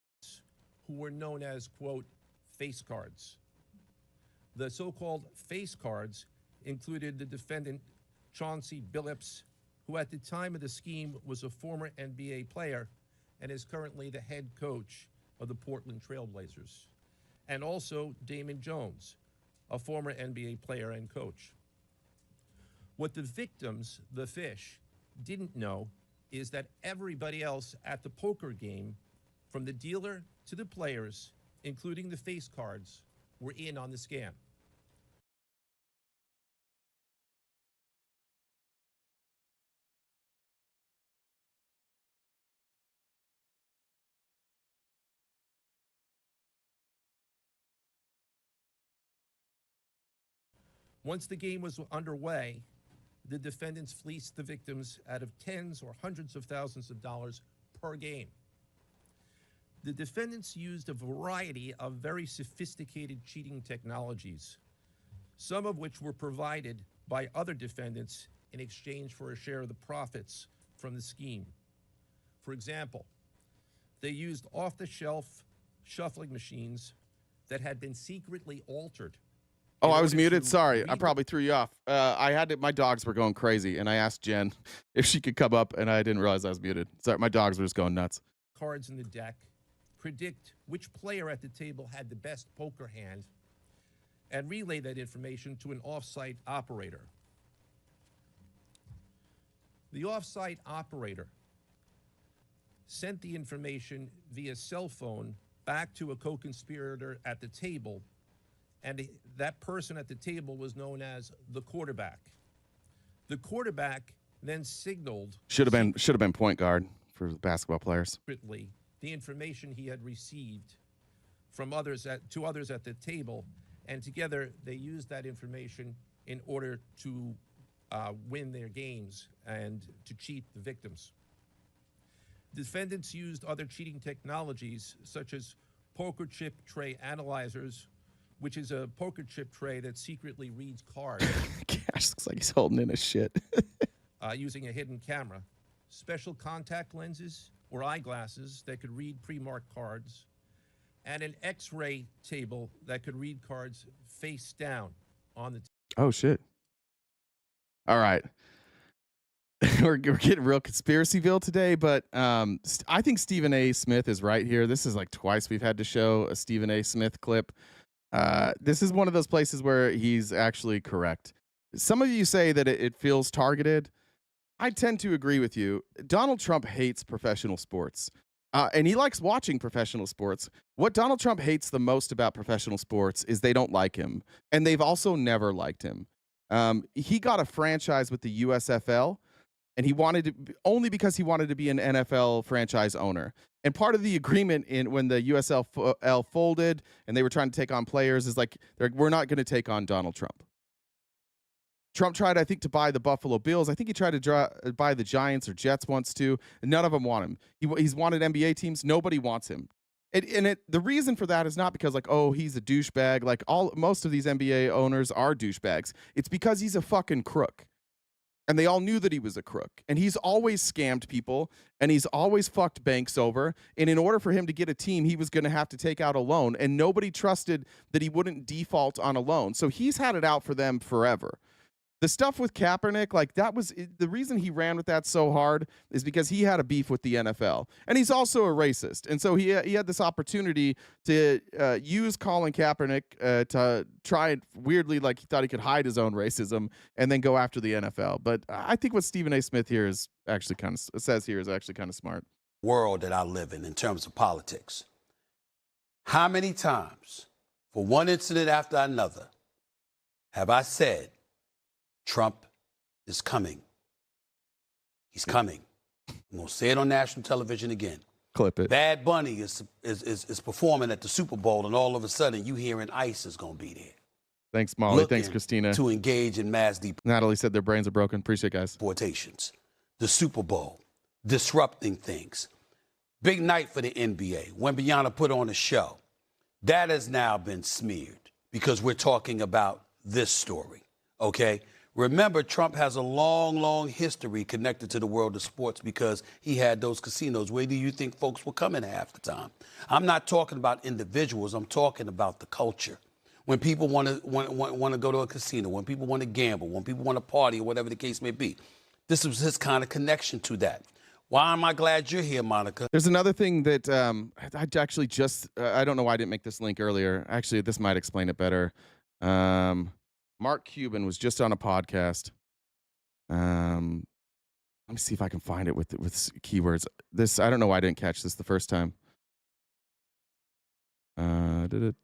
[SPEAKER 21] Who were known as, quote, face cards. The so-called face cards included the defendant, Chauncey Billups, who at the time of the scheme was a former NBA player and is currently the head coach of the Portland Trail Blazers, and also Damon Jones, a former NBA player and coach. What the victims, the fish, didn't know is that everybody else at the poker game, from the dealer to the players, including the face cards, were in on the scam. Once the game was underway, the defendants fleeced the victims out of tens or hundreds of thousands of dollars per game. The defendants used a variety of very sophisticated cheating technologies, some of which were provided by other defendants in exchange for a share of the profits from the scheme. For example, they used off-the-shelf shuffling machines that had been secretly altered.
[SPEAKER 1] Oh, I was muted. Sorry, I probably threw you off. My dogs were going crazy, and I asked Jen if she could come up, and I didn't realize I was muted. Sorry, my dogs were just going nuts.
[SPEAKER 21] Cards in the deck, predict which player at the table had the best poker hand, and relay that information to an off-site operator. The off-site operator sent the information via cell phone back to a co-conspirator at the table, and that person at the table was known as the quarterback. The quarterback then signaled
[SPEAKER 1] Should have been point guard for basketball players.
[SPEAKER 21] secretly the information he had received from others to others at the table, and together they used that information in order to win their games and to cheat the victims. Defendants used other cheating technologies such as poker chip tray analyzers, which is a poker chip tray that secretly reads cards.
[SPEAKER 1] Cash looks like he's holding in his shit.
[SPEAKER 21] Using a hidden camera, special contact lenses or eyeglasses that could read pre-marked cards, and an X-ray table that could read cards face down on the
[SPEAKER 1] Oh, shit. All right. we're getting real conspiracyville today, but I think Stephen A. Smith is right here. This is like twice we've had to show a Stephen A. Smith clip. This is one of those places where he's actually correct. Some of you say that it feels targeted. I tend to agree with you. Donald Trump hates professional sports, and he likes watching professional sports. What Donald Trump hates the most about professional sports is they don't like him, and they've also never liked him. He got a franchise with the USFL, and he wanted to only because he wanted to be an NFL franchise owner. And part of the agreement when the USFL folded and they were trying to take on players is like, we're not going to take on Donald Trump. Trump tried, I think, to buy the Buffalo Bills. I think he tried to buy the Giants or Jets once too. And none of them want him. He's wanted NBA teams. Nobody wants him. The reason for that is not because like, oh, he's a douchebag. Like most of these NBA owners are douchebags. It's because he's a fucking crook. And they all knew that he was a crook. And he's always scammed people. And he's always fucked banks over. And in order for him to get a team, he was going to have to take out a loan. And nobody trusted that he wouldn't default on a loan. So he's had it out for them forever. The stuff with Kaepernick, like that was the reason he ran with that so hard is because he had a beef with the NFL. And he's also a racist. And so he had this opportunity to use Colin Kaepernick to try and weirdly, like he thought he could hide his own racism and then go after the NFL. But I think what Stephen A. Smith here is actually kind of says here is actually kind of smart.
[SPEAKER 4] World that I live in terms of politics. How many times, for one incident after another, have I said, Trump is coming. He's coming. I'm going to say it on national television again.
[SPEAKER 1] Clip it.
[SPEAKER 4] Bad Bunny is performing at the Super Bowl, and all of a sudden you hearing ICE is going to be there.
[SPEAKER 1] Thanks, Molly. Thanks, Christina.
[SPEAKER 4] To engage in mass
[SPEAKER 1] Natalie said their brains are broken. Appreciate it, guys.
[SPEAKER 4] Deportations. The Super Bowl. Disrupting things. Big night for the NBA. When Bianca put on a show. That has now been smeared because we're talking about this story. Okay? Remember, Trump has a long, long history connected to the world of sports because he had those casinos. Where do you think folks were coming half the time? I'm not talking about individuals. I'm talking about the culture. When people want to go to a casino, when people want to gamble, when people want to party, or whatever the case may be. This was his kind of connection to that. Why am I glad you're here, Monica?
[SPEAKER 1] There's another thing that I actually just, I don't know why I didn't make this link earlier. Actually, this might explain it better. Mark Cuban was just on a podcast. Let me see if I can find it with keywords. This, I don't know why I didn't catch this the first time. I don't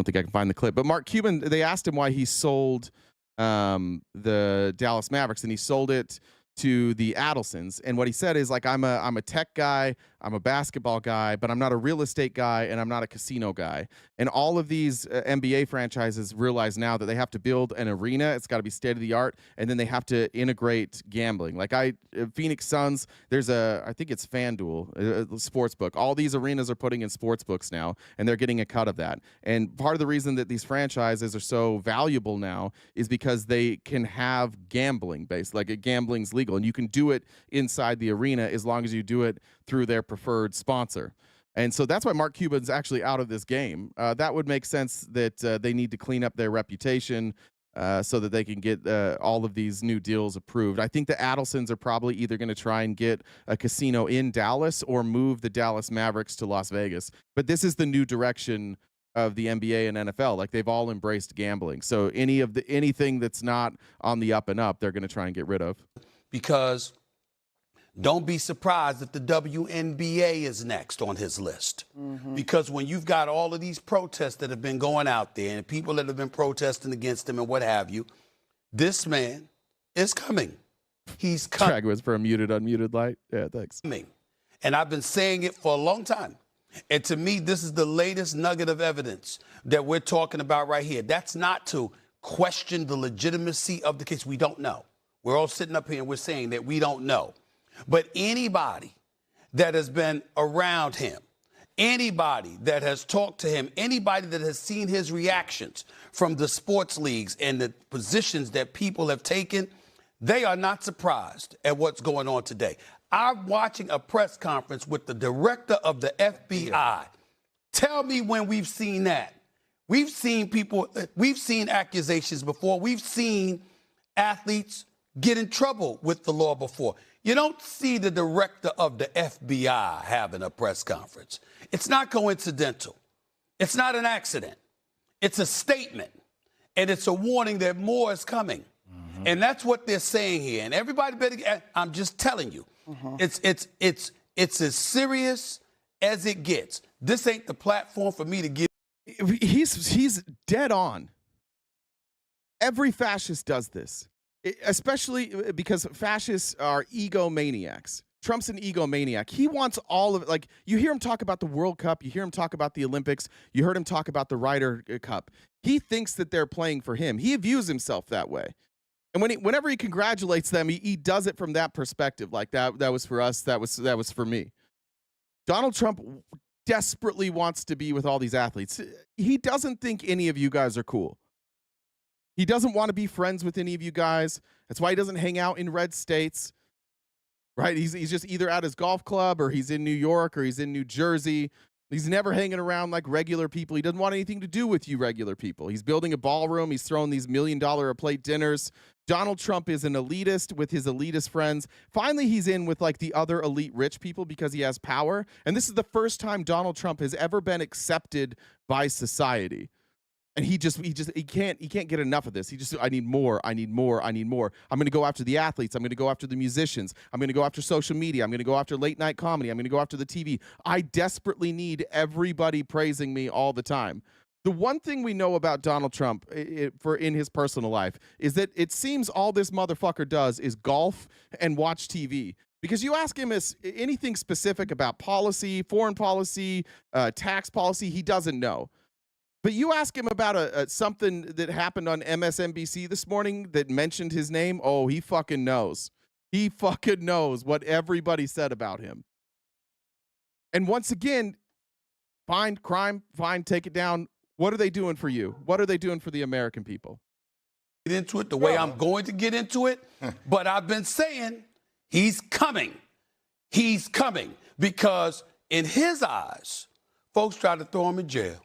[SPEAKER 1] think I can find the clip. But Mark Cuban, they asked him why he sold the Dallas Mavericks, and he sold it to the Adelsons. And what he said is like, I'm a tech guy, I'm a basketball guy, but I'm not a real estate guy and I'm not a casino guy. And all of these NBA franchises realize now that they have to build an arena. It's got to be state of the art. And then they have to integrate gambling. Like Phoenix Suns, there's I think it's FanDuel, a sportsbook. All these arenas are putting in sportsbooks now, and they're getting a cut of that. And part of the reason that these franchises are so valuable now is because they can have gambling based, like gambling's legal, and you can do it inside the arena as long as you do it through their preferred sponsor. And so that's why Mark Cuban's actually out of this game. That would make sense that they need to clean up their reputation so that they can get all of these new deals approved. I think the Adelsons are probably either going to try and get a casino in Dallas or move the Dallas Mavericks to Las Vegas. But this is the new direction of the NBA and NFL. Like, they've all embraced gambling. So anything that's not on the up and up, they're going to try and get rid of.
[SPEAKER 4] Because don't be surprised if the WNBA is next on his list. Mm-hmm. Because when you've got all of these protests that have been going out there and people that have been protesting against him and what have you, this man is coming. He's coming.
[SPEAKER 1] Drag was for a muted, unmuted light. Yeah, thanks.
[SPEAKER 4] And I've been saying it for a long time. And to me, this is the latest nugget of evidence that we're talking about right here. That's not to question the legitimacy of the case. We don't know. We're all sitting up here and we're saying that we don't know. But anybody that has been around him, anybody that has talked to him, anybody that has seen his reactions from the sports leagues and the positions that people have taken, they are not surprised at what's going on today. I'm watching a press conference with the director of the FBI. Tell me when we've seen that. We've seen people, we've seen accusations before. We've seen athletes get in trouble with the law before. You don't see the director of the FBI having a press conference. It's not coincidental. It's not an accident. It's a statement. And it's a warning that more is coming. And that's what they're saying here. And everybody better, I'm just telling you, it's as serious as it gets. This ain't the platform for me to give.
[SPEAKER 1] He's dead on. Every fascist does this, especially because fascists are egomaniacs. Trump's an egomaniac. He wants all of it. Like, you hear him talk about the World Cup. You hear him talk about the Olympics. You heard him talk about the Ryder Cup. He thinks that they're playing for him. He views himself that way. And whenever he congratulates them, he does it from that perspective. Like, that was for us. That was for me. Donald Trump desperately wants to be with all these athletes. He doesn't think any of you guys are cool. He doesn't want to be friends with any of you guys. That's why he doesn't hang out in red states. Right? He's just either at his golf club or he's in New York or he's in New Jersey. He's never hanging around like regular people. He doesn't want anything to do with you regular people. He's building a ballroom. He's throwing these $1 million a plate dinners. Donald Trump is an elitist with his elitist friends. Finally, he's in with like the other elite rich people because he has power. And this is the first time Donald Trump has ever been accepted by society. And he can't get enough of this. I need more. I'm going to go after the athletes. I'm going to go after the musicians. I'm going to go after social media. I'm going to go after late night comedy. I'm going to go after the TV. I desperately need everybody praising me all the time. The one thing we know about Donald Trump in his personal life is that it seems all this motherfucker does is golf and watch TV. Because you ask him anything specific about policy, foreign policy, tax policy, he doesn't know. But you ask him about something that happened on MSNBC this morning that mentioned his name. Oh, he fucking knows. He fucking knows what everybody said about him. And once again, fine, crime, fine, take it down. What are they doing for you? What are they doing for the American people?
[SPEAKER 4] Get into it the way I'm going to get into it. But I've been saying he's coming. He's coming. Because in his eyes, folks try to throw him in jail.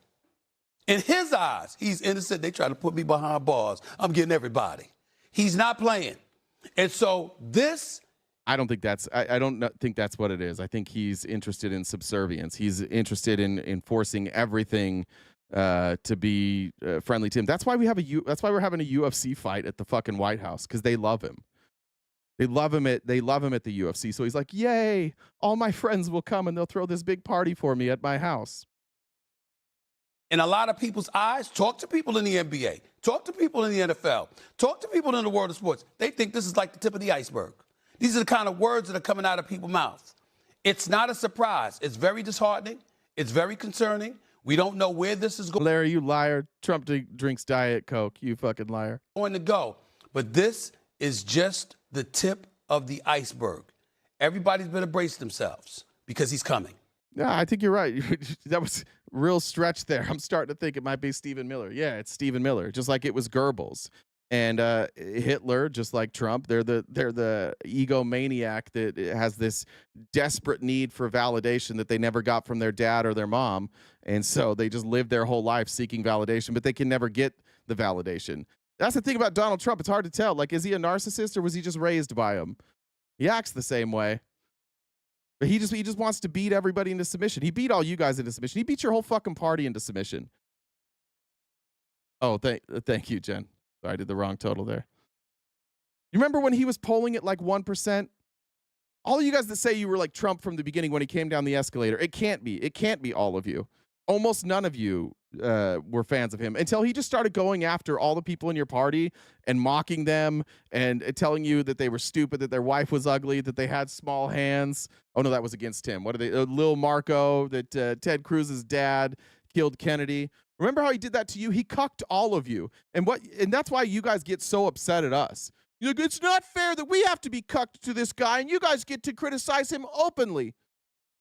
[SPEAKER 4] In his eyes, he's innocent. They try to put me behind bars. I'm getting everybody. He's not playing. And so this...
[SPEAKER 1] I don't think that's what it is. I think he's interested in subservience. He's interested in forcing everything to be friendly to him. That's why we're having a UFC fight at the fucking White House, because they love him. They love him at the UFC. So he's like, yay, all my friends will come and they'll throw this big party for me at my house.
[SPEAKER 4] In a lot of people's eyes, talk to people in the NBA, talk to people in the NFL, talk to people in the world of sports. They think this is like the tip of the iceberg. These are the kind of words that are coming out of people's mouths. It's not a surprise. It's very disheartening. It's very concerning. We don't know where this is going.
[SPEAKER 1] Larry, you liar. Trump drinks Diet Coke. You fucking liar.
[SPEAKER 4] Going to go. But this is just the tip of the iceberg. Everybody's better brace themselves because he's coming.
[SPEAKER 1] Yeah, I think you're right. That was a real stretch there. I'm starting to think it might be Stephen Miller. Yeah, it's Stephen Miller, just like it was Goebbels. And Hitler, just like Trump, they're the egomaniac that has this desperate need for validation that they never got from their dad or their mom. And so they just live their whole life seeking validation, but they can never get the validation. That's the thing about Donald Trump. It's hard to tell. Like, is he a narcissist or was he just raised by him? He acts the same way. But he just wants to beat everybody into submission. He beat all you guys into submission. He beat your whole fucking party into submission. Oh, thank you, Jen. Sorry, I did the wrong total there. You remember when he was polling at like 1%? All of you guys that say you were like Trump from the beginning when he came down the escalator, it can't be. It can't be all of you. almost none of you were fans of him until he just started going after all the people in your party and mocking them and telling you that they were stupid, that their wife was ugly, that they had small hands. Oh no, that was against him. What are they? Lil Marco, that Ted Cruz's dad killed Kennedy. Remember how he did that to you? He cucked all of you. And that's why you guys get so upset at us. You're like, it's not fair that we have to be cucked to this guy and you guys get to criticize him openly.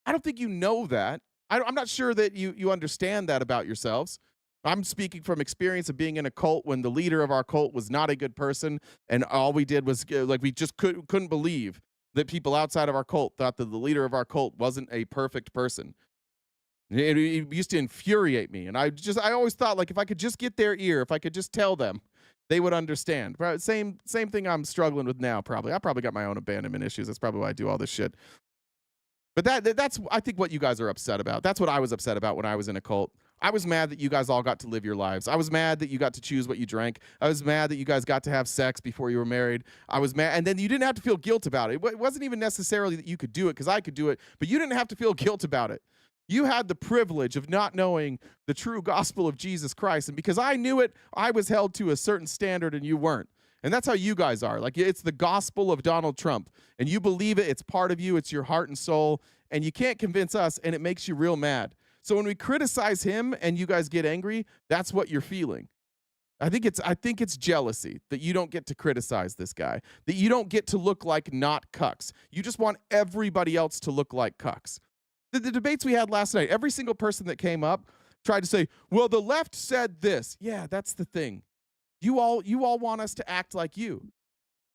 [SPEAKER 1] I don't think you know that. I'm not sure that you understand that about yourselves. I'm speaking from experience of being in a cult when the leader of our cult was not a good person, and all we did was we just couldn't believe that people outside of our cult thought that the leader of our cult wasn't a perfect person. It used to infuriate me, and I always thought, like, if I could just get their ear, if I could just tell them, they would understand. Same thing I'm struggling with now. I probably got my own abandonment issues. That's probably why I do all this shit. But that's, I think, what you guys are upset about. That's what I was upset about when I was in a cult. I was mad that you guys all got to live your lives. I was mad that you got to choose what you drank. I was mad that you guys got to have sex before you were married. I was mad. And then you didn't have to feel guilt about it. It wasn't even necessarily that you could do it, because I could do it, but you didn't have to feel guilt about it. You had the privilege of not knowing the true gospel of Jesus Christ. And because I knew it, I was held to a certain standard and you weren't. And that's how you guys are. Like, it's the gospel of Donald Trump. And you believe it. It's part of you. It's your heart and soul. And you can't convince us, and it makes you real mad. So when we criticize him and you guys get angry, that's what you're feeling. I think it's jealousy that you don't get to criticize this guy, that you don't get to look like not cucks. You just want everybody else to look like cucks. The debates we had last night, every single person that came up tried to say, well, the left said this. Yeah, that's the thing. You all want us to act like you.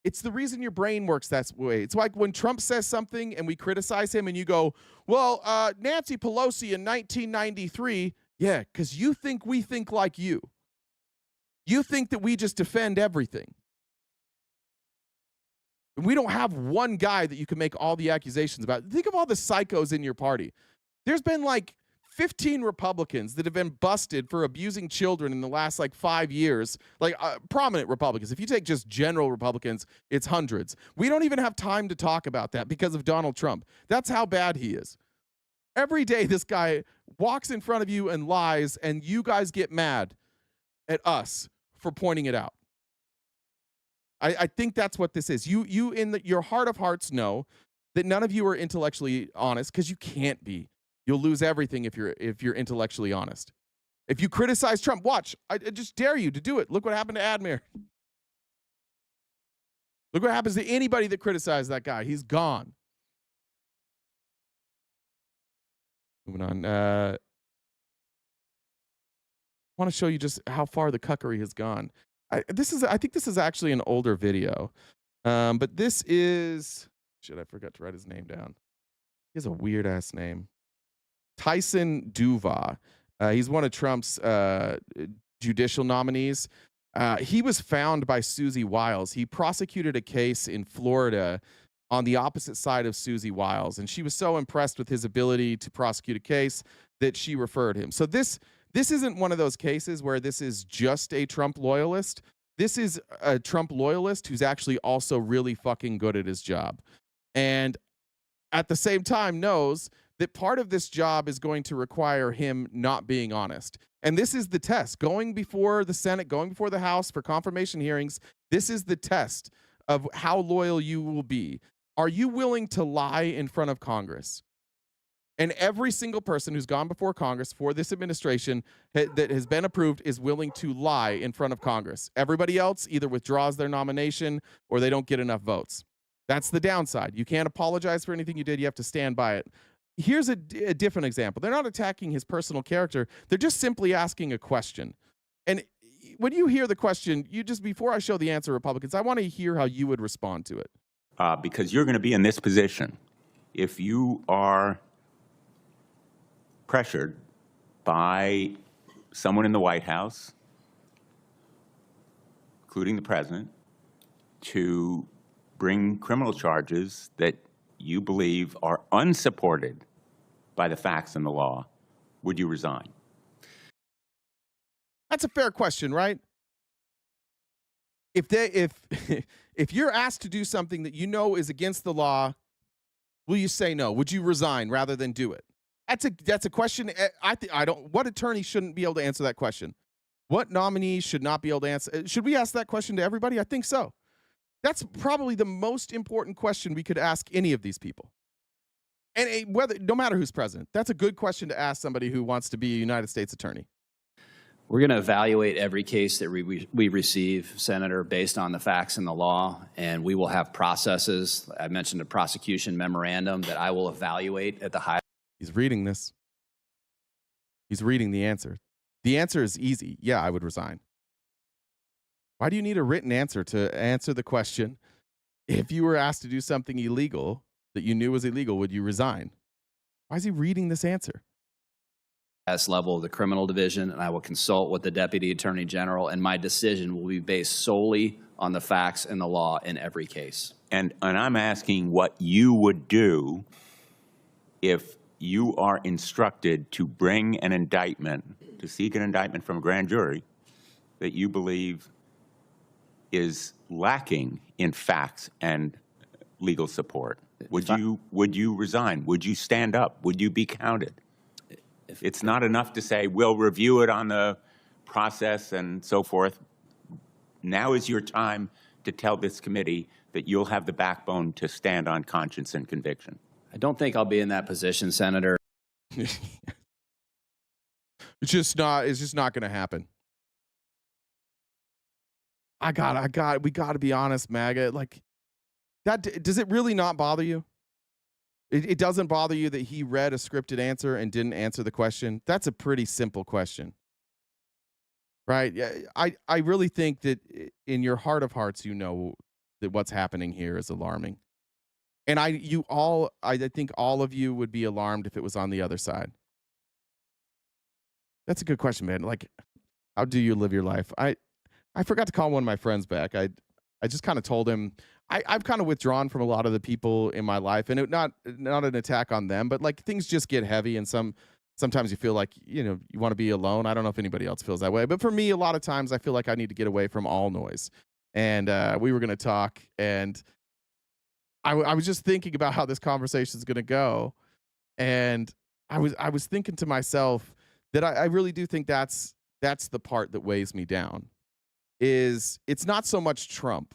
[SPEAKER 1] It's the reason your brain works that way. It's like when Trump says something and we criticize him and you go, well, Nancy Pelosi in 1993, yeah, because you think we think like you. You think that we just defend everything. And we don't have one guy that you can make all the accusations about. Think of all the psychos in your party. There's been like 15 Republicans that have been busted for abusing children in the last 5 years, prominent Republicans. If you take just general Republicans, it's hundreds. We don't even have time to talk about that because of Donald Trump. That's how bad he is. Every day this guy walks in front of you and lies, and you guys get mad at us for pointing it out. I think that's what this is. You in your heart of hearts know that none of you are intellectually honest, because you can't be. You'll lose everything if you're intellectually honest. If you criticize Trump, watch. I just dare you to do it. Look what happened to Admir. Look what happens to anybody that criticized that guy. He's gone. Moving on. I want to show you just how far the cuckery has gone. I think this is actually an older video. But this is, shit, I forgot to write his name down. He has a weird ass name. Tyson Duva. He's one of Trump's judicial nominees. He was found by Susie Wiles. He prosecuted a case in Florida on the opposite side of Susie Wiles, and she was so impressed with his ability to prosecute a case that she referred him. So this isn't one of those cases where this is just a Trump loyalist. This is a Trump loyalist who's actually also really fucking good at his job, and at the same time knows that part of this job is going to require him not being honest. And this is the test. Going before the Senate, going before the House for confirmation hearings, this is the test of how loyal you will be. Are you willing to lie in front of Congress? And every single person who's gone before Congress for this administration that has been approved is willing to lie in front of Congress. Everybody else either withdraws their nomination or they don't get enough votes. That's the downside. You can't apologize for anything you did. You have to stand by it. Here's a different example. They're not attacking his personal character. They're just simply asking a question. And when you hear the question, before I show the answer, Republicans, I want to hear how you would respond to it.
[SPEAKER 5] Because you're going to be in this position if you are pressured by someone in the White House, including the president, to bring criminal charges that you believe are unsupported by the facts and the law. Would you resign?
[SPEAKER 1] That's a fair question, right? If you're asked to do something that you know is against the law, will you say no? Would you resign rather than do it? That's a question. I don't. What attorney shouldn't be able to answer that question? What nominee should not be able to answer? Should we ask that question to everybody? I think so. That's probably the most important question we could ask any of these people. And no matter who's president, that's a good question to ask somebody who wants to be a United States attorney.
[SPEAKER 6] We're going to evaluate every case that we receive, Senator, based on the facts and the law, and we will have processes. I mentioned a prosecution memorandum that I will evaluate at the high.
[SPEAKER 1] He's reading this. He's reading the answer. The answer is easy. Yeah, I would resign. Why do you need a written answer to answer the question? If you were asked to do something illegal that you knew was illegal, would you resign? Why is he reading this answer?
[SPEAKER 6] Level of the criminal division, and I will consult with the Deputy Attorney General, and my decision will be based solely on the facts and the law in every case.
[SPEAKER 5] And I'm asking what you would do if you are instructed to bring an indictment, to seek an indictment from a grand jury that you believe is lacking in facts and legal support. Would you resign? Would you stand up? Would you be counted? It's not enough to say, we'll review it on the process and so forth. Now is your time to tell this committee that you'll have the backbone to stand on conscience and conviction.
[SPEAKER 6] I don't think I'll be in that position, Senator.
[SPEAKER 1] It's just not going to happen. We got to be honest, MAGA. Like, that, does it really not bother you? It doesn't bother you that he read a scripted answer and didn't answer the question? That's a pretty simple question. Right? I really think that in your heart of hearts, you know that what's happening here is alarming. And I think all of you would be alarmed if it was on the other side. That's a good question, man. Like, how do you live your life? I forgot to call one of my friends back. I just kind of told him, I've kind of withdrawn from a lot of the people in my life, and not an attack on them, but like things just get heavy, and sometimes you feel like, you want to be alone. I don't know if anybody else feels that way, but for me, a lot of times I feel like I need to get away from all noise. And we were going to talk, and I was just thinking about how this conversation is going to go, and I was thinking to myself that I really do think that's the part that weighs me down. Is it's not so much Trump.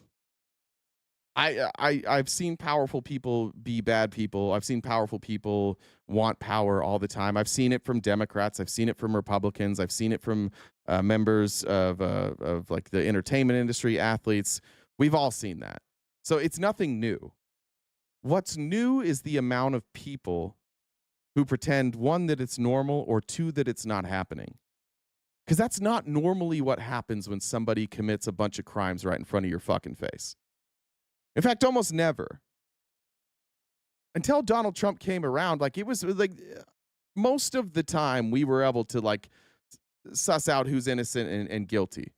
[SPEAKER 1] I've seen powerful people be bad people. I've seen powerful people want power all the time. I've seen it from Democrats. I've seen it from Republicans. I've seen it from members of like the entertainment industry, athletes. We've all seen that. So it's nothing new. What's new is the amount of people who pretend, one, that it's normal, or two, that it's not happening. Because that's not normally what happens when somebody commits a bunch of crimes right in front of your fucking face. In fact, almost never. Until Donald Trump came around, like, it was like most of the time we were able to like suss out who's innocent and guilty.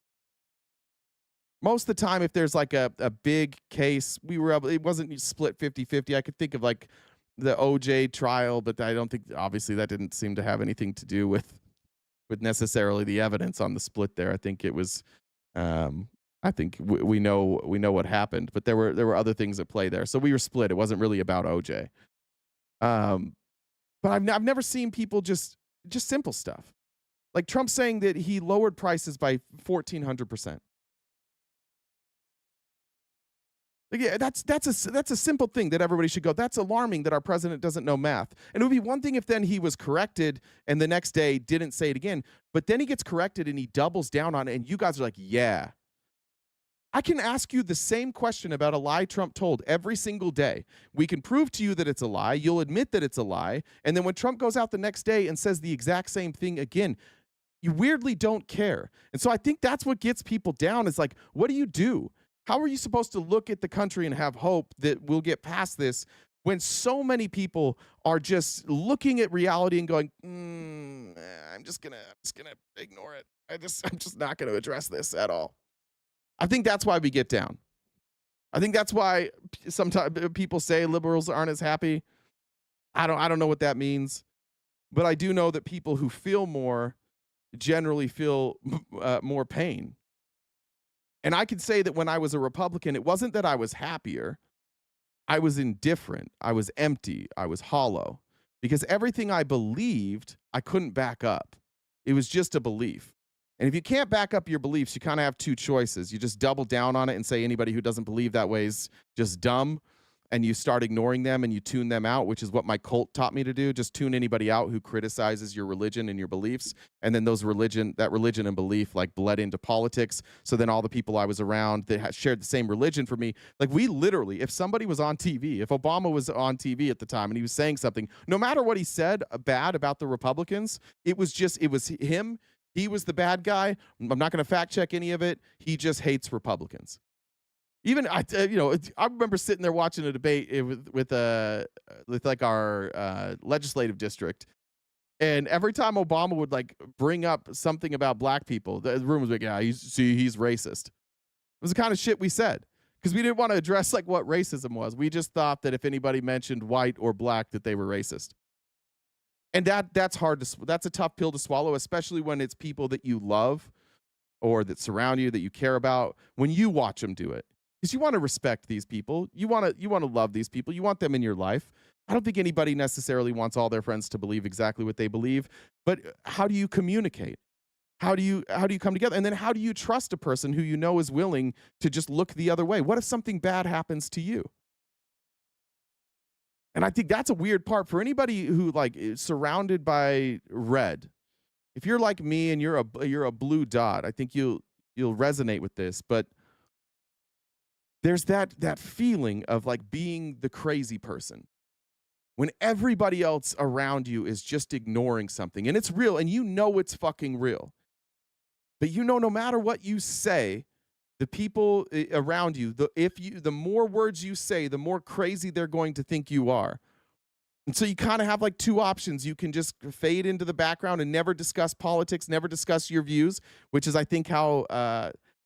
[SPEAKER 1] Most of the time, if there's like a big case, we were able, it wasn't split 50-50. I could think of like the OJ trial, but I don't think, obviously, that didn't seem to have anything to do with necessarily the evidence on the split there. I think it was, I think we know what happened, but there were other things at play there. So we were split. It wasn't really about OJ. But I've never seen people just simple stuff. Like Trump saying that he lowered prices by 1,400%. Like, yeah, that's a simple thing that everybody should go, that's alarming that our president doesn't know math. And it would be one thing if then he was corrected and the next day didn't say it again, but then he gets corrected and he doubles down on it, and you guys are like, yeah. I can ask you the same question about a lie Trump told every single day. We can prove to you that it's a lie. You'll admit that it's a lie. And then when Trump goes out the next day and says the exact same thing again, you weirdly don't care. And so I think that's what gets people down, is like, what do? How are you supposed to look at the country and have hope that we'll get past this when so many people are just looking at reality and going, I'm just gonna ignore it. I'm just not gonna address this at all. I think that's why we get down. I think that's why sometimes people say liberals aren't as happy. I don't know what that means, but I do know that people who feel more generally feel more pain. And I can say that when I was a Republican, it wasn't that I was happier. I was indifferent. I was empty. I was hollow. because everything I believed, I couldn't back up. It was just a belief. And if you can't back up your beliefs, you kind of have two choices. You just double down on it and say anybody who doesn't believe that way is just dumb, and you start ignoring them and you tune them out, which is what my cult taught me to do. Just tune anybody out who criticizes your religion and your beliefs. And then that religion and belief like bled into politics. So then all the people I was around that shared the same religion for me, like we literally, if somebody was on TV, if Obama was on TV at the time and he was saying something, no matter what he said bad about the Republicans, it was him. He was the bad guy. I'm not going to fact check any of it. He just hates Republicans. Even I remember sitting there watching a debate with like our legislative district, and every time Obama would like bring up something about black people, the room was like, "Yeah, he's racist." It was the kind of shit we said because we didn't want to address like what racism was. We just thought that if anybody mentioned white or black, that they were racist, and that's a tough pill to swallow, especially when it's people that you love or that surround you, that you care about. When you watch them do it. Because you want to respect these people. You want to love these people. You want them in your life. I don't think anybody necessarily wants all their friends to believe exactly what they believe. But how do you communicate? How do you come together? And then how do you trust a person who you know is willing to just look the other way? What if something bad happens to you? And I think that's a weird part for anybody who like is surrounded by red. If you're like me and you're a blue dot, I think you'll resonate with this. But there's that feeling of like being the crazy person when everybody else around you is just ignoring something and it's real and you know it's fucking real. But you know, no matter what you say, the people around you, the more words you say, the more crazy they're going to think you are. And so you kind of have like two options. You can just fade into the background and never discuss politics, never discuss your views, which is I think how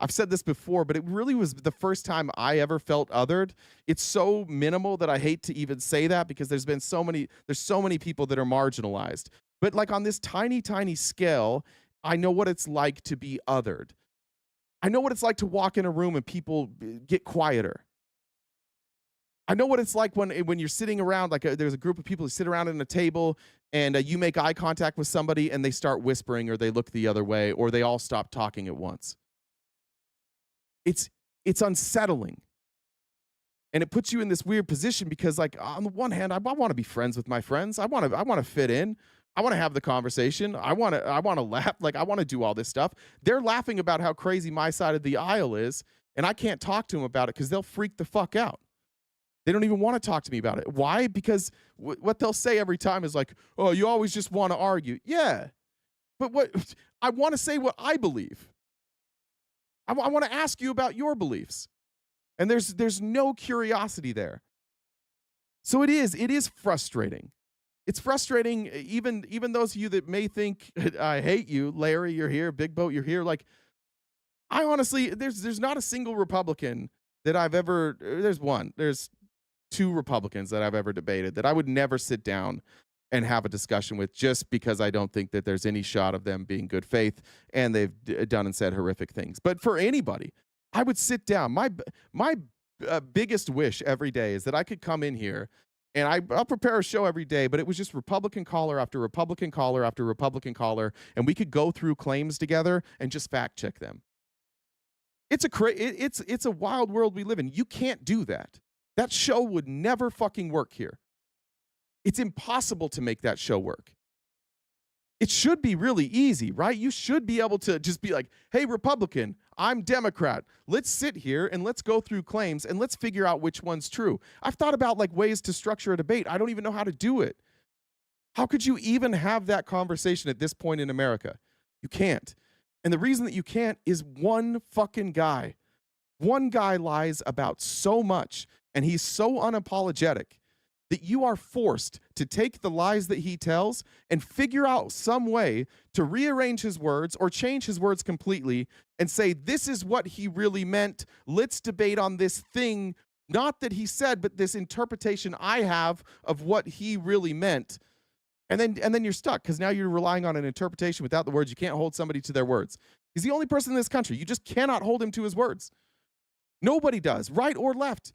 [SPEAKER 1] I've said this before, but it really was the first time I ever felt othered. It's so minimal that I hate to even say that because there's so many people that are marginalized. But like on this tiny, tiny scale, I know what it's like to be othered. I know what it's like to walk in a room and people get quieter. I know what it's like when you're sitting around, like there's a group of people who sit around at a table and you make eye contact with somebody and they start whispering or they look the other way or they all stop talking at once. It's unsettling. And it puts you in this weird position because like on the one hand, I want to be friends with my friends. I want to fit in. I want to have the conversation. I want to laugh. Like I want to do all this stuff. They're laughing about how crazy my side of the aisle is, and I can't talk to them about it because they'll freak the fuck out. They don't even want to talk to me about it. Why? Because what they'll say every time is like, "Oh, you always just want to argue." Yeah, but I want to say what I believe. I want to ask you about your beliefs. And there's no curiosity there. So it is frustrating. It's frustrating, even those of you that may think I hate you. Larry, you're here. Big Boat, you're here. Like, I honestly, there's not a single Republican that I've ever, there's two Republicans that I've ever debated that I would never sit down and have a discussion with just because I don't think that there's any shot of them being good faith and they've done and said horrific things. But for anybody, I would sit down. My biggest wish every day is that I could come in here and I'll prepare a show every day, but it was just Republican caller after Republican caller after Republican caller, and we could go through claims together and just fact check them. It's a wild world we live in. You can't do that. That show would never fucking work here. It's impossible to make that show work. It should be really easy, right? You should be able to just be like, hey, Republican, I'm Democrat. Let's sit here and let's go through claims and let's figure out which one's true. I've thought about like ways to structure a debate. I don't even know how to do it. How could you even have that conversation at this point in America? You can't. And the reason that you can't is one fucking guy. One guy lies about so much and he's so unapologetic that you are forced to take the lies that he tells and figure out some way to rearrange his words or change his words completely and say, this is what he really meant. Let's debate on this thing, not that he said, but this interpretation I have of what he really meant. And then you're stuck because now you're relying on an interpretation without the words. You can't hold somebody to their words. He's the only person in this country. You just cannot hold him to his words. Nobody does, right or left.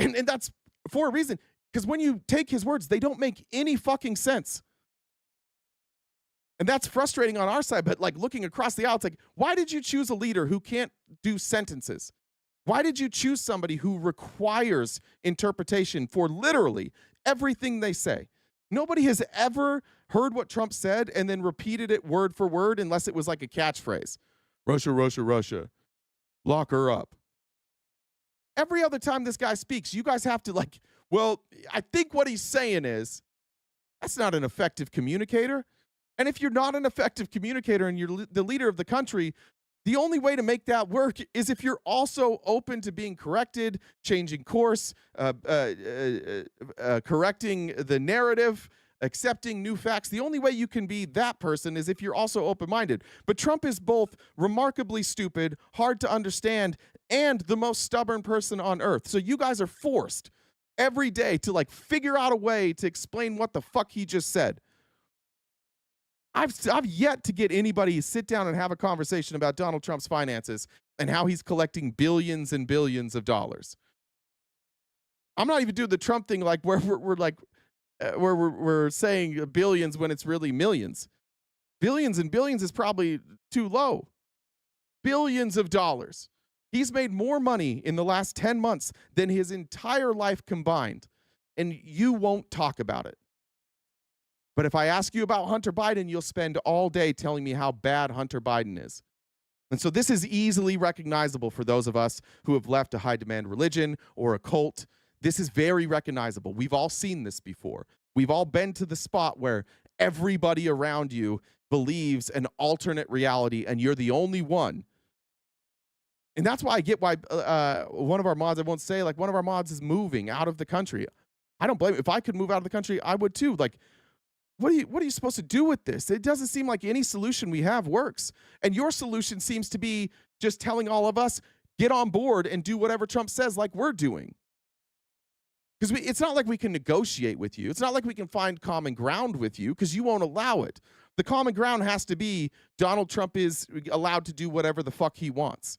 [SPEAKER 1] And that's for a reason. Because when you take his words, they don't make any fucking sense. And that's frustrating on our side, but like looking across the aisle, it's like, why did you choose a leader who can't do sentences? Why did you choose somebody who requires interpretation for literally everything they say? Nobody has ever heard what Trump said and then repeated it word for word unless it was like a catchphrase. Russia, Russia, Russia. Lock her up. Every other time this guy speaks, you guys have to like, well, I think what he's saying is, that's not an effective communicator. And if you're not an effective communicator and you're the leader of the country, the only way to make that work is if you're also open to being corrected, changing course, correcting the narrative, accepting new facts. The only way you can be that person is if you're also open-minded. But Trump is both remarkably stupid, hard to understand, and the most stubborn person on earth. So you guys are forced every day to like figure out a way to explain what the fuck he just said. I've yet to get anybody to sit down and have a conversation about Donald Trump's finances and how he's collecting billions and billions of dollars. I'm not even doing the Trump thing like where we're saying billions when it's really millions. Billions and billions is probably too low. Billions of dollars. He's made more money in the last 10 months than his entire life combined, and you won't talk about it. But if I ask you about Hunter Biden, you'll spend all day telling me how bad Hunter Biden is. And so this is easily recognizable for those of us who have left a high-demand religion or a cult. This is very recognizable. We've all seen this before. We've all been to the spot where everybody around you believes an alternate reality, and you're the only one. And that's why I get why one of our mods, I won't say, like one of our mods is moving out of the country. I don't blame him. If I could move out of the country, I would too. Like, what are you supposed to do with this? It doesn't seem like any solution we have works. And your solution seems to be just telling all of us, get on board and do whatever Trump says like we're doing. Because it's not like we can negotiate with you. It's not like we can find common ground with you because you won't allow it. The common ground has to be Donald Trump is allowed to do whatever the fuck he wants.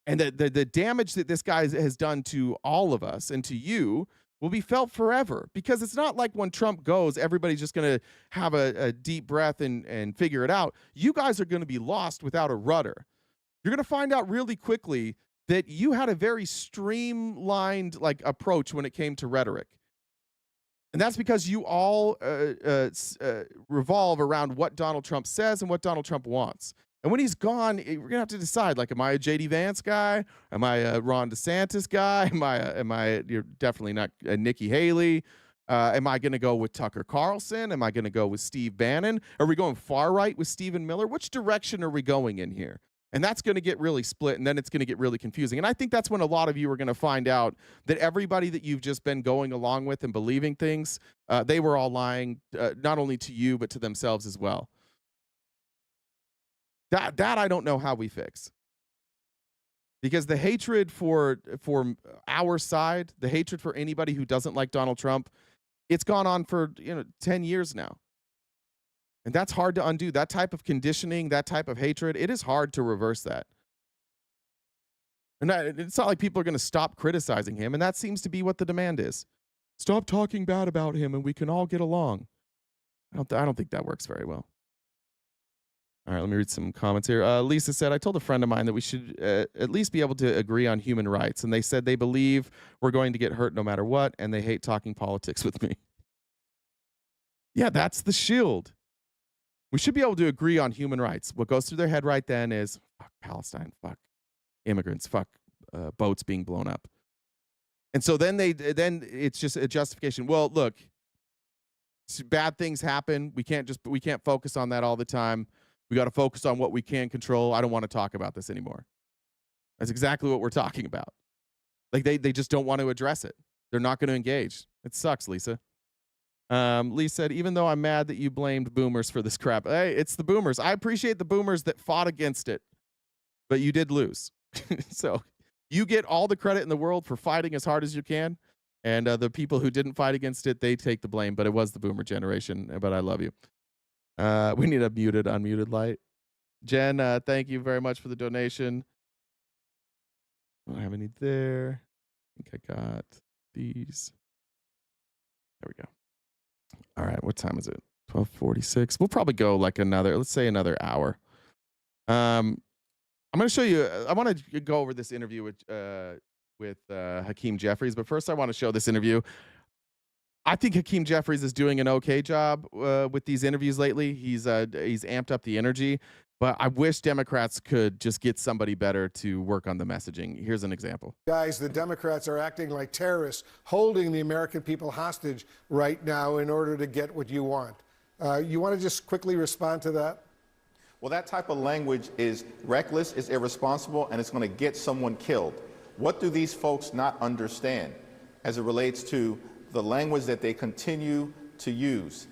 [SPEAKER 1] And the damage that this guy has done to all of us and to you will be felt forever, because it's not like when Trump goes, everybody's just going to have a deep breath and figure it out. You guys are going to be lost without a rudder. You're going to find out really quickly that you had a very streamlined like approach when it came to rhetoric. And that's because you all revolve around what Donald Trump says and what Donald Trump wants. And when he's gone, we're going to have to decide, like, am I a J.D. Vance guy? Am I a Ron DeSantis guy? You're definitely not a Nikki Haley. Am I going to go with Tucker Carlson? Am I going to go with Steve Bannon? Are we going far right with Stephen Miller? Which direction are we going in here? And that's going to get really split, and then it's going to get really confusing. And I think that's when a lot of you are going to find out that everybody that you've just been going along with and believing things, they were all lying, not only to you, but to themselves as well. That I don't know how we fix. Because the hatred for our side, the hatred for anybody who doesn't like Donald Trump, it's gone on for 10 years now. And that's hard to undo. That type of conditioning, that type of hatred, it is hard to reverse that. And it's not like people are going to stop criticizing him, and that seems to be what the demand is. Stop talking bad about him and we can all get along. I don't think that works very well. All right, let me read some comments here. Lisa said, I told a friend of mine that we should at least be able to agree on human rights. And they said they believe we're going to get hurt no matter what, and they hate talking politics with me. Yeah, that's the shield. We should be able to agree on human rights. What goes through their head right then is, fuck Palestine, fuck immigrants, fuck boats being blown up. And so then it's just a justification. Well, look, bad things happen. We can't focus on that all the time. We got to focus on what we can control. I don't want to talk about this anymore. That's exactly what we're talking about. Like they just don't want to address it. They're not going to engage. It sucks, Lisa. Lee said, even though I'm mad that you blamed boomers for this crap. Hey, it's the boomers. I appreciate the boomers that fought against it, but you did lose. So you get all the credit in the world for fighting as hard as you can. And the people who didn't fight against it, they take the blame, but it was the boomer generation. But I love you. We need a unmuted light. Jen, thank you very much for the donation. I don't have any there. I think I got these. There we go. All right, what time is it? 12:46. We'll probably go like let's say another hour. I'm going to show you. I want to go over this interview with Hakeem Jeffries, but first I want to show this interview. I think Hakeem Jeffries is doing an okay job with these interviews lately. He's amped up the energy, but I wish Democrats could just get somebody better to work on the messaging. Here's an example.
[SPEAKER 7] Guys, the Democrats are acting like terrorists, holding the American people hostage right now in order to get what you want. You want to just quickly respond to that?
[SPEAKER 22] Well, that type of language is reckless, it's irresponsible, and it's going to get someone killed. What do these folks not understand as it relates to the language that they continue to use?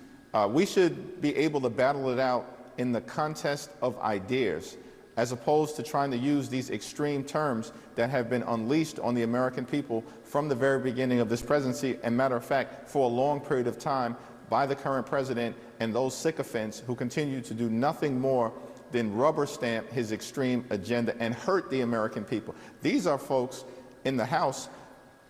[SPEAKER 22] We should be able to battle it out in the contest of ideas, as opposed to trying to use these extreme terms that have been unleashed on the American people from the very beginning of this presidency, and matter of fact, for a long period of time by the current president and those sycophants who continue to do nothing more than rubber stamp his extreme agenda and hurt the American people. These are folks in the House,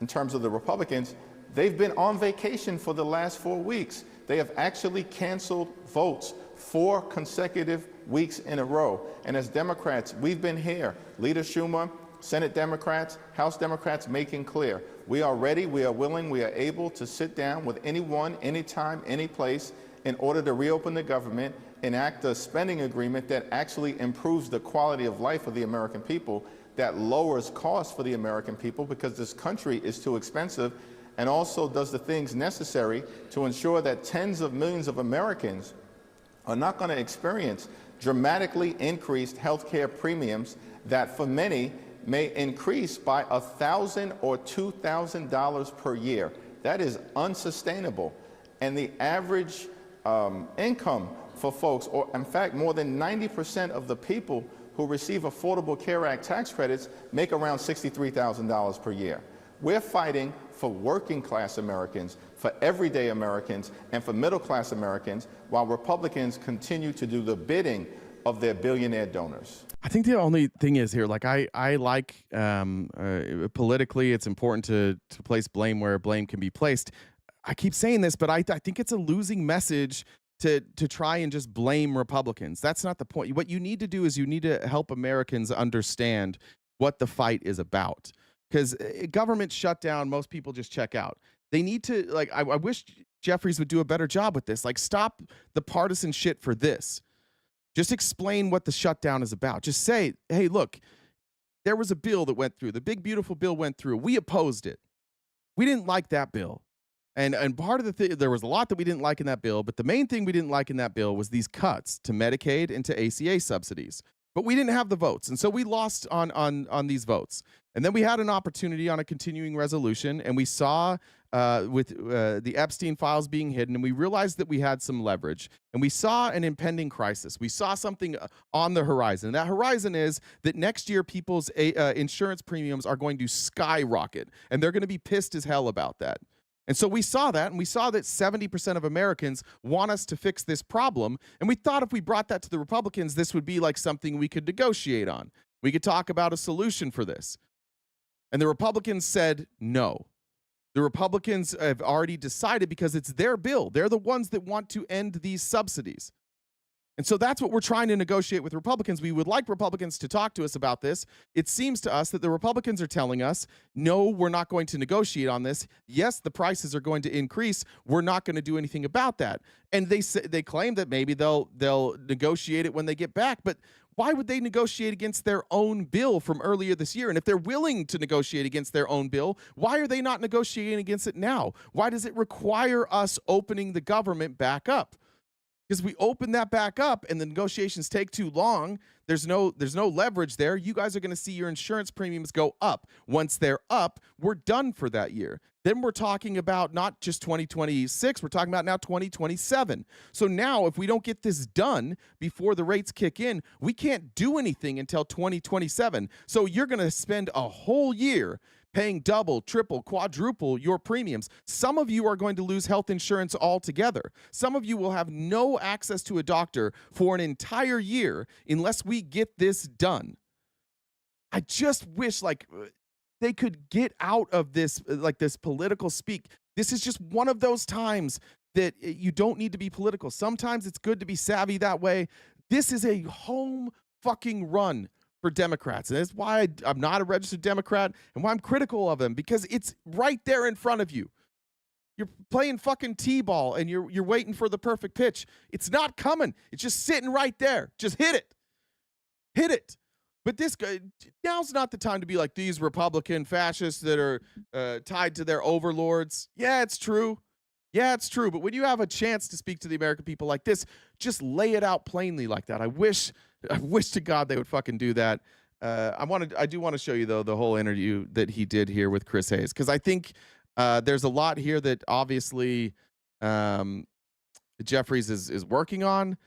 [SPEAKER 22] in terms of the Republicans, they've been on vacation for the last 4 weeks. They have actually canceled votes 4 consecutive weeks in a row. And as Democrats, we've been here. Leader Schumer, Senate Democrats, House Democrats making clear, we are ready, we are willing, we are able to sit down with anyone, anytime, any place in order to reopen the government, enact a spending agreement that actually improves the quality of life of the American people, that lowers costs for the American people because this country is too expensive, and also does the things necessary to ensure that tens of millions of Americans are not going to experience dramatically increased health care premiums that for many may increase by $1,000 or $2,000 per year. That is unsustainable. And the average income for folks, or in fact, more than 90% of the people who receive Affordable Care Act tax credits make around $63,000 per year. We're fighting for working class Americans, for everyday Americans, and for middle class Americans, while Republicans continue to do the bidding of their billionaire donors.
[SPEAKER 1] I think the only thing is here, like I like politically, it's important to place blame where blame can be placed. I keep saying this, but I think it's a losing message to try and just blame Republicans. That's not the point. What you need to do is you need to help Americans understand what the fight is about. Because government shutdown, most people just check out. They need to, like, I wish Jeffries would do a better job with this. Like, stop the partisan shit for this. Just explain what the shutdown is about. Just say, hey, look, there was a bill that went through. The big, beautiful bill went through. We opposed it. We didn't like that bill. And part of the thing, there was a lot that we didn't like in that bill, but the main thing we didn't like in that bill was these cuts to Medicaid and to ACA subsidies. But we didn't have the votes, and so we lost on these votes. And then we had an opportunity on a continuing resolution, and we saw with the Epstein files being hidden, and we realized that we had some leverage, and we saw an impending crisis. We saw something on the horizon. That horizon is that next year people's insurance premiums are going to skyrocket, and they're going to be pissed as hell about that. And so we saw that, and we saw that 70% of Americans want us to fix this problem. And we thought if we brought that to the Republicans, this would be like something we could negotiate on. We could talk about a solution for this. And the Republicans said no. The Republicans have already decided because it's their bill. They're the ones that want to end these subsidies. And so that's what we're trying to negotiate with Republicans. We would like Republicans to talk to us about this. It seems to us that the Republicans are telling us, no, we're not going to negotiate on this. Yes, the prices are going to increase. We're not going to do anything about that. And they claim that maybe they'll negotiate it when they get back. But why would they negotiate against their own bill from earlier this year? And if they're willing to negotiate against their own bill, why are they not negotiating against it now? Why does it require us opening the government back up? Because we open that back up and the negotiations take too long, there's no leverage there. You guys are going to see your insurance premiums go up. Once they're up, we're done for that year. Then we're talking about not just 2026, we're talking about now 2027. So now if we don't get this done before the rates kick in, we can't do anything until 2027. So you're going to spend a whole year paying double, triple, quadruple your premiums. Some of you are going to lose health insurance altogether. Some of you will have no access to a doctor for an entire year unless we get this done. I just wish, like, they could get out of this, like this political speak. This is just one of those times that you don't need to be political. Sometimes it's good to be savvy that way. This is a home fucking run for Democrats. And that's why I'm not a registered Democrat and why I'm critical of them, because it's right there in front of you. You're playing fucking T-ball and you're waiting for the perfect pitch. It's not coming. It's just sitting right there. Just hit it. Hit it. But this guy, now's not the time to be like these Republican fascists that are tied to their overlords. Yeah, it's true. Yeah, it's true. But when you have a chance to speak to the American people like this, just lay it out plainly like that. I wish to God they would fucking do that. I do want to show you though the whole interview that he did here with Chris Hayes, because I think there's a lot here that obviously Jeffries is working on.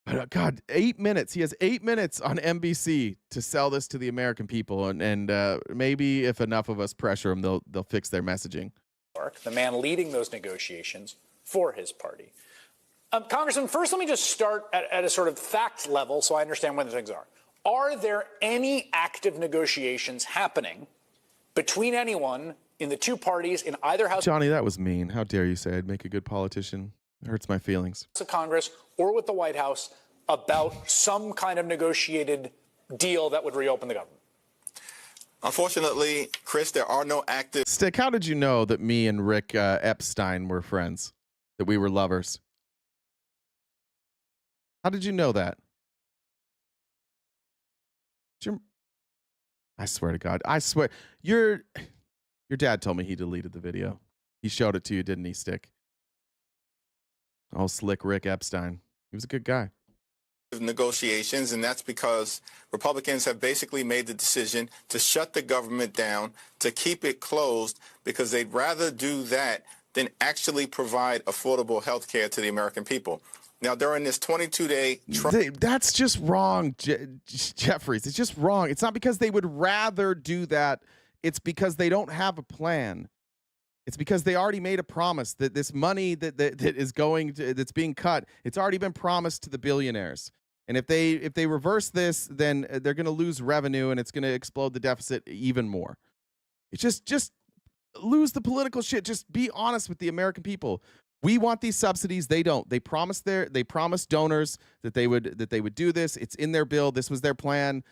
[SPEAKER 1] But God, 8 minutes. He has 8 minutes on NBC to sell this to the American people, and maybe if enough of us pressure him, they'll fix their messaging.
[SPEAKER 12] The man leading those negotiations for his party. Congressman, first let me just start at a sort of fact level so I understand what the things are. Are there any active negotiations happening between anyone in the two parties in either house?
[SPEAKER 1] Johnny, that was mean. How dare you say I'd make a good politician? It hurts my feelings.
[SPEAKER 12] Of Congress or with the White House about some kind of negotiated deal that would reopen the government?
[SPEAKER 22] Unfortunately, Chris, there are no active.
[SPEAKER 1] Stick, how did you know that me and Rick Epstein were friends? That we were lovers? How did you know that? I swear to God. I swear. Your dad told me he deleted the video. He showed it to you, didn't he, Stick? Oh, slick Rick Epstein. He was a good guy.
[SPEAKER 22] Negotiations, and that's because Republicans have basically made the decision to shut the government down, to keep it closed, because they'd rather do that than actually provide affordable health care to the American people. Now, during this 22-day...
[SPEAKER 1] That's just wrong, Jeffries. It's just wrong. It's not because they would rather do that. It's because they don't have a plan. It's because they already made a promise that this money that is going to, that's being cut, it's already been promised to the billionaires. And if they reverse this, then they're going to lose revenue and it's going to explode the deficit even more. It's just lose the political shit. Just be honest with the American people. We want these subsidies. They don't. They promised donors that they would do this. It's in their bill. This was their plan.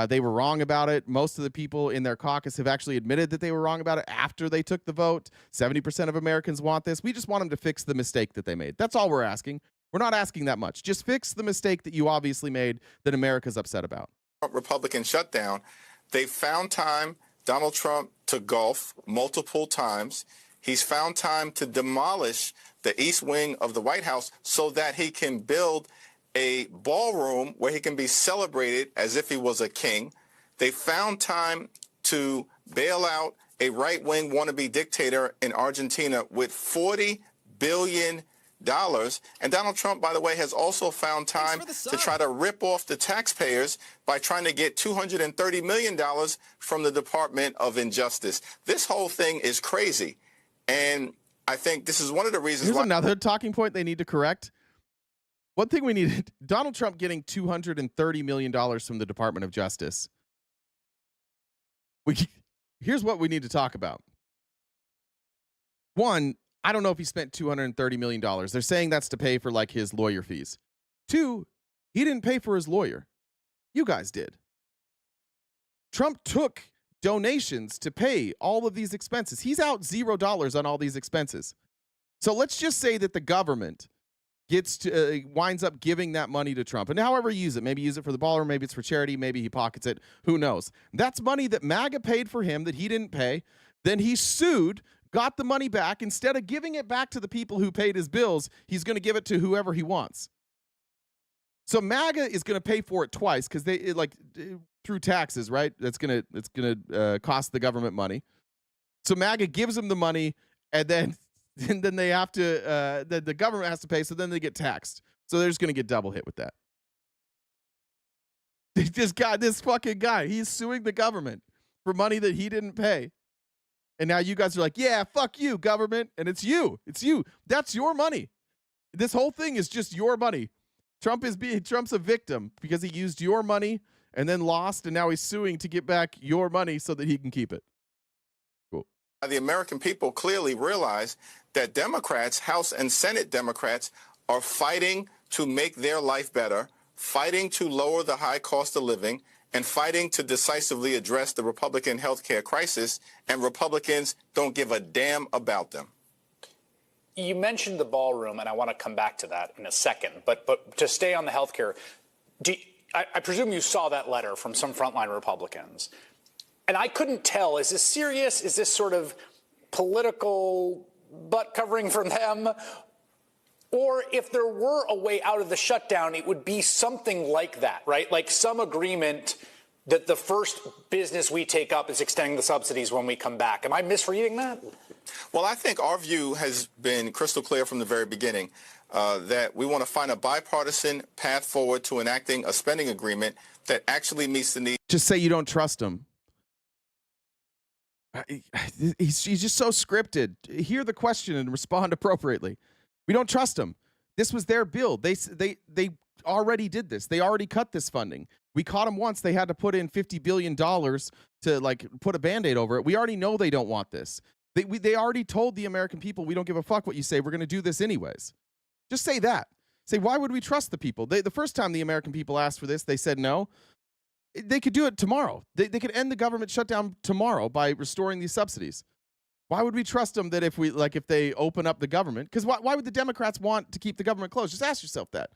[SPEAKER 1] They were wrong about it. Most of the people in their caucus have actually admitted that they were wrong about it after they took the vote. 70% of Americans want this. We just want them to fix the mistake that they made. That's all we're asking. We're not asking that much. Just fix the mistake that you obviously made that America's upset about.
[SPEAKER 22] Republican shutdown, they found time, Donald Trump, to golf multiple times. He's found time to demolish the East Wing of the White House so that he can build a ballroom where he can be celebrated as if he was a king. They found time to bail out a right-wing wannabe dictator in Argentina with $40 billion. And Donald Trump, by the way, has also found time to try to rip off the taxpayers by trying to get $230 million from the Department of Injustice. This whole thing is crazy. And I think this is one of the reasons
[SPEAKER 1] Here's
[SPEAKER 22] why...
[SPEAKER 1] another talking point they need to correct. One thing we needed, Donald Trump getting $230 million from the Department of Justice. Here's what we need to talk about. One, I don't know if he spent $230 million. They're saying that's to pay for like his lawyer fees. Two, he didn't pay for his lawyer. You guys did. Trump took donations to pay all of these expenses. He's out $0 on all these expenses. So let's just say that the government winds up giving that money to Trump, and however you use it, maybe use it for the ballroom, maybe it's for charity, maybe he pockets it, who knows. That's money that MAGA paid for him that he didn't pay. Then he sued, got the money back. Instead of giving it back to the people who paid his bills, he's going to give it to whoever he wants. So MAGA is going to pay for it twice because through taxes, right? It's going to cost the government money. So MAGA gives them the money, and then they have to, the government has to pay, so then they get taxed. So they're just going to get double hit with that. This fucking guy, he's suing the government for money that he didn't pay. And now you guys are like, yeah, fuck you, government. And it's you. That's your money. This whole thing is just your money. Trump's a victim because he used your money and then lost, and now he's suing to get back your money so that he can keep it.
[SPEAKER 22] The American people clearly realize that Democrats, House and Senate Democrats, are fighting to make their life better, fighting to lower the high cost of living, and fighting to decisively address the Republican health care crisis, and Republicans don't give a damn about them.
[SPEAKER 12] You mentioned the ballroom, and I want to come back to that in a second. But to stay on the health care, I presume you saw that letter from some frontline Republicans. And I couldn't tell, is this serious? Is this sort of political butt covering from them? Or if there were a way out of the shutdown, it would be something like that, right? Like some agreement that the first business we take up is extending the subsidies when we come back. Am I misreading that?
[SPEAKER 22] Well, I think our view has been crystal clear from the very beginning that we want to find a bipartisan path forward to enacting a spending agreement that actually meets the needs.
[SPEAKER 1] Just say you don't trust him. He's just so scripted. Hear the question and respond appropriately. We don't trust him. This was their bill. They already did this. They already cut this funding. We caught them once. They had to put in $50 billion to like put a Band-Aid over it. We already know they don't want this. They already told the American people, we don't give a fuck what you say. We're going to do this anyways. Just say that. Say, why would we trust the people? The first time the American people asked for this, they said no. They could do it tomorrow. They could end the government shutdown tomorrow by restoring these subsidies. Why would we trust them that if they open up the government? Because why would the Democrats want to keep the government closed? Just ask yourself that.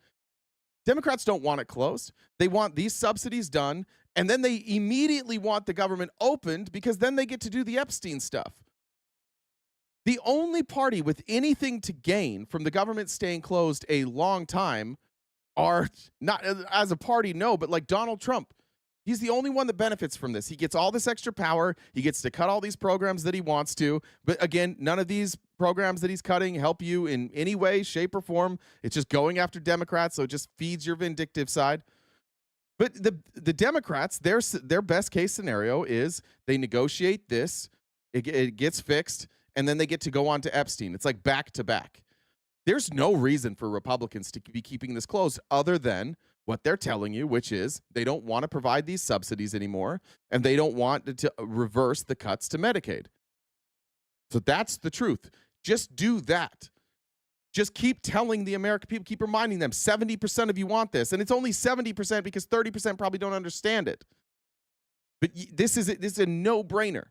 [SPEAKER 1] Democrats don't want it closed. They want these subsidies done, and then they immediately want the government opened because then they get to do the Epstein stuff. The only party with anything to gain from the government staying closed a long time are not as a party, no, but like Donald Trump. He's the only one that benefits from this. He gets all this extra power. He gets to cut all these programs that he wants to. But again, none of these programs that he's cutting help you in any way, shape, or form. It's just going after Democrats, so it just feeds your vindictive side. But the Democrats, their best case scenario is they negotiate this, it gets fixed, and then they get to go on to Epstein. It's like back to back. There's no reason for Republicans to be keeping this closed other than what they're telling you, which is they don't want to provide these subsidies anymore, and they don't want to reverse the cuts to Medicaid. So that's the truth. Just do that. Just keep telling the American people, keep reminding them, 70% of you want this, and it's only 70% because 30% probably don't understand it. But this is a no-brainer.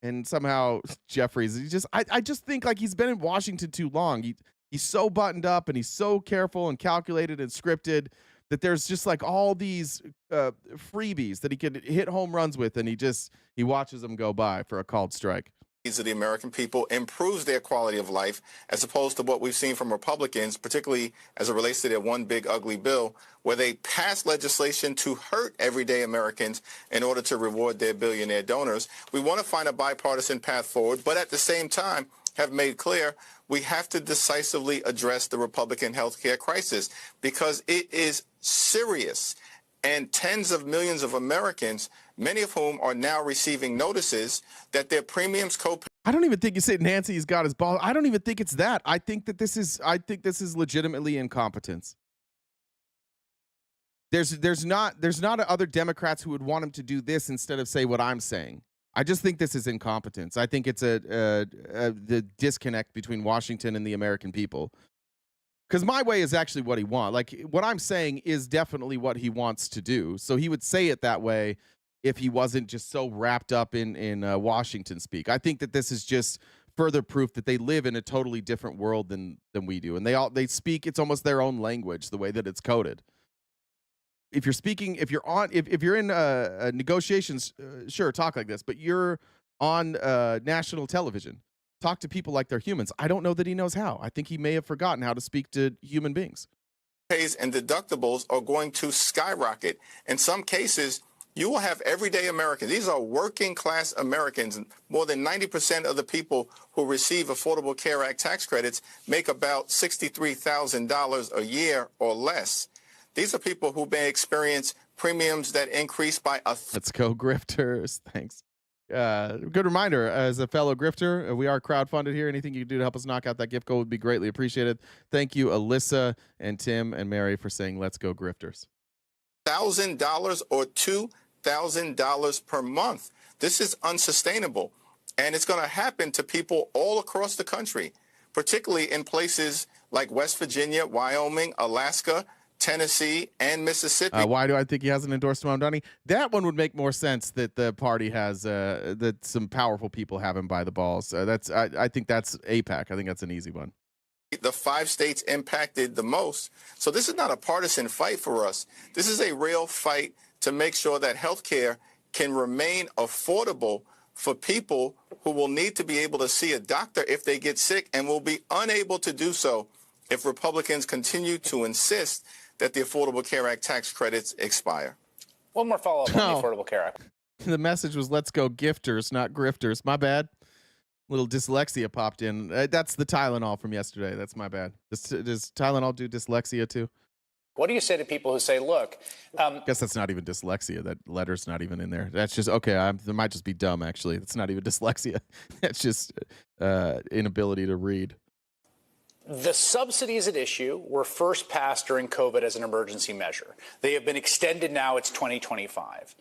[SPEAKER 1] And somehow Jeffries, I just think like he's been in Washington too long. He's so buttoned up and he's so careful and calculated and scripted that there's just like all these freebies that he could hit home runs with, and he watches them go by for a called strike.
[SPEAKER 22] Of the American people improves their quality of life, as opposed to what we've seen from Republicans, particularly as it relates to their one big ugly bill, where they pass legislation to hurt everyday Americans in order to reward their billionaire donors. We want to find a bipartisan path forward, but at the same time have made clear we have to decisively address the Republican health care crisis because it is serious. And tens of millions of Americans, many of whom are now receiving notices that their premiums copay.
[SPEAKER 1] I don't even think you said Nancy's got his ball. I don't even think it's that. I think this is legitimately incompetence. There's not other Democrats who would want him to do this instead of say what I'm saying. I just think this is incompetence. I think it's the disconnect between Washington and the American people. Because my way is actually what he wants. Like, what I'm saying is definitely what he wants to do. So he would say it that way if he wasn't just so wrapped up in Washington speak. I think that this is just further proof that they live in a totally different world than we do. And they speak, it's almost their own language, the way that it's coded. If you're in negotiations, sure, talk like this, but you're on national television. Talk to people like they're humans. I don't know that he knows how. I think he may have forgotten how to speak to human beings.
[SPEAKER 22] Pays and deductibles are going to skyrocket. In some cases, you will have everyday Americans. These are working class Americans. More than 90% of the people who receive Affordable Care Act tax credits make about $63,000 a year or less. These are people who may experience premiums that increase by
[SPEAKER 1] Let's go, grifters. Thanks. Good reminder, as a fellow grifter, we are crowdfunded here. Anything you can do to help us knock out that gift goal would be greatly appreciated. Thank you, Alyssa and Tim and Mary, for saying let's go, grifters.
[SPEAKER 22] $1,000 or $2,000 per month. This is unsustainable. And it's going to happen to people all across the country, particularly in places like West Virginia, Wyoming, Alaska, Tennessee, and Mississippi.
[SPEAKER 1] Why do I think he hasn't endorsed Mamdani? That one would make more sense that the party has, that some powerful people have him by the balls. I think that's AIPAC. I think that's an easy one.
[SPEAKER 22] The 5 states impacted the most. So this is not a partisan fight for us. This is a real fight to make sure that health care can remain affordable for people who will need to be able to see a doctor if they get sick and will be unable to do so if Republicans continue to insist that the Affordable Care Act tax credits expire.
[SPEAKER 12] One more follow-up on the Affordable Care Act.
[SPEAKER 1] The message was, let's go gifters, not grifters. My bad. Little dyslexia popped in. That's the Tylenol from yesterday. That's my bad. Does Tylenol do dyslexia too?
[SPEAKER 12] What do you say to people who say, look...
[SPEAKER 1] I guess that's not even dyslexia. That letter's not even in there. That's just, okay, that might just be dumb, actually. It's not even dyslexia. That's just inability to read.
[SPEAKER 12] The subsidies at issue were first passed during COVID as an emergency measure. They have been extended now. It's 2025.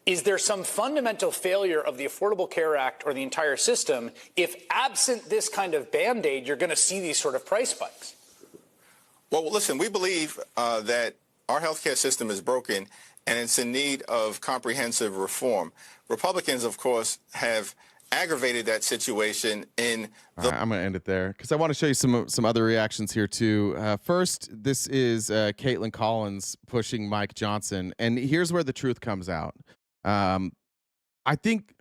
[SPEAKER 12] Is there some fundamental failure of the Affordable Care Act or the entire system if, absent this kind of Band-Aid, you're going to see these sort of price spikes?
[SPEAKER 22] Well, listen, we believe that our healthcare system is broken and it's in need of comprehensive reform. Republicans, of course, have aggravated that situation in the...
[SPEAKER 1] All right, I'm going to end it there because I want to show you some other reactions here too. First, this is Caitlin Collins pushing Mike Johnson, and here's where the truth comes out. I think,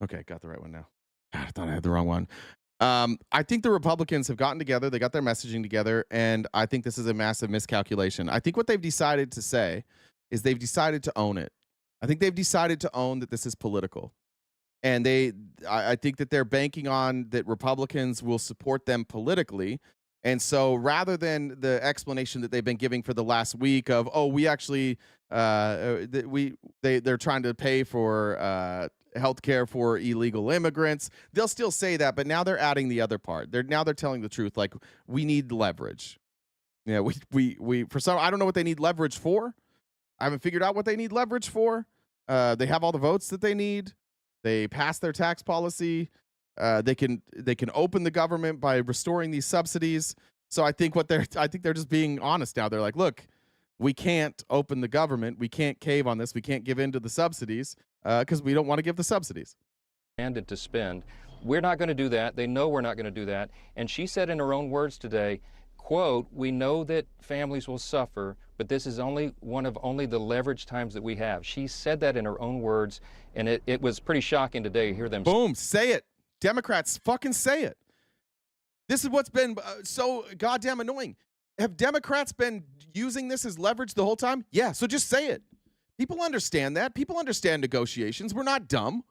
[SPEAKER 1] okay, got the right one now. God, I thought I had the wrong one. I think the Republicans have gotten together, they got their messaging together, and I think this is a massive miscalculation. I think what they've decided to say is they've decided to own it. I think they've decided to own that this is political. And I think that they're banking on that Republicans will support them politically. And so rather than the explanation that they've been giving for the last week of, oh, we actually, they're trying to pay for health care for illegal immigrants, they'll still say that, but now they're adding the other part. They're telling the truth, like, we need leverage. Yeah, we for some, I don't know what they need leverage for. I haven't figured out what they need leverage for. They have all the votes that they need. They passed their tax policy. They can open the government by restoring these subsidies. So I think they're just being honest now. They're like, look, we can't open the government. We can't cave on this. We can't give in to the subsidies because we don't want to give the subsidies.
[SPEAKER 8] Demanded to spend. We're not going to do that. They know we're not going to do that. And she said in her own words today, quote, we know that families will suffer, but this is only one of the leverage times that we have. She said that in her own words, and it was pretty shocking today to hear them.
[SPEAKER 1] Boom, say it. Democrats, fucking say it. This is what's been so goddamn annoying. Have Democrats been using this as leverage the whole time? Yeah, so just say it. People understand that. People understand negotiations. We're not dumb.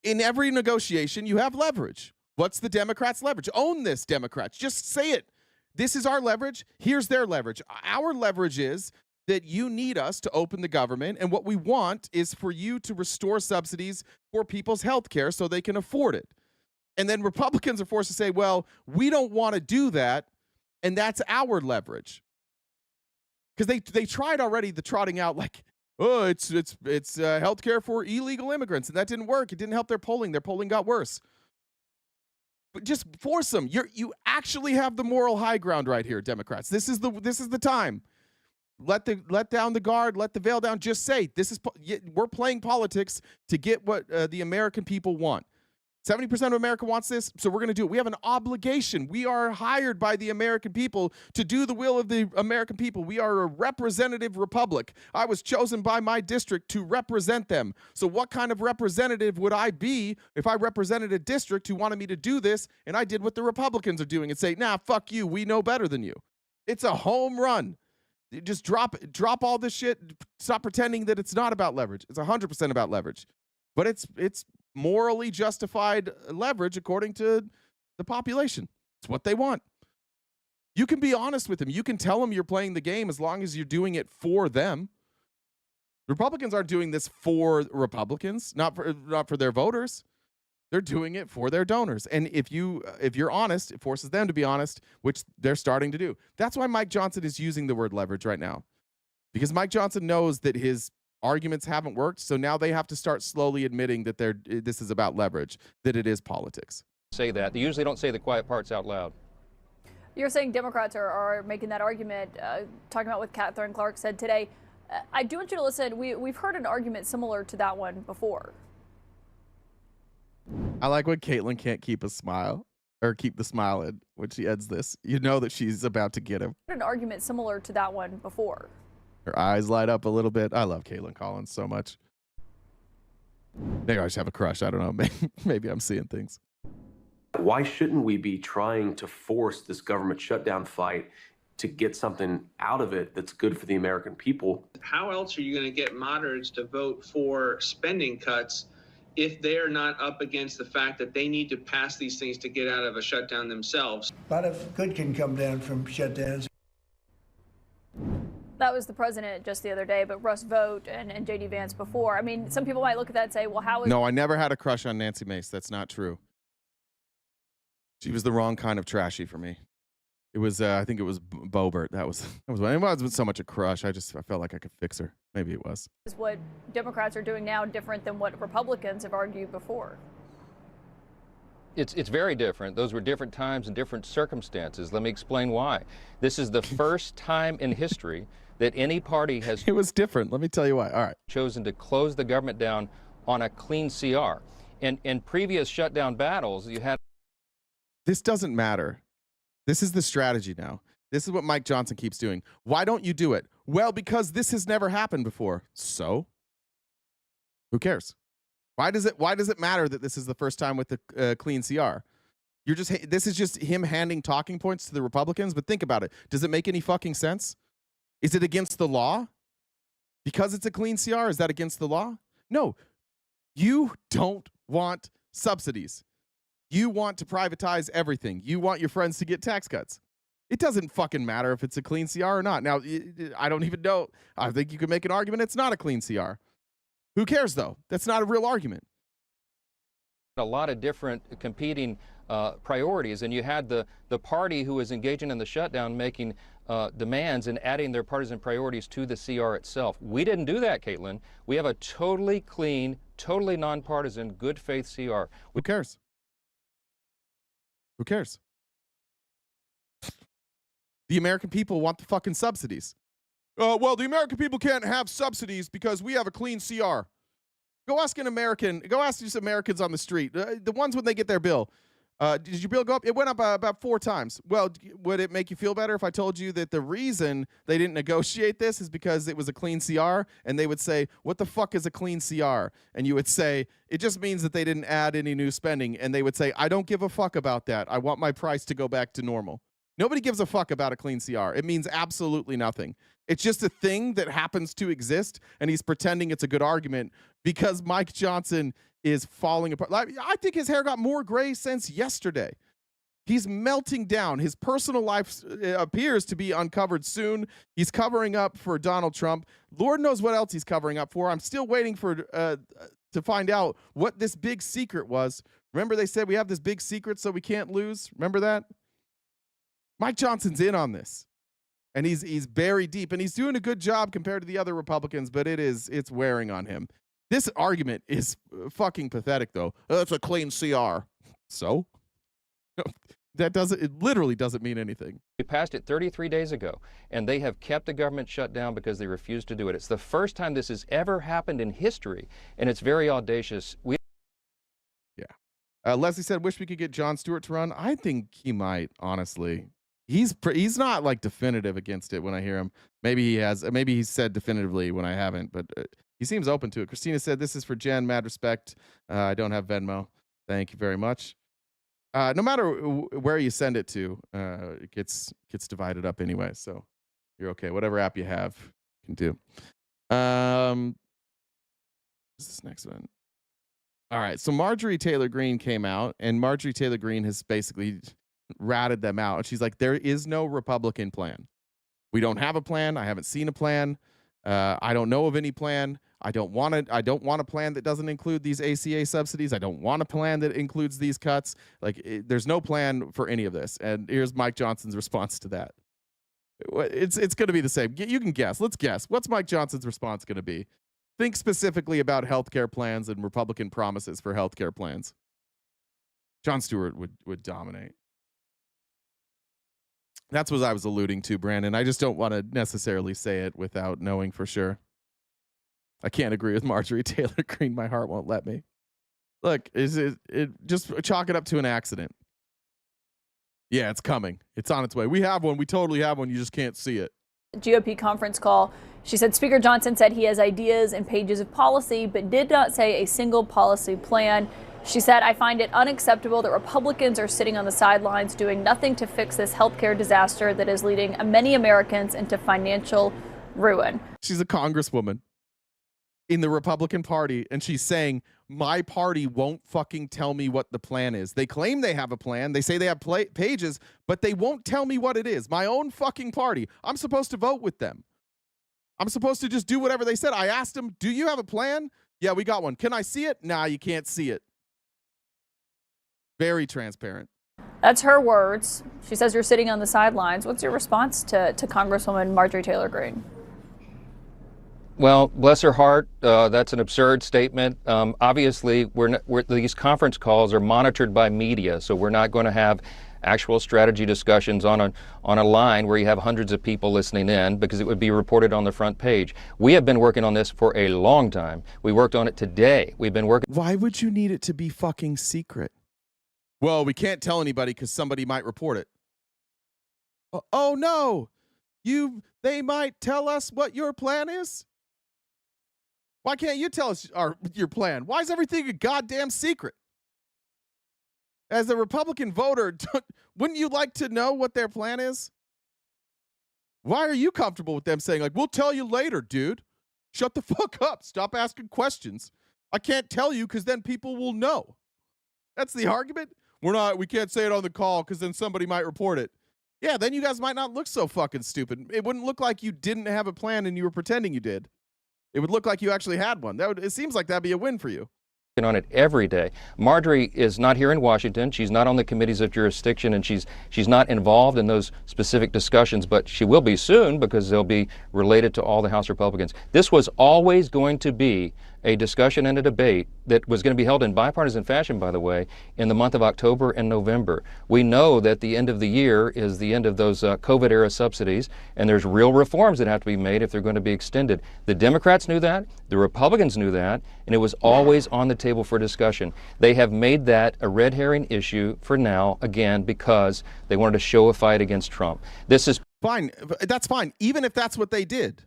[SPEAKER 1] In every negotiation, you have leverage. What's the Democrats' leverage? Own this, Democrats. Just say it. This is our leverage. Here's their leverage. Our leverage is that you need us to open the government, and what we want is for you to restore subsidies for people's health care so they can afford it. And then Republicans are forced to say, well, we don't want to do that, and that's our leverage. Because they tried already the trotting out like, oh, it's health care for illegal immigrants, and that didn't work. It didn't help their polling. Their polling got worse. But just force them. You actually have the moral high ground right here, Democrats. This is the time. Let down the guard, let the veil down. Just say we're playing politics to get what the American people want. 70% of America wants this, so we're going to do it. We have an obligation. We are hired by the American people to do the will of the American people. We are a representative republic. I was chosen by my district to represent them. So what kind of representative would I be if I represented a district who wanted me to do this and I did what the Republicans are doing and say, nah, fuck you. We know better than you. It's a home run. Just drop all this shit. Stop pretending that it's not about leverage. It's 100% about leverage. But it's morally justified leverage according to the population. It's what they want. You can be honest with them. You can tell them you're playing the game as long as you're doing it for them. Republicans aren't doing this for Republicans, not for their voters. They're doing it for their donors. And if you're honest, it forces them to be honest, which they're starting to do. That's why Mike Johnson is using the word leverage right now. Because Mike Johnson knows that his arguments haven't worked. So now they have to start slowly admitting that this is about leverage, that it is politics.
[SPEAKER 8] Say that. They usually don't say the quiet parts out loud.
[SPEAKER 9] You're saying Democrats are making that argument, talking about what Catherine Clark said today. I do want you to listen. We've heard an argument similar to that one before.
[SPEAKER 1] I like when Caitlyn can't keep a smile or keep the smile in when she ends this. You know that she's about to get him.
[SPEAKER 9] An argument similar to that one before.
[SPEAKER 1] Her eyes light up a little bit. I love Caitlyn Collins so much. Maybe I just have a crush. I don't know. Maybe I'm seeing things.
[SPEAKER 10] Why shouldn't we be trying to force this government shutdown fight to get something out of it that's good for the American people?
[SPEAKER 11] How else are you going to get moderates to vote for spending cuts if they're not up against the fact that they need to pass these things to get out of a shutdown themselves?
[SPEAKER 3] A lot of good can come down from shutdowns.
[SPEAKER 9] That was the president just the other day, but Russ Vought and J.D. Vance before. I mean, some people might look at that and say, well, how is...
[SPEAKER 1] No, I never had a crush on Nancy Mace. That's not true. She was the wrong kind of trashy for me. It was, I think it was Boebert. That was when it wasn't so much a crush. I felt like I could fix her. Maybe it was.
[SPEAKER 9] Is what Democrats are doing now different than what Republicans have argued before?
[SPEAKER 8] It's very different. Those were different times and different circumstances. Let me explain why. This is the first time in history that any party has...
[SPEAKER 1] It was different. Let me tell you why. All right.
[SPEAKER 8] ...chosen to close the government down on a clean CR. In previous shutdown battles, you had...
[SPEAKER 1] This doesn't matter. This is the strategy now. This is what Mike Johnson keeps doing. Why don't you do it? Well, because this has never happened before. So? Who cares? Why does it matter that this is the first time with the clean CR? This is just him handing talking points to the Republicans, but think about it. Does it make any fucking sense? Is it against the law? Because it's a clean CR, is that against the law? No. You don't want subsidies. You want to privatize everything. You want your friends to get tax cuts. It doesn't fucking matter if it's a clean CR or not. Now, I don't even know. I think you could make an argument it's not a clean CR. Who cares, though? That's not a real argument.
[SPEAKER 8] A lot of different competing priorities, and you had the party who was engaging in the shutdown making demands and adding their partisan priorities to the CR itself. We didn't do that, Caitlin. We have a totally clean, totally nonpartisan, good faith CR.
[SPEAKER 1] Who cares? Who cares? The American people want the fucking subsidies. Well, the American people can't have subsidies because we have a clean CR. Go ask just Americans on the street. The ones when they get their bill. Did your bill go up? It went up about 4 times. Well, would it make you feel better if I told you that the reason they didn't negotiate this is because it was a clean CR? And they would say, what the fuck is a clean CR? And you would say, it just means that they didn't add any new spending. And they would say, I don't give a fuck about that. I want my price to go back to normal. Nobody gives a fuck about a clean CR. It means absolutely nothing. It's just a thing that happens to exist, and he's pretending it's a good argument because Mike Johnson is falling apart. I think his hair got more gray since yesterday. He's melting down. His personal life appears to be uncovered soon. He's covering up for Donald Trump. Lord knows what else he's covering up for. I'm still waiting for to find out what this big secret was. Remember they said we have this big secret so we can't lose? Remember that? Mike Johnson's in on this. And he's buried deep, and he's doing a good job compared to the other Republicans, but it's wearing on him. This argument is fucking pathetic, though. It's a clean CR. So? It literally doesn't mean anything.
[SPEAKER 8] We passed it 33 days ago, and they have kept the government shut down because they refused to do it. It's the first time this has ever happened in history, and it's very audacious.
[SPEAKER 1] Yeah. Leslie said, wish we could get Jon Stewart to run. I think he might, honestly. He's not like definitive against it when I hear him. Maybe he has. Maybe he said definitively when I haven't, but he seems open to it. Christina said, this is for Jen. Mad respect. I don't have Venmo. Thank you very much. No matter where you send it to, it gets divided up anyway. So you're okay. Whatever app you have, you can do. What's this next one? All right. So Marjorie Taylor Greene came out, and Marjorie Taylor Greene has basically ratted them out. And she's like, there is no Republican plan. We don't have a plan. I haven't seen a plan. I don't know of any plan. I don't want a plan that doesn't include these ACA subsidies. I don't want a plan that includes these cuts. There's no plan for any of this. And here's Mike Johnson's response to that. It's going to be the same. You can guess. Let's guess. What's Mike Johnson's response going to be? Think specifically about healthcare plans and Republican promises for healthcare plans. Jon Stewart would dominate. That's what I was alluding to, Brandon. I just don't want to necessarily say it without knowing for sure. I can't agree with Marjorie Taylor Greene. My heart won't let me. Look, it just chalk it up to an accident. Yeah, it's coming. It's on its way. We have one. We totally have one. You just can't see it.
[SPEAKER 9] GOP conference call. She said Speaker Johnson said he has ideas and pages of policy, but did not say a single policy plan. She said, I find it unacceptable that Republicans are sitting on the sidelines doing nothing to fix this healthcare disaster that is leading many Americans into financial ruin.
[SPEAKER 1] She's a congresswoman in the Republican Party, and she's saying, my party won't fucking tell me what the plan is. They claim they have a plan. They say they have pages, but they won't tell me what it is. My own fucking party. I'm supposed to vote with them. I'm supposed to just do whatever they said. I asked them, do you have a plan? Yeah, we got one. Can I see it? Nah, you can't see it. Very transparent.
[SPEAKER 9] That's her words. She says you're sitting on the sidelines. What's your response to Congresswoman Marjorie Taylor Greene?
[SPEAKER 8] Well, bless her heart. That's an absurd statement. Obviously, these conference calls are monitored by media, so we're not going to have actual strategy discussions on a line where you have hundreds of people listening in, because it would be reported on the front page. We have been working on this for a long time. We worked on it today. We've been working.
[SPEAKER 1] Why would you need it to be fucking secret? Well, we can't tell anybody because somebody might report it. Oh no, they might tell us what your plan is. Why can't you tell us your plan? Why is everything a goddamn secret? As a Republican voter, wouldn't you like to know what their plan is? Why are you comfortable with them saying, like, we'll tell you later, dude? Shut the fuck up. Stop asking questions. I can't tell you because then people will know. That's the argument. We can't say it on the call because then somebody might report it. Yeah, then you guys might not look so fucking stupid. It wouldn't look like you didn't have a plan and you were pretending you did. It would look like you actually had one. It seems like that'd be a win for you.
[SPEAKER 8] On it every day. Marjorie is not here in Washington. She's not on the committees of jurisdiction, and she's not involved in those specific discussions, but she will be soon because they'll be related to all the House Republicans. This was always going to be a discussion and a debate that was going to be held in bipartisan fashion, by the way, in the month of October and November. We know that the end of the year is the end of those COVID-era subsidies, and there's real reforms that have to be made if they're going to be extended. The Democrats knew that, the Republicans knew that, and it was always on the table for discussion. They have made that a red herring issue for now, again, because they wanted to show a fight against Trump. This is
[SPEAKER 1] fine. That's fine, even if that's what they did.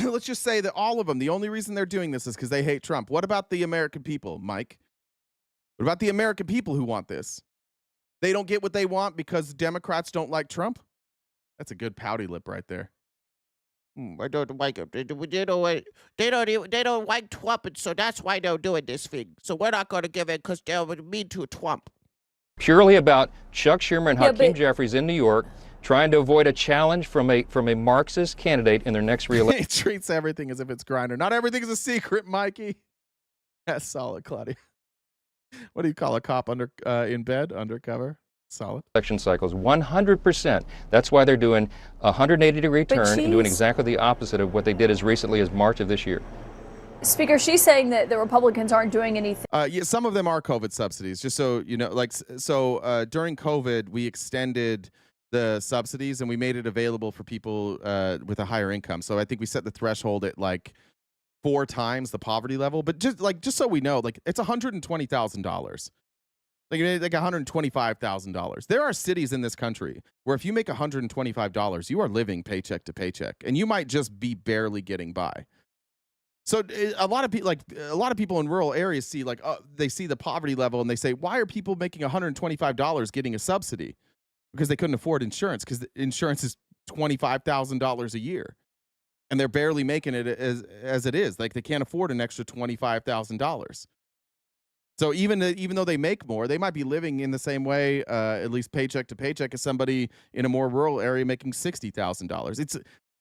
[SPEAKER 1] Let's just say that all of them, the only reason they're doing this is because they hate Trump. What about the American people, Mike? What about the American people who want this? They don't get what they want because Democrats don't like Trump? That's a good pouty lip right there.
[SPEAKER 2] I don't like it. They don't like Trump, and so that's why they're doing this thing. So we're not going to give it because they're mean to Trump.
[SPEAKER 8] Purely about Chuck Schumer and Hakeem Jeffries in New York trying to avoid a challenge from a Marxist candidate in their next re-election.
[SPEAKER 1] It treats everything as if it's Grindr. Not everything is a secret, Mikey. That's solid, Claudia. What do you call a cop in bed? Undercover? Solid.
[SPEAKER 8] Election cycles, 100%. That's why they're doing a 180-degree turn and doing exactly the opposite of what they did as recently as March of this year.
[SPEAKER 9] Speaker, she's saying that the Republicans aren't doing anything.
[SPEAKER 1] Yeah, some of them are COVID subsidies. Just so you know, during COVID, we extended the subsidies and we made it available for people with a higher income. So I think we set the threshold at like 4 times the poverty level. But just so we know, like it's $120,000. Like $125,000. There are cities in this country where if you make $125, you are living paycheck to paycheck, and you might just be barely getting by. So a lot of people in rural areas see they see the poverty level and they say, why are people making $125 getting a subsidy? Because they couldn't afford insurance, because insurance is $25,000 a year, and they're barely making it as it is. Like they can't afford an extra $25,000. So even though they make more, they might be living in the same way, at least paycheck to paycheck, as somebody in a more rural area making $60,000. It's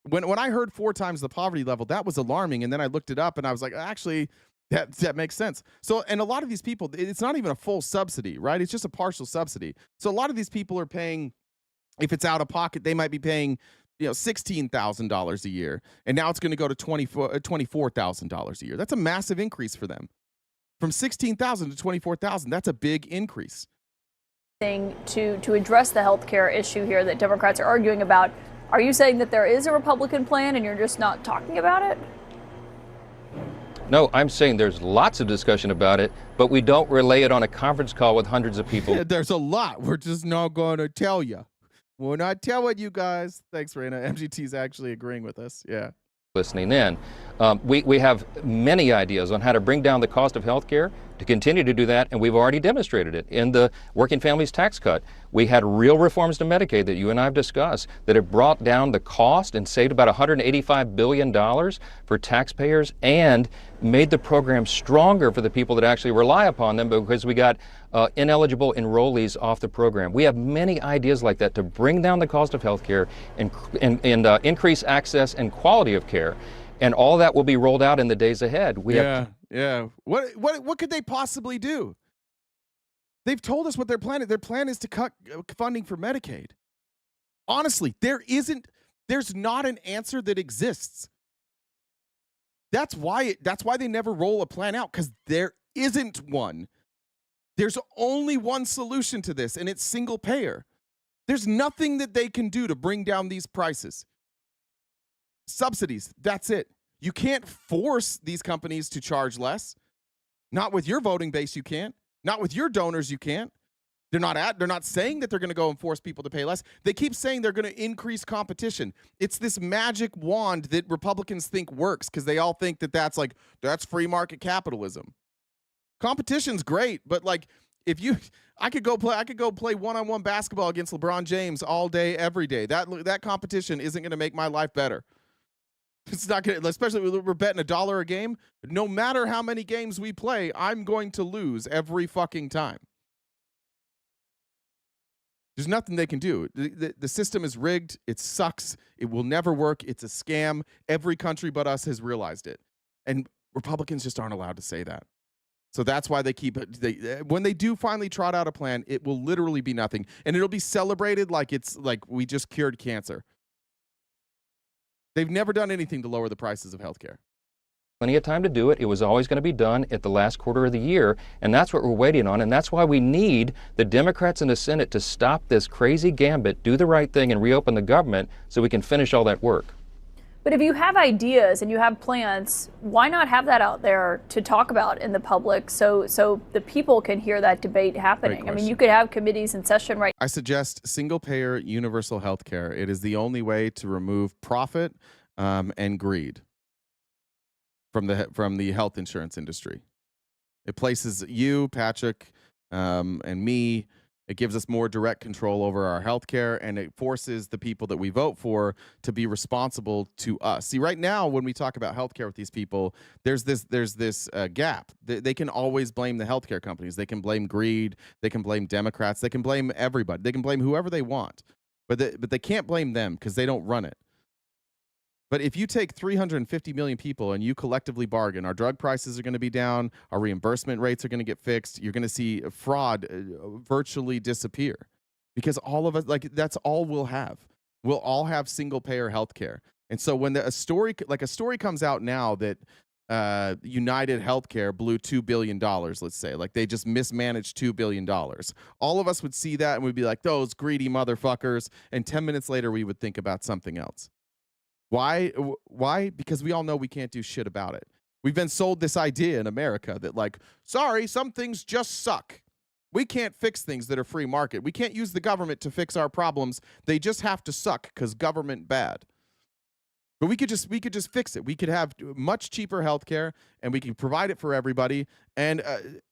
[SPEAKER 1] when I heard 4 times the poverty level, that was alarming, and then I looked it up and I was like, actually, that makes sense. So, and a lot of these people, it's not even a full subsidy, right? It's just a partial subsidy. So a lot of these people are paying, if it's out of pocket, they might be paying $16,000 a year, and now it's going to go to $24,000 a year. That's a massive increase for them. From $16,000 to $24,000, that's a big increase.
[SPEAKER 9] To address the health care issue here that Democrats are arguing about, are you saying that there is a Republican plan and you're just not talking about it?
[SPEAKER 8] No, I'm saying there's lots of discussion about it, but we don't relay it on a conference call with hundreds of people.
[SPEAKER 1] Yeah, there's a lot. We're just not going to tell you. We're not telling you guys. Thanks, Raina. MGT's actually agreeing with us. Yeah.
[SPEAKER 8] Listening in. We have many ideas on how to bring down the cost of health care, to continue to do that, and we've already demonstrated it in the Working Families Tax Cut. We had real reforms to Medicaid that you and I have discussed that have brought down the cost and saved about $185 billion for taxpayers and made the program stronger for the people that actually rely upon them, because we got ineligible enrollees off the program. We have many ideas like that to bring down the cost of health care and increase access and quality of care. And all that will be rolled out in the days ahead.
[SPEAKER 1] Yeah. What could they possibly do? They've told us what their plan is. Their plan is to cut funding for Medicaid. Honestly, there's not an answer that exists. That's why they never roll a plan out, because there isn't one. There's only one solution to this, and it's single payer. There's nothing that they can do to bring down these prices. Subsidies, that's it. You can't force these companies to charge less. Not with your voting base, you can't. Not with your donors, you can't. They're not saying that they're going to go and force people to pay less. They keep saying they're going to increase competition. It's this magic wand that Republicans think works, because they all think that that's free market capitalism. Competition's great, but I could go play one-on-one basketball against LeBron James all day, every day. That competition isn't going to make my life better. It's not going to, especially when we're betting $1 a game. No matter how many games we play, I'm going to lose every fucking time. There's nothing they can do. The system is rigged. It sucks. It will never work. It's a scam. Every country but us has realized it. And Republicans just aren't allowed to say that. So that's why when they do finally trot out a plan, it will literally be nothing. And it'll be celebrated like it's like we just cured cancer. They've never done anything to lower the prices of healthcare.
[SPEAKER 8] Plenty of time to do it. It was always going to be done at the last quarter of the year, and that's what we're waiting on, and that's why we need the Democrats in the Senate to stop this crazy gambit, do the right thing, and reopen the government so we can finish all that work.
[SPEAKER 9] But if you have ideas and you have plans, why not have that out there to talk about in the public so the people can hear that debate happening? I mean, you could have committees in session right now.
[SPEAKER 1] I suggest single-payer universal health care. It is the only way to remove profit and greed from the health insurance industry. It places you, Patrick, and me. It gives us more direct control over our health care, and it forces the people that we vote for to be responsible to us. See, right now, when we talk about health care with these people, there's this gap. They can always blame the healthcare companies. They can blame greed. They can blame Democrats. They can blame everybody. They can blame whoever they want, but they can't blame them because they don't run it. But if you take 350 million people and you collectively bargain, our drug prices are going to be down, our reimbursement rates are going to get fixed, you're going to see fraud virtually disappear, because all of us, that's all we'll have. We'll all have single-payer health care. And so when a story comes out now that United Healthcare blew $2 billion, let's say, like they just mismanaged $2 billion, all of us would see that and we'd be like, those greedy motherfuckers. And 10 minutes later, we would think about something else. Why? Because we all know we can't do shit about it. We've been sold this idea in America that sorry, some things just suck. We can't fix things that are free market. We can't use the government to fix our problems. They just have to suck because government bad. But we could just fix it. We could have much cheaper healthcare, and we can provide it for everybody. And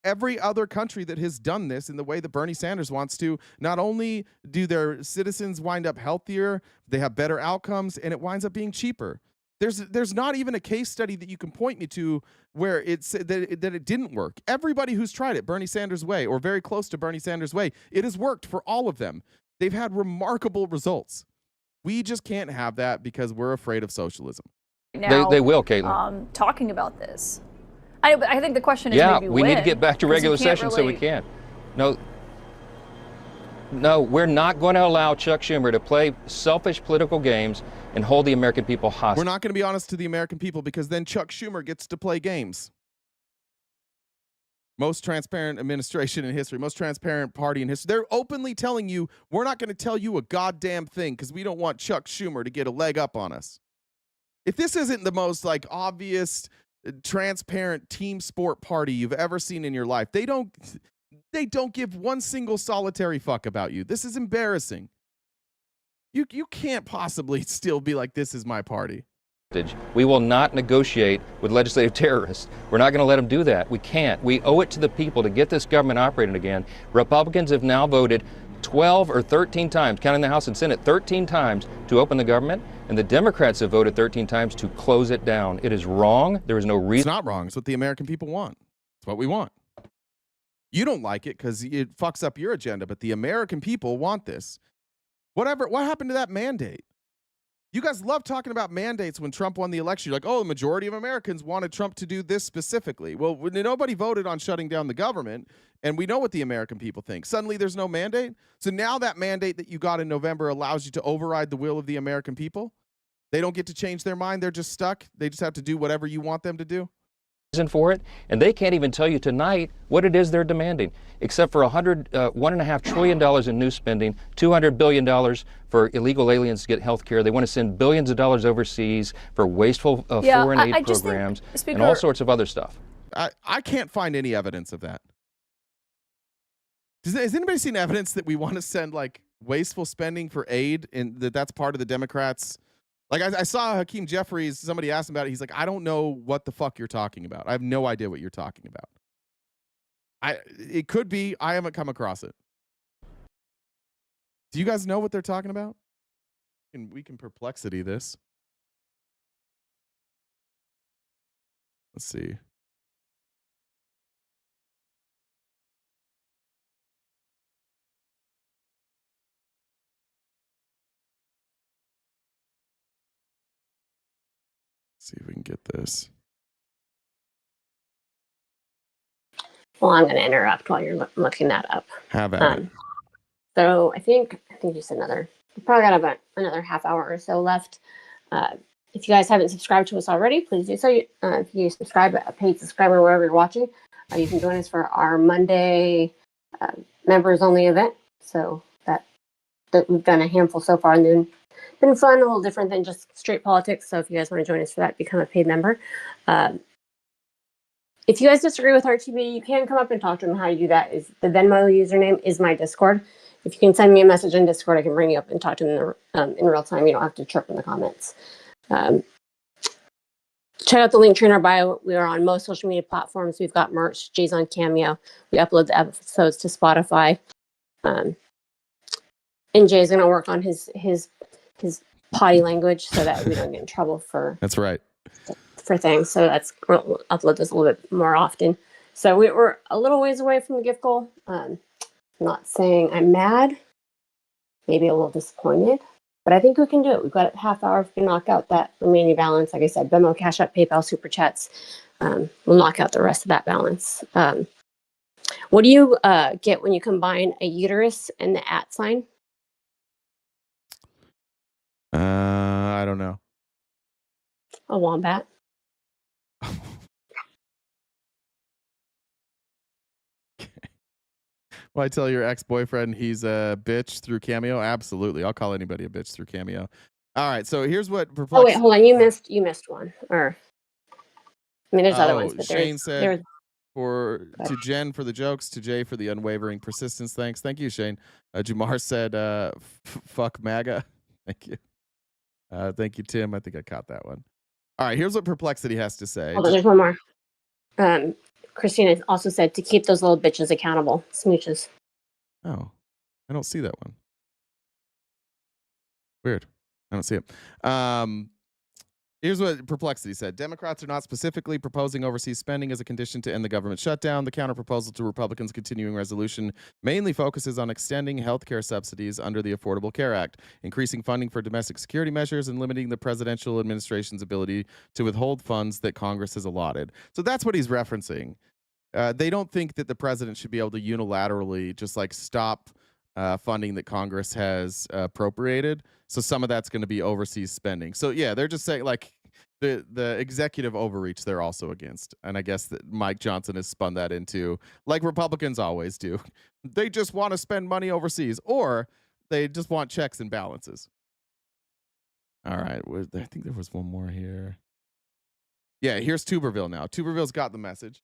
[SPEAKER 1] every other country that has done this in the way that Bernie Sanders wants to, not only do their citizens wind up healthier, they have better outcomes, and it winds up being cheaper. There's not even a case study that you can point me to where it's that it didn't work. Everybody who's tried it Bernie Sanders way or very close to Bernie Sanders way, it has worked for all of them. They've had remarkable results. We just can't have that because we're afraid of socialism.
[SPEAKER 9] Now,
[SPEAKER 8] they will, Caitlin.
[SPEAKER 9] Talking about this. I think the question is maybe
[SPEAKER 8] we
[SPEAKER 9] when,
[SPEAKER 8] need to get back to regular session so we can. No. No, we're not going to allow Chuck Schumer to play selfish political games and hold the American people hostage.
[SPEAKER 1] We're not going to be honest to the American people because then Chuck Schumer gets to play games. Most transparent administration in history, most transparent party in history. They're openly telling you, we're not going to tell you a goddamn thing because we don't want Chuck Schumer to get a leg up on us. If this isn't the most like obvious, transparent team sport party you've ever seen in your life, they don't give one single solitary fuck about you. This is embarrassing. You can't possibly still be like, this is my party.
[SPEAKER 8] We will not negotiate with legislative terrorists. We're not going to let them do that. We can't. We owe it to the people to get this government operating again. Republicans have now voted 12 or 13 times, counting the House and Senate, 13 times to open the government, and the Democrats have voted 13 times to close it down. It is wrong. There is no reason.
[SPEAKER 1] It's not wrong. It's what the American people want. It's what we want. You don't like it because it fucks up your agenda, but the American people want this. What happened to that mandate? You guys love talking about mandates when Trump won the election. You're like, oh, the majority of Americans wanted Trump to do this specifically. Well, nobody voted on shutting down the government, and we know what the American people think. Suddenly there's no mandate. So now that mandate that you got in November allows you to override the will of the American people? They don't get to change their mind. They're just stuck. They just have to do whatever you want them to do?
[SPEAKER 8] For it, and they can't even tell you tonight what it is they're demanding, except for $1.5 trillion in new spending, $200 billion for illegal aliens to get health care. They want to send billions of dollars overseas for wasteful foreign aid programs and all sorts of other stuff.
[SPEAKER 1] I can't find any evidence of that. Has anybody seen evidence that we want to send like wasteful spending for aid and that's part of the Democrats'? Like I saw Hakeem Jeffries, somebody asked him about it. He's like, I don't know what the fuck you're talking about. I have no idea what you're talking about. It could be. I haven't come across it. Do you guys know what they're talking about? We can perplexity this. Let's see. See if we can get this.
[SPEAKER 13] Well, I'm going to interrupt while you're looking that up.
[SPEAKER 1] Have at it.
[SPEAKER 13] So I think just we probably got about another half hour or so left. If you guys haven't subscribed to us already, please do so. If you subscribe, a paid subscriber wherever you're watching, you can join us for our Monday members only event. So that we've done a handful so far, and then been fun, a little different than just straight politics. So if you guys want to join us for that, become a paid member. If you guys disagree with RTB, you can come up and talk to them. How you do that is the Venmo username is my Discord. If you can send me a message in Discord, I can bring you up and talk to them in real time. You don't have to chirp in the comments. Check out the link tree in our bio. We are on most social media platforms. We've got merch. Jay's on Cameo. We upload the episodes to Spotify. And Jay's going to work on his potty language so that we don't get in trouble for
[SPEAKER 1] that's right
[SPEAKER 13] for things. So we'll upload this a little bit more often. So we're a little ways away from the gift goal. I'm not saying I'm mad, maybe a little disappointed, but I think we can do it. We've got a half hour to knock out that remaining balance. Like I said, Venmo, Cash App, PayPal, Super Chats. We'll knock out the rest of that balance. What do you get when you combine a uterus and the @ sign?
[SPEAKER 1] I don't know.
[SPEAKER 13] A wombat.
[SPEAKER 1] Well, I tell your ex-boyfriend he's a bitch through Cameo. Absolutely, I'll call anybody a bitch through Cameo. All right, so here's what perplexes.
[SPEAKER 13] Oh wait, hold on. You missed one. Or I mean, there's other ones, but
[SPEAKER 1] Shane said to Jen for the jokes, to Jay for the unwavering persistence. Thanks, thank you, Shane. Jamar said, "Fuck MAGA." Thank you. Thank you, Tim. I think I caught that one. All right, here's what Perplexity has to say.
[SPEAKER 13] Hold on, there's one more. Christina also said to keep those little bitches accountable. Smooches.
[SPEAKER 1] Oh, I don't see that one. Weird. I don't see it. Here's what Perplexity said. Democrats are not specifically proposing overseas spending as a condition to end the government shutdown. The counterproposal to Republicans' continuing resolution mainly focuses on extending health care subsidies under the Affordable Care Act, increasing funding for domestic security measures, and limiting the presidential administration's ability to withhold funds that Congress has allotted. So that's what he's referencing. They don't think that the president should be able to unilaterally just like stop funding that Congress has appropriated. So some of that's going to be overseas spending. So yeah, they're just saying like the executive overreach they're also against. And I guess that Mike Johnson has spun that into, like Republicans always do, they just want to spend money overseas, or they just want checks and balances. All right, I think there was one more here. Yeah, here's Tuberville now. Tuberville's got the message.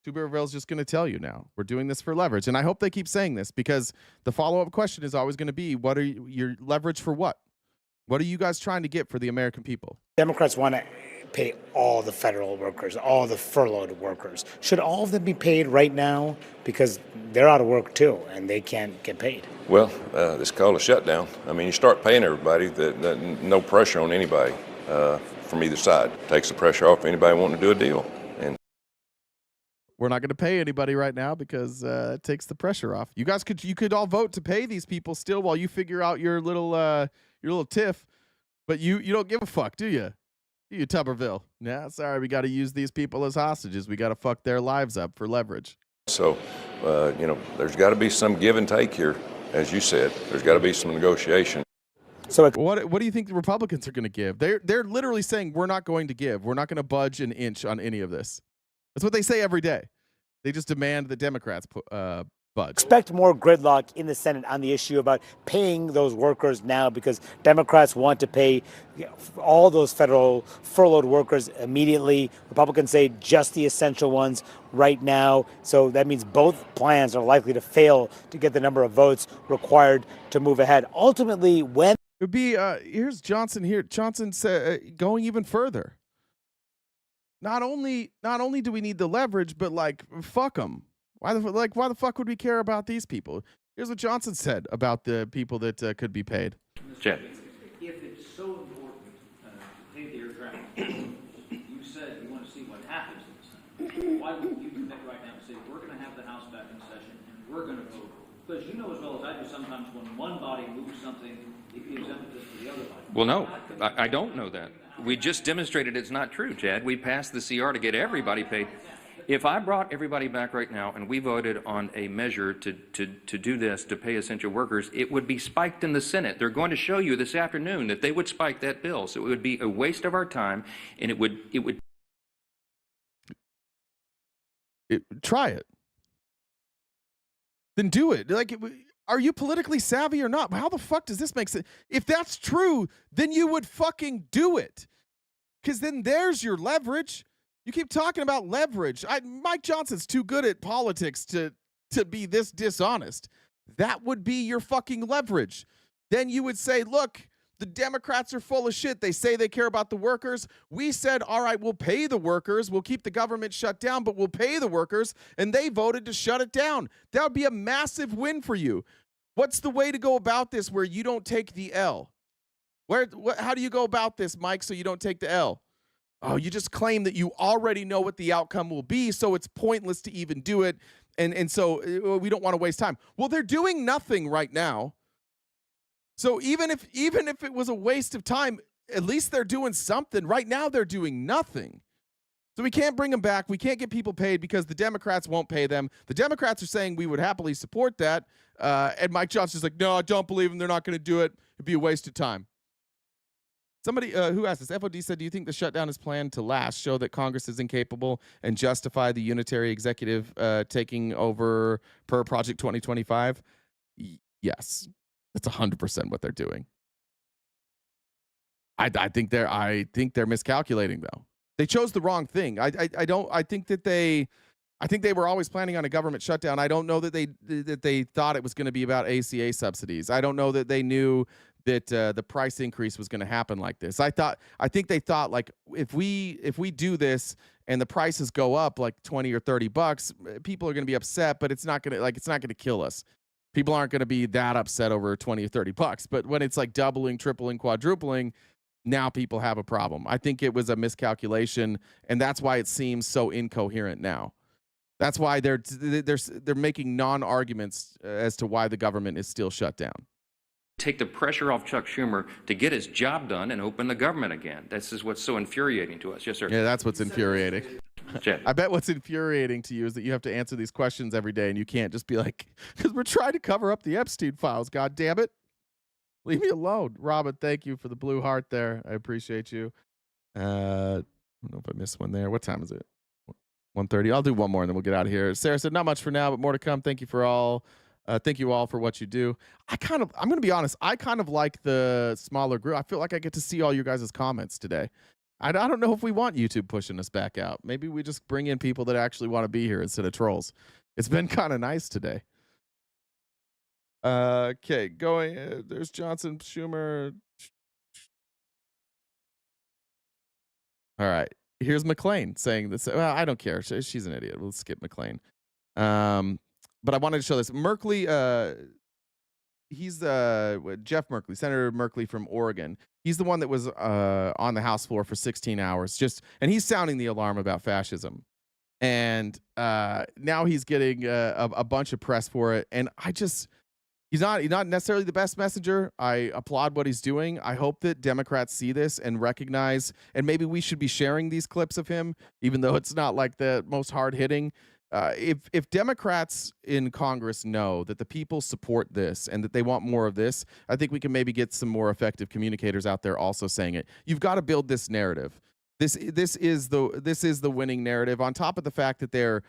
[SPEAKER 1] Tuberville's just going to tell you now, we're doing this for leverage. And I hope they keep saying this, because the follow-up question is always going to be, what are your leverage for what? What are you guys trying to get for the American people?
[SPEAKER 16] Democrats want to pay all the federal workers, all the furloughed workers. Should all of them be paid right now? Because they're out of work too, and they can't get paid.
[SPEAKER 14] Well, it's called a shutdown. I mean, you start paying everybody, that no pressure on anybody from either side. Takes the pressure off anybody wanting to do a deal. And
[SPEAKER 1] we're not going to pay anybody right now because it takes the pressure off. You guys could all vote to pay these people still while you figure out your little tiff, but you don't give a fuck, do you? You Tuberville. Yeah, sorry, we got to use these people as hostages. We got to fuck their lives up for leverage.
[SPEAKER 14] so, there's got to be some give and take here, as you said. There's got to be some negotiation.
[SPEAKER 1] So what do you think the Republicans are going to give? They're literally saying we're not going to give. We're not going to budge an inch on any of this. That's what they say every day. They just demand the Democrats budge.
[SPEAKER 16] Expect more gridlock in the Senate on the issue about paying those workers now, because Democrats want to pay all those federal furloughed workers immediately. Republicans say just the essential ones right now. So that means both plans are likely to fail to get the number of votes required to move ahead. Ultimately, when
[SPEAKER 1] it would be here's Johnson here. Johnson said going even further. Not only do we need the leverage, but like fuck them. Why the fuck would we care about these people? Here's what Johnson said about the people that could be paid.
[SPEAKER 15] Chad. If it's so important to pay the aircraft, you said you want to see what happens in the Senate. Why wouldn't you commit right now and say we're going to have the House back in session and we're going to vote? Because you know as well as I do, sometimes when one body moves something, it gives impetus to the other body.
[SPEAKER 8] Well, no, I don't know that. We just demonstrated it's not true, Chad. We passed the CR to get everybody paid. If I brought everybody back right now and we voted on a measure to do this, to pay essential workers, it would be spiked in the Senate. They're going to show you this afternoon that they would spike that bill. So it would be a waste of our time, and it would
[SPEAKER 1] try it. Then do it. Are you politically savvy or not? How the fuck does this make sense? If that's true, then you would fucking do it. Because then there's your leverage. You keep talking about leverage. Mike Johnson's too good at politics to be this dishonest. That would be your fucking leverage. Then you would say, look, the Democrats are full of shit. They say they care about the workers. We said, all right, we'll pay the workers. We'll keep the government shut down, but we'll pay the workers. And they voted to shut it down. That would be a massive win for you. What's the way to go about this where you don't take the L? How do you go about this, Mike, so you don't take the L? Oh, you just claim that you already know what the outcome will be, so it's pointless to even do it, and so we don't want to waste time. Well, they're doing nothing right now. So even if it was a waste of time, at least they're doing something. Right now, they're doing nothing. So we can't bring them back. We can't get people paid because the Democrats won't pay them. The Democrats are saying we would happily support that, and Mike Johnson's like, no, I don't believe them. They're not going to do it. It'd be a waste of time. Somebody who asked this, FOD said, do you think the shutdown is planned to last, show that Congress is incapable, and justify the unitary executive taking over per Project 2025? Yes. That's 100% what they're doing. I think they're miscalculating, though. They chose the wrong thing. I think they were always planning on a government shutdown. I don't know that they thought it was going to be about ACA subsidies. I don't know that they knew that the price increase was going to happen like this. I think they thought like if we do this and the prices go up like $20 or $30, people are going to be upset, but it's not going to kill us. People aren't going to be that upset over $20 or $30. But when it's like doubling, tripling, quadrupling, now people have a problem. I think it was a miscalculation, and that's why it seems so incoherent now. That's why they're making non-arguments as to why the government is still shut down.
[SPEAKER 8] take the pressure off Chuck Schumer to get his job done and open the government again. This is what's so infuriating to us. Yes, sir.
[SPEAKER 1] Yeah, that's what's infuriating. I bet what's infuriating to you is that you have to answer these questions every day and you can't just be like, because we're trying to cover up the Epstein files. God damn it. Leave me alone. Robin, thank you for the blue heart there. I appreciate you. I don't know if I missed one there. What time is it? 1:30. I'll do one more and then we'll get out of here. Sarah said, not much for now, but more to come. Thank you for all. Thank you all for what you do. I'm going to be honest. I kind of like the smaller group. I feel like I get to see all you guys' comments today. I don't know if we want YouTube pushing us back out. Maybe we just bring in people that actually want to be here instead of trolls. It's been kind of nice today. Okay, going. There's Johnson, Schumer. All right. Here's McClain saying this. Well, I don't care. She's an idiot. We'll skip McClain. But I wanted to show this. Merkley, he's Jeff Merkley, Senator Merkley from Oregon. He's the one that was on the House floor for 16 hours, and he's sounding the alarm about fascism. And now he's getting a bunch of press for it. And he's not necessarily the best messenger. I applaud what he's doing. I hope that Democrats see this and recognize, and maybe we should be sharing these clips of him, even though it's not like the most hard hitting. If Democrats in Congress know that the people support this and that they want more of this, I think we can maybe get some more effective communicators out there also saying it. You've got to build this narrative. This is the winning narrative. On top of the fact that they're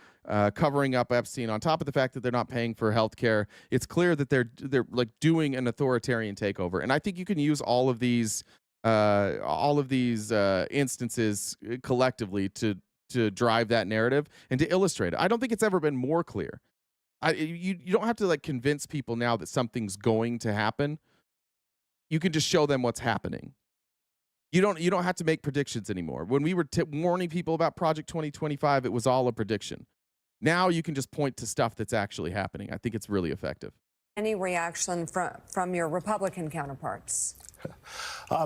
[SPEAKER 1] covering up Epstein, on top of the fact that they're not paying for health care, it's clear that they're like doing an authoritarian takeover. And I think you can use all of these instances collectively to drive that narrative and to illustrate it. I don't think it's ever been more clear. You don't have to like convince people now that something's going to happen. You can just show them what's happening. You don't have to make predictions anymore. When we were warning people about Project 2025, it was all a prediction. Now you can just point to stuff that's actually happening. I think it's really effective.
[SPEAKER 17] Any reaction from your Republican counterparts?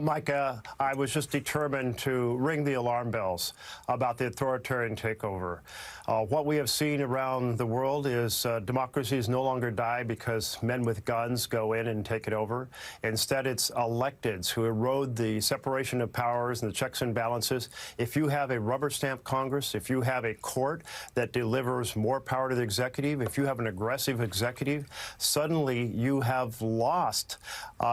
[SPEAKER 18] Mike, I was just determined to ring the alarm bells about the authoritarian takeover. What we have seen around the world is democracies no longer die because men with guns go in and take it over. Instead, it's electeds who erode the separation of powers and the checks and balances. If you have a rubber stamp Congress, if you have a court that delivers more power to the executive, if you have an aggressive executive, suddenly you have lost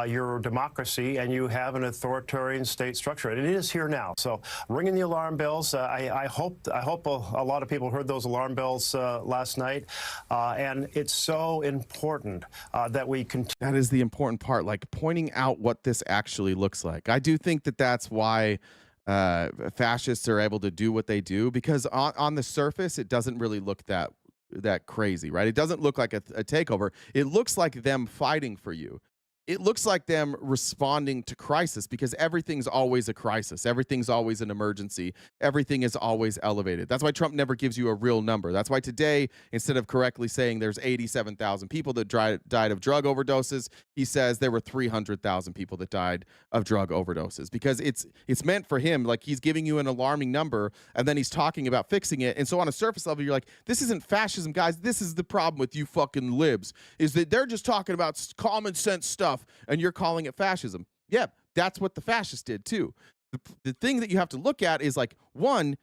[SPEAKER 18] your democracy and you have an authoritarian state structure. And it is here now. So ringing the alarm bells, I hope a lot of people heard those alarm bells last night. And it's so important that we continue.
[SPEAKER 1] That is the important part, like pointing out what this actually looks like. I do think that that's why fascists are able to do what they do, because on the surface, it doesn't really look that crazy, right? It doesn't look like a takeover. It looks like them fighting for you. It looks like them responding to crisis, because everything's always a crisis. Everything's always an emergency. Everything is always elevated. That's why Trump never gives you a real number. That's why today, instead of correctly saying there's 87,000 people that died of drug overdoses, he says there were 300,000 people that died of drug overdoses, because it's meant for him. Like, he's giving you an alarming number and then he's talking about fixing it. And so on a surface level, you're like, this isn't fascism, guys. This is the problem with you fucking libs, is that they're just talking about common sense stuff and you're calling it fascism. Yeah, that's what the fascists did too. The thing that you have to look at is, like, one,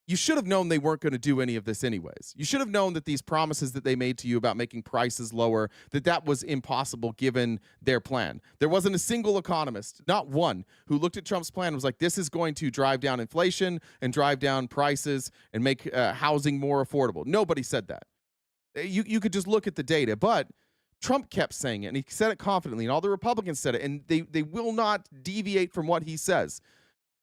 [SPEAKER 1] you should have known they weren't going to do any of this anyways. You should have known that these promises that they made to you about making prices lower, that was impossible given their plan. There wasn't a single economist, not one, who looked at Trump's plan and was like, this is going to drive down inflation and drive down prices and make housing more affordable. Nobody said that. You could just look at the data, but Trump kept saying it, and he said it confidently, and all the Republicans said it, and they will not deviate from what he says.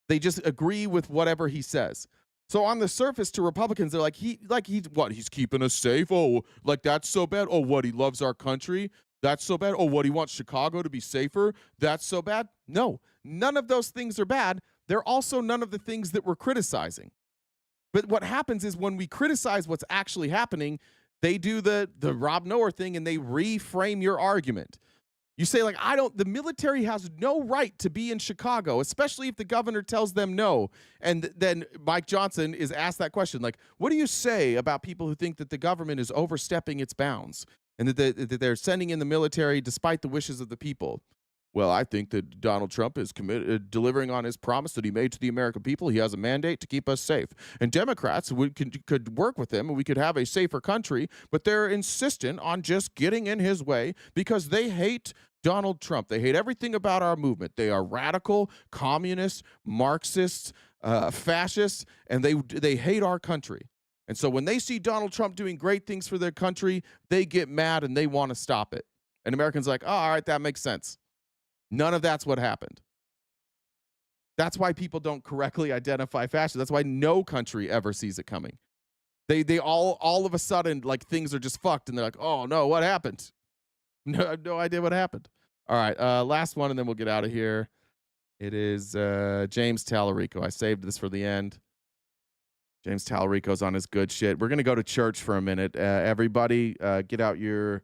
[SPEAKER 1] They just agree with whatever he says. So on the surface, to Republicans, they're like, he's keeping us safe? Oh, like, that's so bad? Oh, what, he loves our country? That's so bad? Oh, what, he wants Chicago to be safer? That's so bad? No, none of those things are bad. They're also none of the things that we're criticizing. But what happens is, when we criticize what's actually happening, they do the Rob Noah thing and they reframe your argument. You say, like, the military has no right to be in Chicago, especially if the governor tells them no. And then Mike Johnson is asked that question, like, what do you say about people who think that the government is overstepping its bounds and that they're sending in the military despite the wishes of the people? well, I think that Donald Trump is delivering on his promise that he made to the American people. He has a mandate to keep us safe. And Democrats could work with him and we could have a safer country, but they're insistent on just getting in his way because they hate Donald Trump. They hate everything about our movement. They are radical, communists, Marxists, fascists, and they hate our country. And so when they see Donald Trump doing great things for their country, they get mad and they want to stop it. And Americans are like, oh, all right, that makes sense. None of that's what happened. That's why people don't correctly identify fascism. That's why no country ever sees it coming. They all of a sudden, like, things are just fucked, and they're like, oh no, what happened? No, I have no idea what happened. All right, last one, and then we'll get out of here. It is James Tallarico. I saved this for the end. James Tallarico's on his good shit. We're going to go to church for a minute. Everybody, get out your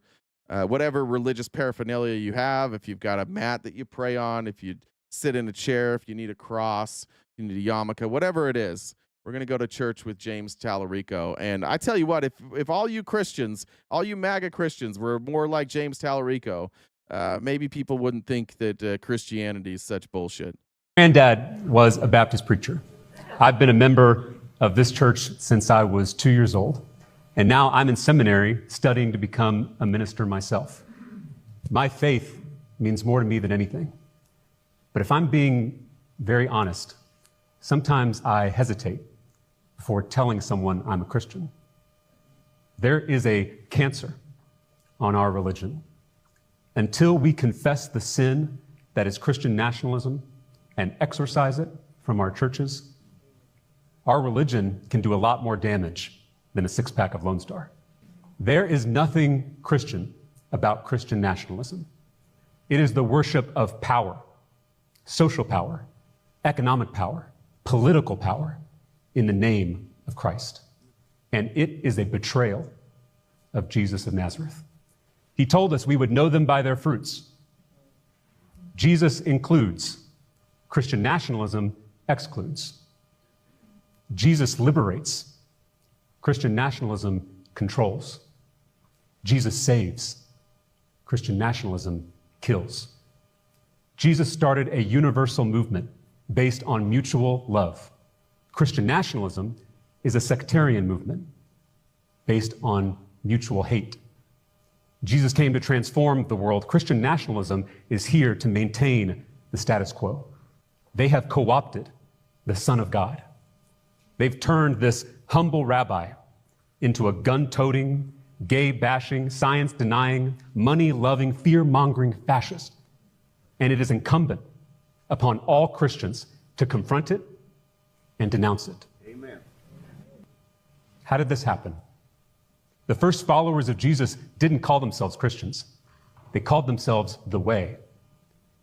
[SPEAKER 1] whatever religious paraphernalia you have. If you've got a mat that you pray on, if you sit in a chair, if you need a cross, if you need a yarmulke, whatever it is, we're going to go to church with James Tallarico. And I tell you what, if all you Christians, all you MAGA Christians were more like James Tallarico, maybe people wouldn't think that Christianity is such bullshit.
[SPEAKER 19] Granddad was a Baptist preacher. I've been a member of this church since I was 2 years old. And now I'm in seminary studying to become a minister myself. My faith means more to me than anything. But if I'm being very honest, sometimes I hesitate before telling someone I'm a Christian. There is a cancer on our religion. Until we confess the sin that is Christian nationalism and exorcise it from our churches, our religion can do a lot more damage than a six-pack of Lone Star. There is nothing Christian about Christian nationalism. It is the worship of power, social power, economic power, political power in the name of Christ. And it is a betrayal of Jesus of Nazareth. He told us we would know them by their fruits. Jesus includes, Christian nationalism excludes. Jesus liberates, Christian nationalism controls. Jesus saves, Christian nationalism kills. Jesus started a universal movement based on mutual love. Christian nationalism is a sectarian movement based on mutual hate. Jesus came to transform the world. Christian nationalism is here to maintain the status quo. They have co-opted the Son of God. They've turned this humble rabbi into a gun-toting, gay-bashing, science-denying, money-loving, fear-mongering fascist. And it is incumbent upon all Christians to confront it and denounce it.
[SPEAKER 20] Amen.
[SPEAKER 19] How did this happen? The first followers of Jesus didn't call themselves Christians. They called themselves the Way.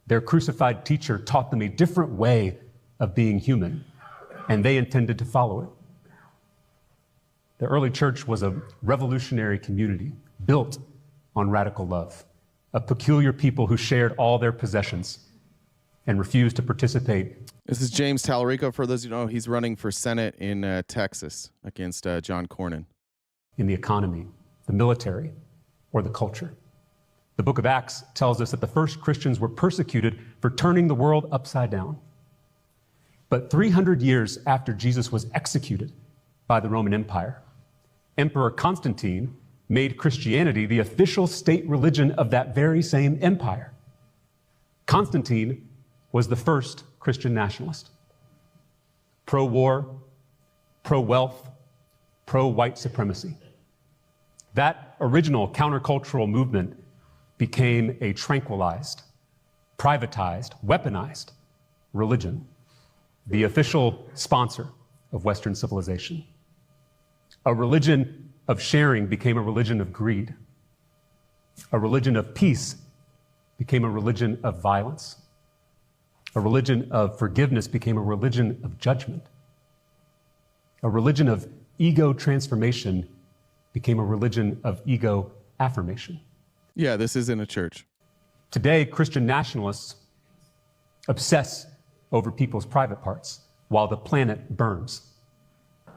[SPEAKER 19] Their crucified teacher taught them a different way of being human, and they intended to follow it. The early church was a revolutionary community built on radical love, a peculiar people who shared all their possessions and refused to participate.
[SPEAKER 1] This is James Tallarico. For those who know, he's running for Senate in Texas against John Cornyn.
[SPEAKER 19] In the economy, the military, or the culture. The book of Acts tells us that the first Christians were persecuted for turning the world upside down. But 300 years after Jesus was executed by the Roman Empire, Emperor Constantine made Christianity the official state religion of that very same empire. Constantine was the first Christian nationalist. Pro-war, pro-wealth, pro-white supremacy. That original countercultural movement became a tranquilized, privatized, weaponized religion, the official sponsor of Western civilization. A religion of sharing became a religion of greed. A religion of peace became a religion of violence. A religion of forgiveness became a religion of judgment. A religion of ego transformation became a religion of ego affirmation.
[SPEAKER 1] Yeah, this isn't a church.
[SPEAKER 19] Today, Christian nationalists obsess over people's private parts while the planet burns.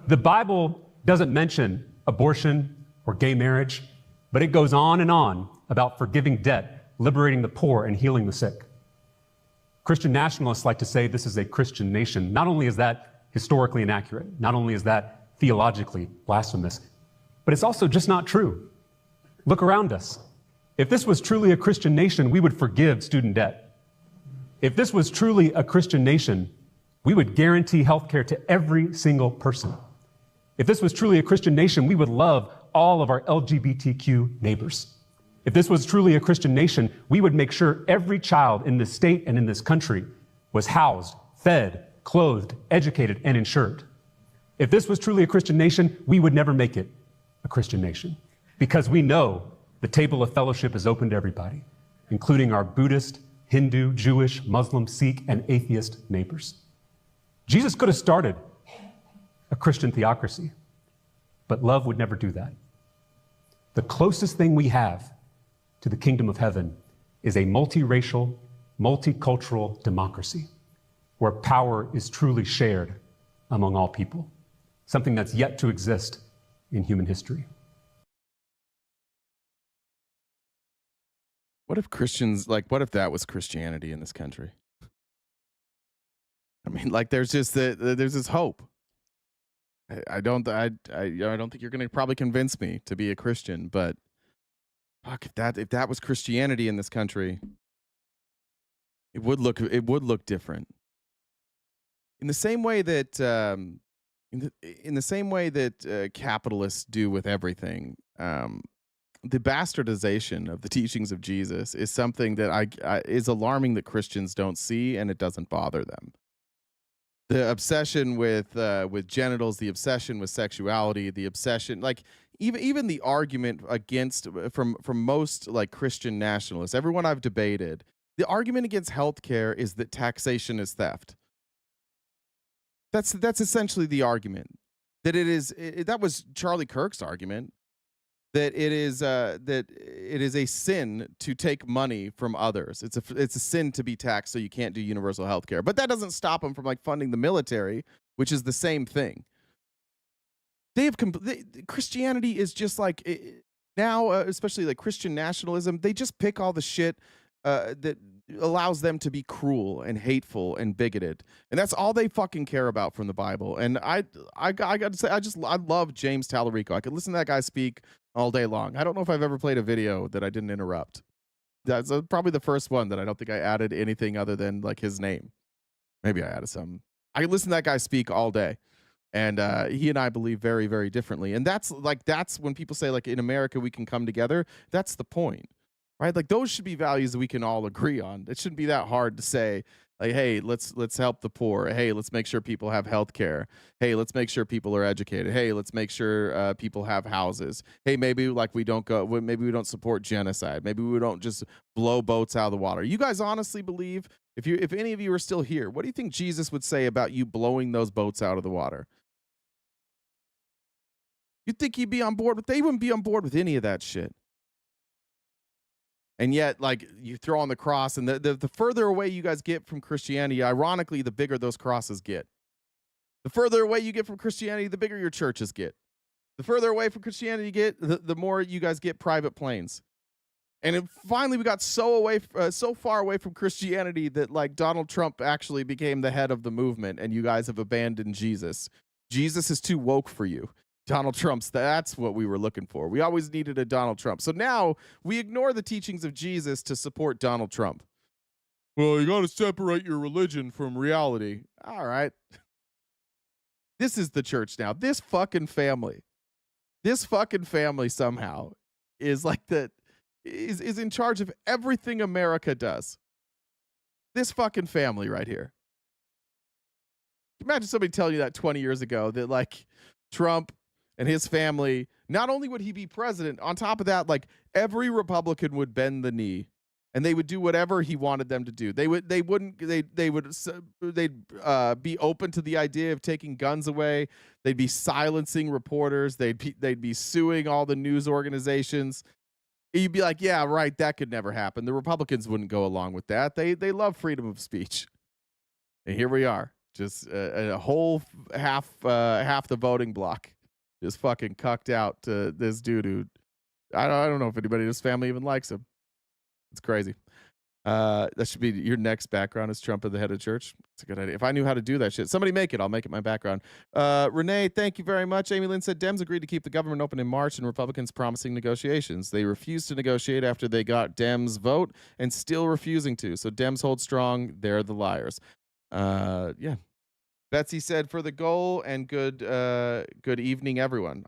[SPEAKER 19] The Bible doesn't mention abortion or gay marriage, but it goes on and on about forgiving debt, liberating the poor, and healing the sick. Christian nationalists like to say this is a Christian nation. Not only is that historically inaccurate, not only is that theologically blasphemous, but it's also just not true. Look around us. If this was truly a Christian nation, we would forgive student debt. If this was truly a Christian nation, we would guarantee health care to every single person. If this was truly a Christian nation, we would love all of our LGBTQ neighbors. If this was truly a Christian nation, we would make sure every child in this state and in this country was housed, fed, clothed, educated, and insured. If this was truly a Christian nation, we would never make it a Christian nation, because we know the table of fellowship is open to everybody, including our Buddhist, Hindu, Jewish, Muslim, Sikh, and atheist neighbors. Jesus could have started a Christian theocracy, but love would never do that. The closest thing we have to the kingdom of heaven is a multiracial, multicultural democracy where power is truly shared among all people, something that's yet to exist in human history.
[SPEAKER 1] What if Christians, what if that was Christianity in this country? I mean, there's just there's this hope. I don't think you're going to probably convince me to be a Christian, but fuck, if that was Christianity in this country, it would look different. In the same way that capitalists do with everything, the bastardization of the teachings of Jesus is something that is alarming that Christians don't see, and it doesn't bother them. The obsession with genitals, the obsession with sexuality, the obsession, even the argument against from most Christian nationalists, everyone I've debated, the argument against healthcare is that taxation is theft. That's essentially the argument. That was Charlie Kirk's argument. That it is a sin to take money from others. It's a sin to be taxed, so you can't do universal health care. But that doesn't stop them from funding the military, which is the same thing. Christianity is just now, especially Christian nationalism. They just pick all the shit that allows them to be cruel and hateful and bigoted, and that's all they fucking care about from the Bible. And I got to say, I love James Tallarico. I could listen to that guy speak all day long. I don't know if I've ever played a video that I didn't interrupt. That's probably the first one that I don't think I added anything other than his name. Maybe I added some. I could listen to that guy speak all day, and he and I believe very, very differently. And that's when people say in America we can come together. That's the point. Right? Those should be values that we can all agree on. It shouldn't be that hard to say, hey, let's help the poor. Hey, let's make sure people have health care. Hey, let's make sure people are educated. Hey, let's make sure people have houses. Hey, maybe we don't support genocide. Maybe we don't just blow boats out of the water. You guys honestly believe, if any of you are still here, what do you think Jesus would say about you blowing those boats out of the water? You'd think he'd be on board with? They wouldn't be on board with any of that shit. And yet, you throw on the cross, and the further away you guys get from Christianity, ironically, the bigger those crosses get. The further away you get from Christianity, the bigger your churches get. The further away from Christianity you get, the more you guys get private planes. And finally, we got so far away from Christianity that Donald Trump actually became the head of the movement, and you guys have abandoned Jesus. Jesus is too woke for you. Donald Trump's, that's what we were looking for. We always needed a Donald Trump. So now we ignore the teachings of Jesus to support Donald Trump. Well, you got to separate your religion from reality. All right. This is the church now. This fucking family somehow is is in charge of everything America does. This fucking family right here. Imagine somebody telling you that 20 years ago that Trump and his family, not only would he be president, on top of that, every Republican would bend the knee, and they would do whatever he wanted them to do. They'd be open to the idea of taking guns away. They'd be silencing reporters. They'd be suing all the news organizations. You'd be like, yeah, right, that could never happen. The Republicans wouldn't go along with that. They love freedom of speech, and here we are, just a whole half the voting block. Just fucking cucked out to this dude who I don't know if anybody in his family even likes him. It's crazy. That should be your next background is Trump at the head of church. It's a good idea. If I knew how to do that shit, somebody make it. I'll make it my background. Renee, thank you very much. Amy Lynn said Dems agreed to keep the government open in March and Republicans promising negotiations. They refused to negotiate after they got Dems' vote and still refusing to. So Dems hold strong. They're the liars. Yeah. Betsy said for the goal and good evening, everyone.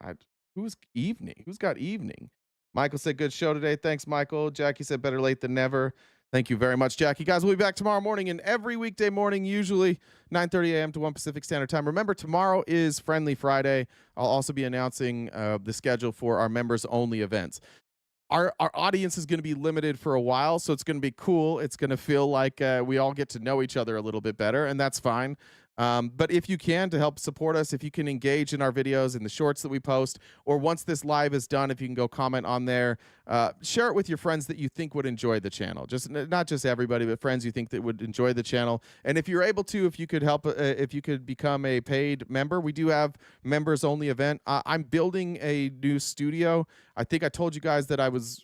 [SPEAKER 1] Who's evening? Who's got evening? Michael said good show today. Thanks, Michael. Jackie said better late than never. Thank you very much, Jackie. Guys, we'll be back tomorrow morning and every weekday morning, usually 9:30 a.m. to 1 Pacific Standard Time. Remember, tomorrow is Friendly Friday. I'll also be announcing the schedule for our members-only events. Our audience is going to be limited for a while, so it's going to be cool. It's going to feel like we all get to know each other a little bit better, and that's fine. But if you can, to help support us, if you can engage in our videos, in the shorts that we post, or once this live is done, if you can go comment on there, share it with your friends that you think would enjoy the channel. Just not just everybody, but friends you think that would enjoy the channel. And if you're able to, if you could help, if you could become a paid member, we do have members only event. I'm building a new studio. I think I told you guys that I was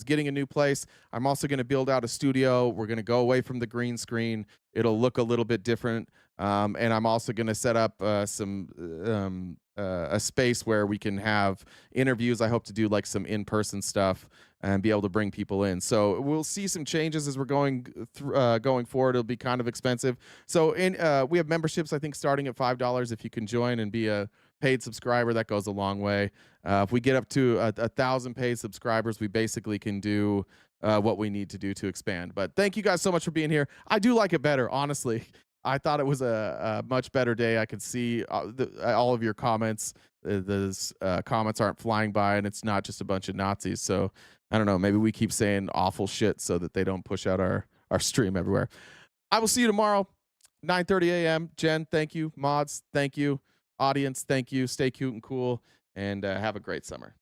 [SPEAKER 1] getting a new place. I'm also going to build out a studio. We're going to go away from the green screen. It'll look a little bit different. And I'm also going to set up a space where we can have interviews. I hope to do like some in-person stuff and be able to bring people in. So we'll see some changes as we're going forward. It'll be kind of expensive. So we have memberships, I think, starting at $5. If you can join and be a paid subscriber, that goes a long way. If we get up to 1,000 paid subscribers, we basically can do what we need to do to expand. But thank you guys so much for being here. I do like it better, honestly. I thought it was a much better day. I could see all of your comments. Those comments aren't flying by, and it's not just a bunch of Nazis. So I don't know. Maybe we keep saying awful shit so that they don't push out our stream everywhere. I will see you tomorrow, 9:30 a.m. Jen, thank you. Mods, thank you. Audience, thank you. Stay cute and cool, and have a great summer.